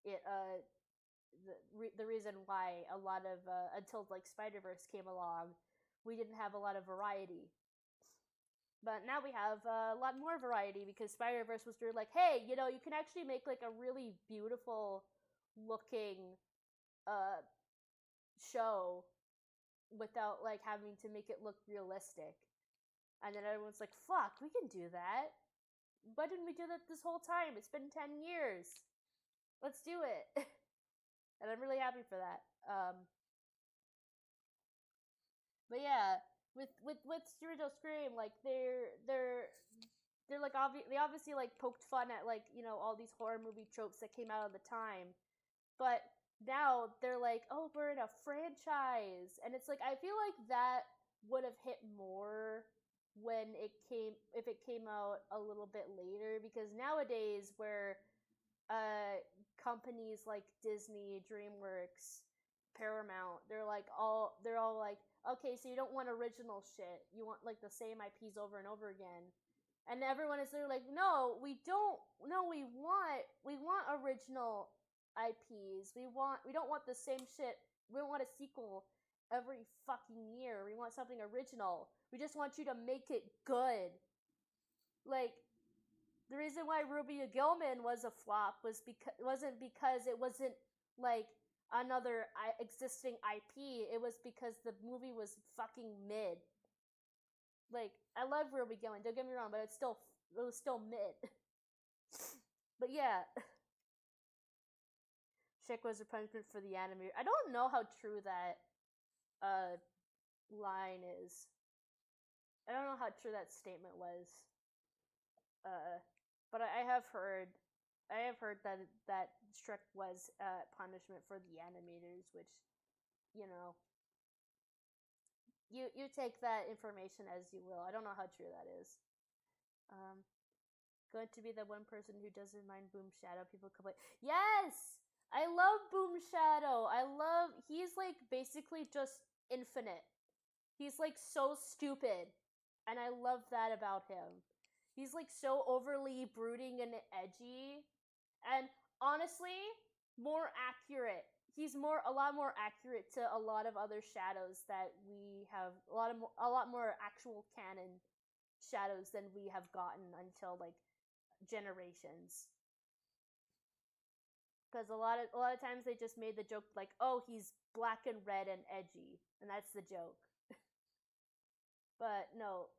Speaker 1: it the reason why a lot of until like Spider-Verse came along, we didn't have a lot of variety. But now we have a lot more variety because Spider-Verse was like, hey, you know, you can actually make like a really beautiful looking show without like having to make it look realistic. And then everyone's like, fuck, we can do that. Why didn't we do that this whole time? It's been 10 years. Let's do it. And I'm really happy for that. But yeah, with Studio Scream, like they're like they obviously like poked fun at like, you know, all these horror movie tropes that came out at the time, but now they're like, oh, we're in a franchise, and it's like I feel like that would have hit more when if it came out a little bit later, because nowadays where companies like Disney, DreamWorks, Paramount, they're all like, okay, so you don't want original shit, you want like the same IPs over and over again, and everyone is there like, no, we don't, no, we want original IPs, we don't want the same shit, we don't want a sequel every fucking year, we want something original, we just want you to make it good. Like, the reason why Ruby Gilman was a flop wasn't because it wasn't like another existing IP. It was because the movie was fucking mid. Like, I love Ruby Gilman, don't get me wrong, but it was still mid. But yeah, Chick was a punishment for the animator. I don't know how true that line is. I don't know how true that statement was. But I have heard that Shrek was punishment for the animators, which, you know, you take that information as you will. I don't know how true that is. Going to be the one person who doesn't mind Boom Shadow. People complain. Yes, I love Boom Shadow. He's like basically just infinite. He's like so stupid, and I love that about him. He's like so overly brooding and edgy, and honestly, more accurate. He's a lot more accurate to a lot of other shadows that we have. A lot more actual canon shadows than we have gotten until like generations. Because a lot of times they just made the joke like, oh, he's black and red and edgy, and that's the joke. But no,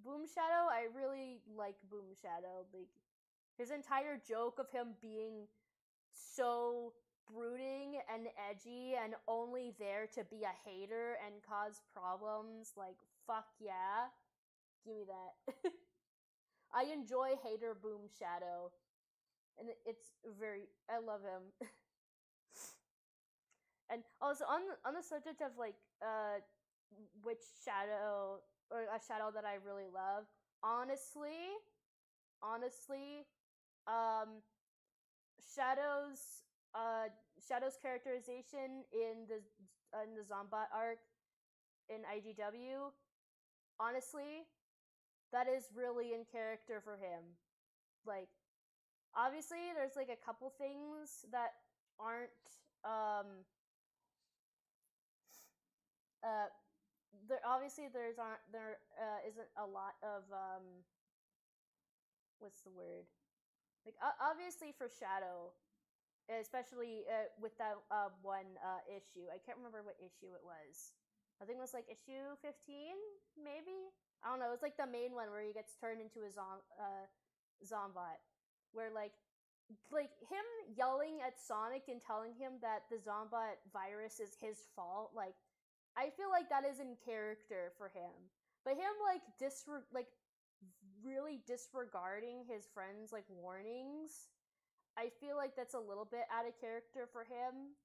Speaker 1: Boom Shadow, I really like Boom Shadow. Like, his entire joke of him being so brooding and edgy and only there to be a hater and cause problems, like, fuck yeah. Give me that. I enjoy hater Boom Shadow. And I love him. And also on the subject of like which shadow or a shadow that I really love, honestly, Shadow's characterization in the Zombot arc in IDW, honestly, that is really in character for him. Like, obviously there's like a couple things that aren't there isn't a lot of what's the word, like obviously for Shadow, especially with that one issue, I can't remember what issue it was. I think it was like issue 15, maybe, I don't know, it was like the main one where he gets turned into a zombot, where like him yelling at Sonic and telling him that the Zombot virus is his fault, like, I feel like that is in character for him. But him like really disregarding his friends' like warnings, I feel like that's a little bit out of character for him.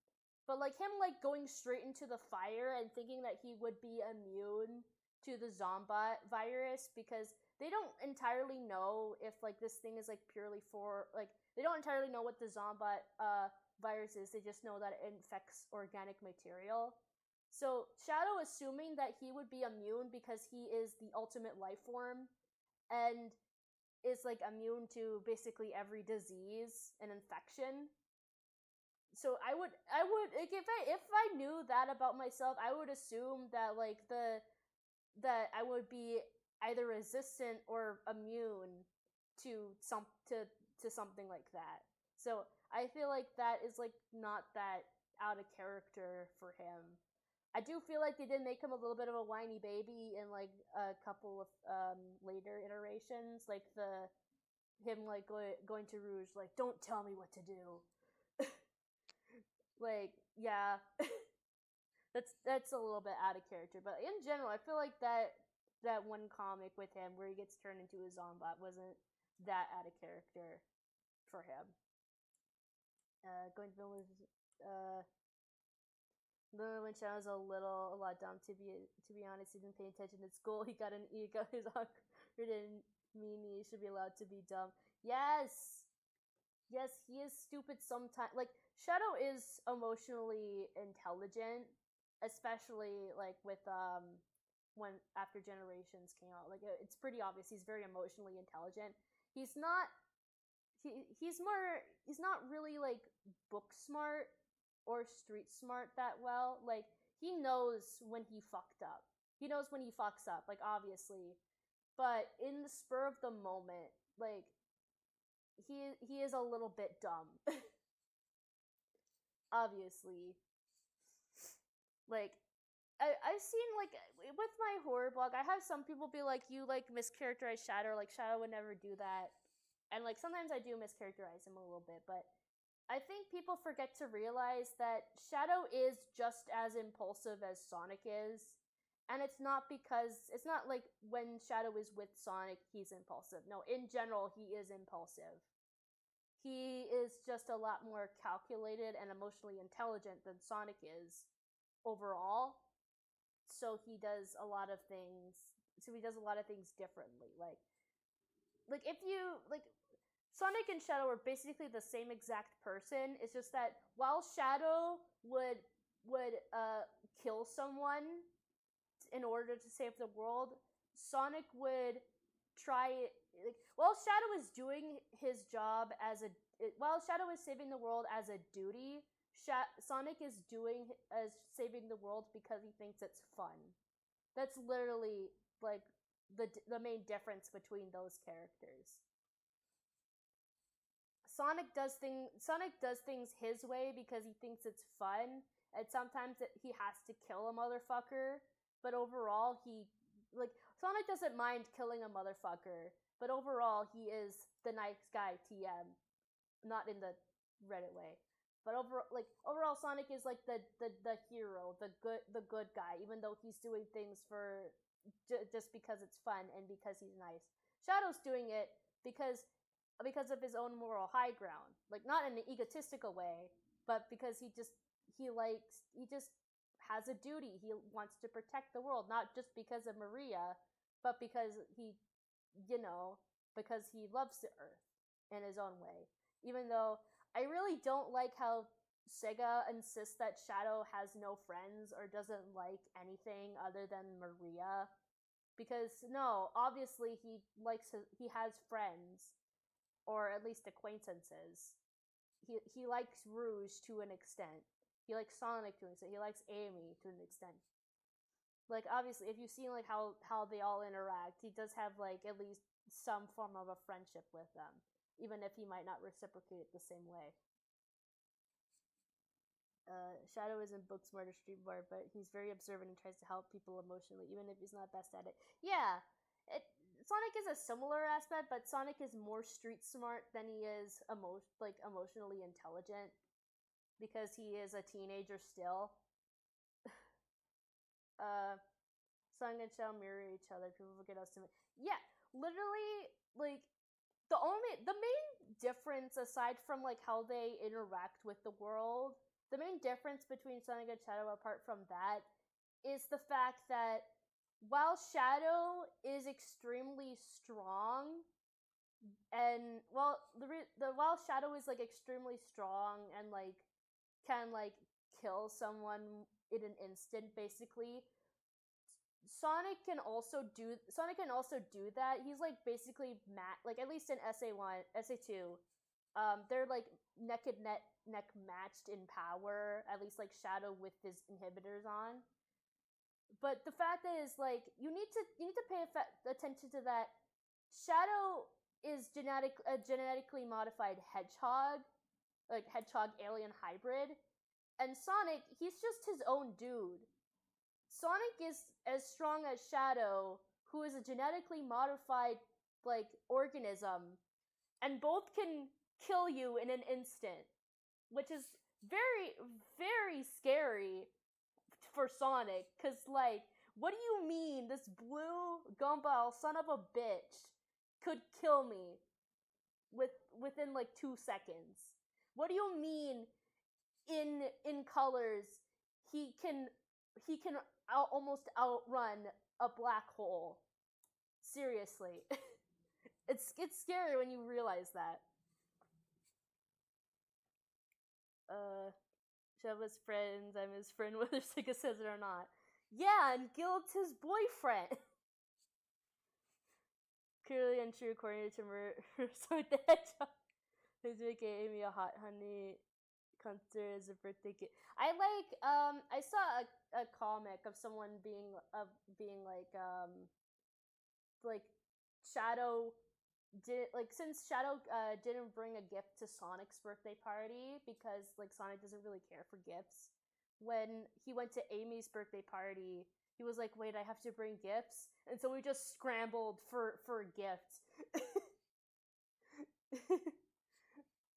Speaker 1: But like him like going straight into the fire and thinking that he would be immune to the Zombot virus, because they don't entirely know if like this thing is like purely for like, they don't entirely know what the Zombot virus is. They just know that it infects organic material. So Shadow assuming that he would be immune because he is the ultimate life form and is like immune to basically every disease and infection. so I would like if I knew that about myself, I would assume that like that I would be either resistant or immune to something like that. So I feel like that is like not that out of character for him. I do feel like they did make him a little bit of a whiny baby in like a couple of later iterations, like him like going to Rouge like, don't tell me what to do. Like, yeah. that's a little bit out of character, but in general, I feel like that one comic with him where he gets turned into a zombot wasn't that out of character for him. Going to when Shadow's a lot dumb to be honest. He didn't pay attention in school. He got his awkward mean he should be allowed to be dumb. Yes, he is stupid sometimes. Like Shadow is emotionally intelligent, especially like with when after Generations came out. Like it's pretty obvious he's very emotionally intelligent. He's not he's not really like book smart or street smart that well. Like he knows when he fucked up. He knows when he fucks up, like obviously. But in the spur of the moment, like he is a little bit dumb. Obviously. Like I've seen like with my horror blog, I have some people be like, you like mischaracterize Shadow, like Shadow would never do that. And like sometimes I do mischaracterize him a little bit, but I think people forget to realize that Shadow is just as impulsive as Sonic is. And it's not like when Shadow is with Sonic, he's impulsive. No, in general, he is impulsive. He is just a lot more calculated and emotionally intelligent than Sonic is overall. So he does a lot of things. So he does a lot of things differently. Like if you like, Sonic and Shadow are basically the same exact person. It's just that while Shadow would kill someone in order to save the world, Sonic would try like while Shadow is doing his job while Shadow is saving the world as a duty, Sonic is doing as saving the world because he thinks it's fun. That's literally like the main difference between those characters. Sonic does things his way because he thinks it's fun, and sometimes he has to kill a motherfucker. But overall, Sonic doesn't mind killing a motherfucker. But overall, he is the nice guy. TM, not in the Reddit way. But overall, Sonic is like the hero, the good guy, even though he's doing things for just because it's fun and because he's nice. Shadow's doing it because of his own moral high ground, like not in an egotistical way, but because he just has a duty. He wants to protect the world, not just because of Maria, but because because he loves the Earth in his own way. Even though I really don't like how Sega insists that Shadow has no friends or doesn't like anything other than Maria, because no, obviously he has friends, or at least acquaintances. He likes Rouge to an extent. He likes Sonic to an extent. He likes Amy to an extent. Like obviously, if you've seen like how they all interact, he does have like at least some form of a friendship with them, even if he might not reciprocate it the same way. Shadow isn't book smart or street smart, but he's very observant and tries to help people emotionally, even if he's not best at it. Yeah, Sonic is a similar aspect, but Sonic is more street smart than he is emotionally intelligent, because he is a teenager still. Sonic and Shadow mirror each other. People forget us to. Yeah, literally, like the main difference, aside from like how they interact with the world, the main difference between Sonic and Shadow, apart from that, is the fact that while Shadow is extremely strong, and while Shadow is like extremely strong and like can like kill someone in an instant, basically, Sonic can also do that. He's like basically like at least in SA1, SA2, they're like neck matched in power, at least like Shadow with his inhibitors on. But the fact is, like, you need to pay attention to that. Shadow is a genetically modified hedgehog, like hedgehog alien hybrid, and Sonic, he's just his own dude. Sonic is as strong as Shadow, who is a genetically modified like organism, and both can kill you in an instant, which is very, very scary for Sonic, because, like, what do you mean this blue gumball son of a bitch could kill me within like 2 seconds? What do you mean in colors he can almost outrun a black hole? Seriously. It's scary when you realize that. Sheva's friends, I'm his friend whether Sika says it or not. Yeah, and Guild's his boyfriend. Clearly untrue according to Sonic the Hedgehog. Who's making Amy a hot honey concert as a birthday gift. I saw a comic of someone being like Shadow since Shadow didn't bring a gift to Sonic's birthday party because like Sonic doesn't really care for gifts. When he went to Amy's birthday party, he was like, "Wait, I have to bring gifts," and so we just scrambled for gifts.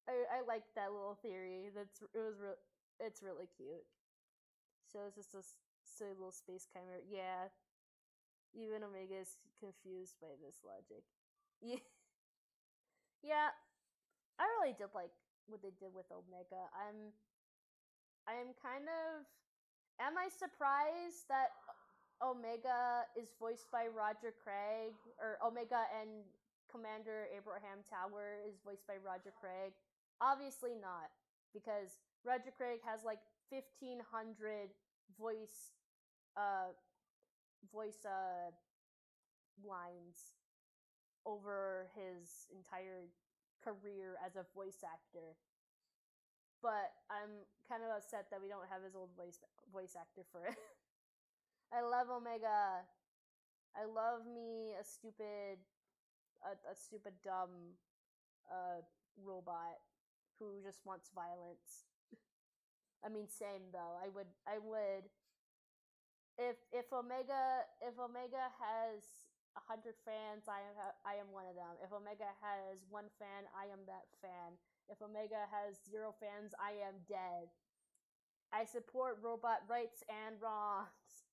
Speaker 1: I like that little theory. It's really cute. So it's just a silly little space chimera. Yeah, even Omega is confused by this logic. Yeah. Yeah, I really did like what they did with Omega. I am kind of. Am I surprised that Omega is voiced by Roger Craig, or Omega and Commander Abraham Tower is voiced by Roger Craig? Obviously not, because Roger Craig has like 1,500 voice lines over his entire career as a voice actor. But I'm kind of upset that we don't have his old voice actor for it. I love Omega. I love me a stupid dumb robot who just wants violence. I mean, same though. I would if Omega has 100 fans, I am one of them. If Omega has 1 fan, I am that fan. If Omega has 0 fans, I am dead. I support robot rights and wrongs.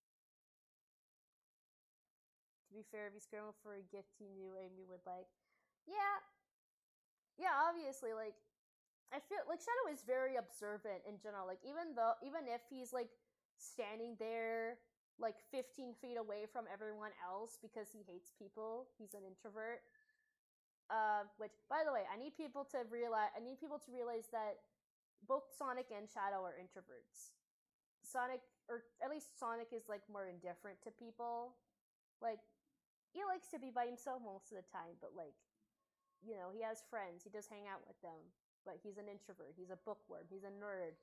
Speaker 1: To be fair, if you scramble for a gift he knew Amy would like, yeah, obviously, like, I feel like Shadow is very observant in general. Like, even if he's like standing there like 15 feet away from everyone else because he hates people, he's an introvert. Which, by the way, I need people to realize that both Sonic and Shadow are introverts. Sonic, or at least Sonic, is like more indifferent to people. Like, he likes to be by himself most of the time, but like, you know, he has friends. He does hang out with them, but he's an introvert. He's a bookworm. He's a nerd.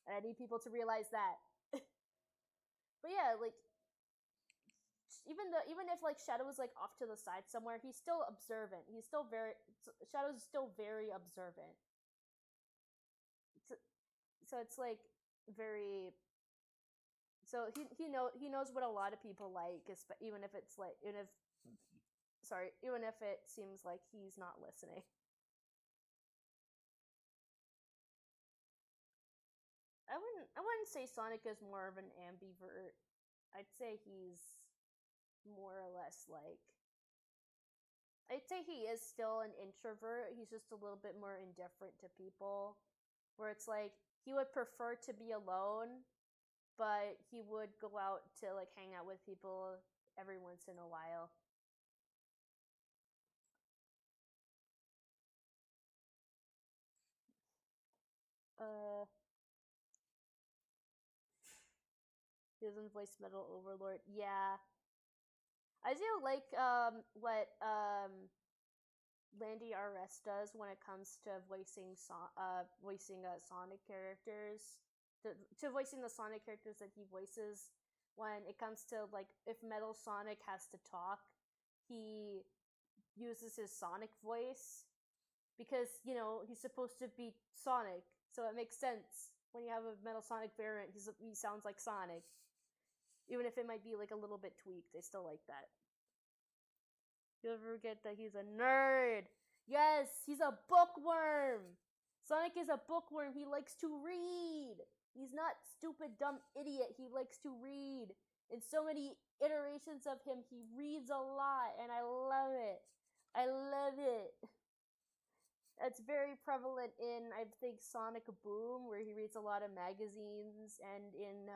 Speaker 1: And I need people to realize that. But yeah, like, even if like Shadow is like off to the side somewhere, he's still observant. Shadow's still very observant. So it's like very. So he knows what a lot of people like, even if it seems like he's not listening. I wouldn't say Sonic is more of an ambivert. I'd say he's more or less like. I'd say he is still an introvert. He's just a little bit more indifferent to people. Where it's like he would prefer to be alone, but he would go out to like hang out with people every once in a while. He doesn't voice Metal Overlord. Yeah, I do like what Landy RS does when it comes to voicing Sonic characters, to voicing the Sonic characters that he voices. When it comes to like if Metal Sonic has to talk, he uses his Sonic voice because he's supposed to be Sonic, so it makes sense. When you have a Metal Sonic variant, he sounds like Sonic. Even if it might be like a little bit tweaked, I still like that. You'll forget that he's a nerd. Yes, he's a bookworm. Sonic is a bookworm. He likes to read. He's not stupid, dumb idiot. He likes to read. In so many iterations of him, he reads a lot, and I love it. I love it. It's very prevalent in, I think, Sonic Boom, where he reads a lot of magazines, and in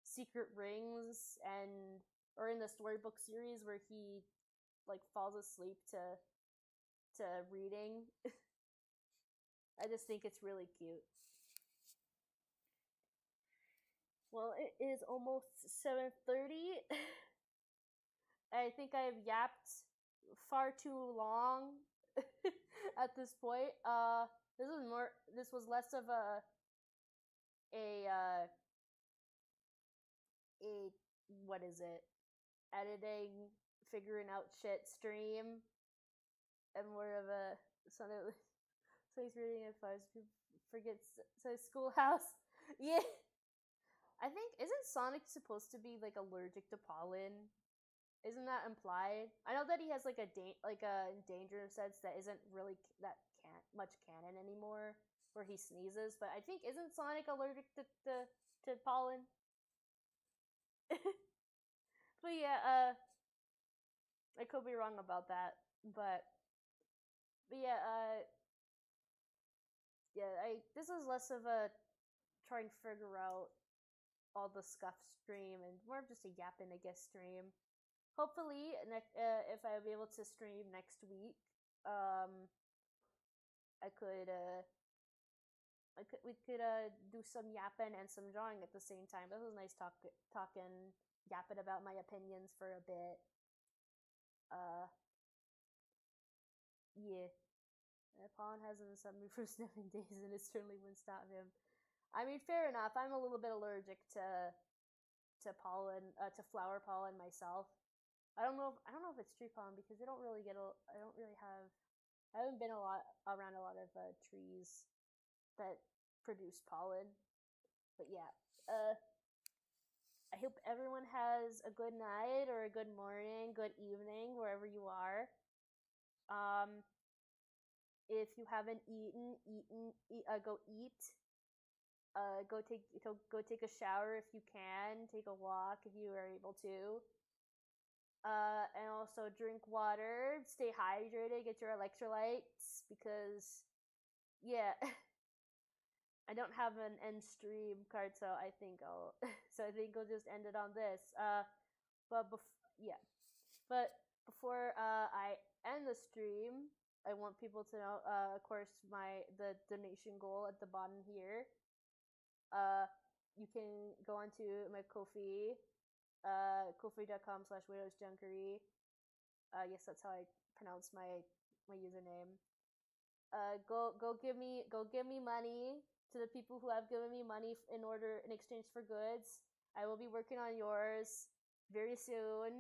Speaker 1: Secret Rings, or in the Storybook series where he like falls asleep to reading. I just think it's really cute. Well, it is almost 7:30. I think I have yapped far too long at this point. This was less of a what is it? Editing, figuring out shit stream, and more of a something. So he's reading advice. Forgets. So Schoolhouse. Yeah. I think isn't Sonic supposed to be like allergic to pollen? Isn't that implied? I know that he has like a dangerous sense that isn't really that much canon anymore, where he sneezes. But I think isn't Sonic allergic to pollen? But yeah, I could be wrong about that. But yeah, this is less of a trying to figure out all the scuff stream and more of just a yapping, I guess, stream. Hopefully, if I'll be able to stream next week, we could do some yapping and some drawing at the same time. This was nice talking, yapping about my opinions for a bit. Yeah. Pollen hasn't stopped me for 7 days, and it certainly wouldn't stop him. I mean, fair enough. I'm a little bit allergic to pollen, to flower pollen myself. I don't know if it's tree pollen because I haven't been around a lot of trees that produce pollen. But yeah, I hope everyone has a good night or a good morning, good evening, wherever you are. If you haven't eaten, go eat. Go take a shower if you can. Take a walk if you are able to. And also drink water. Stay hydrated. Get your electrolytes because, yeah, I don't have an end stream card, so I think we'll just end it on this. But before I end the stream, I want people to know, of course, the donation goal at the bottom here. You can go onto my Ko-fi, ko-fi.com/widowsjunkery. Yes, that's how I pronounce my username. Go give me money to the people who have given me money in exchange for goods. I will be working on yours very soon.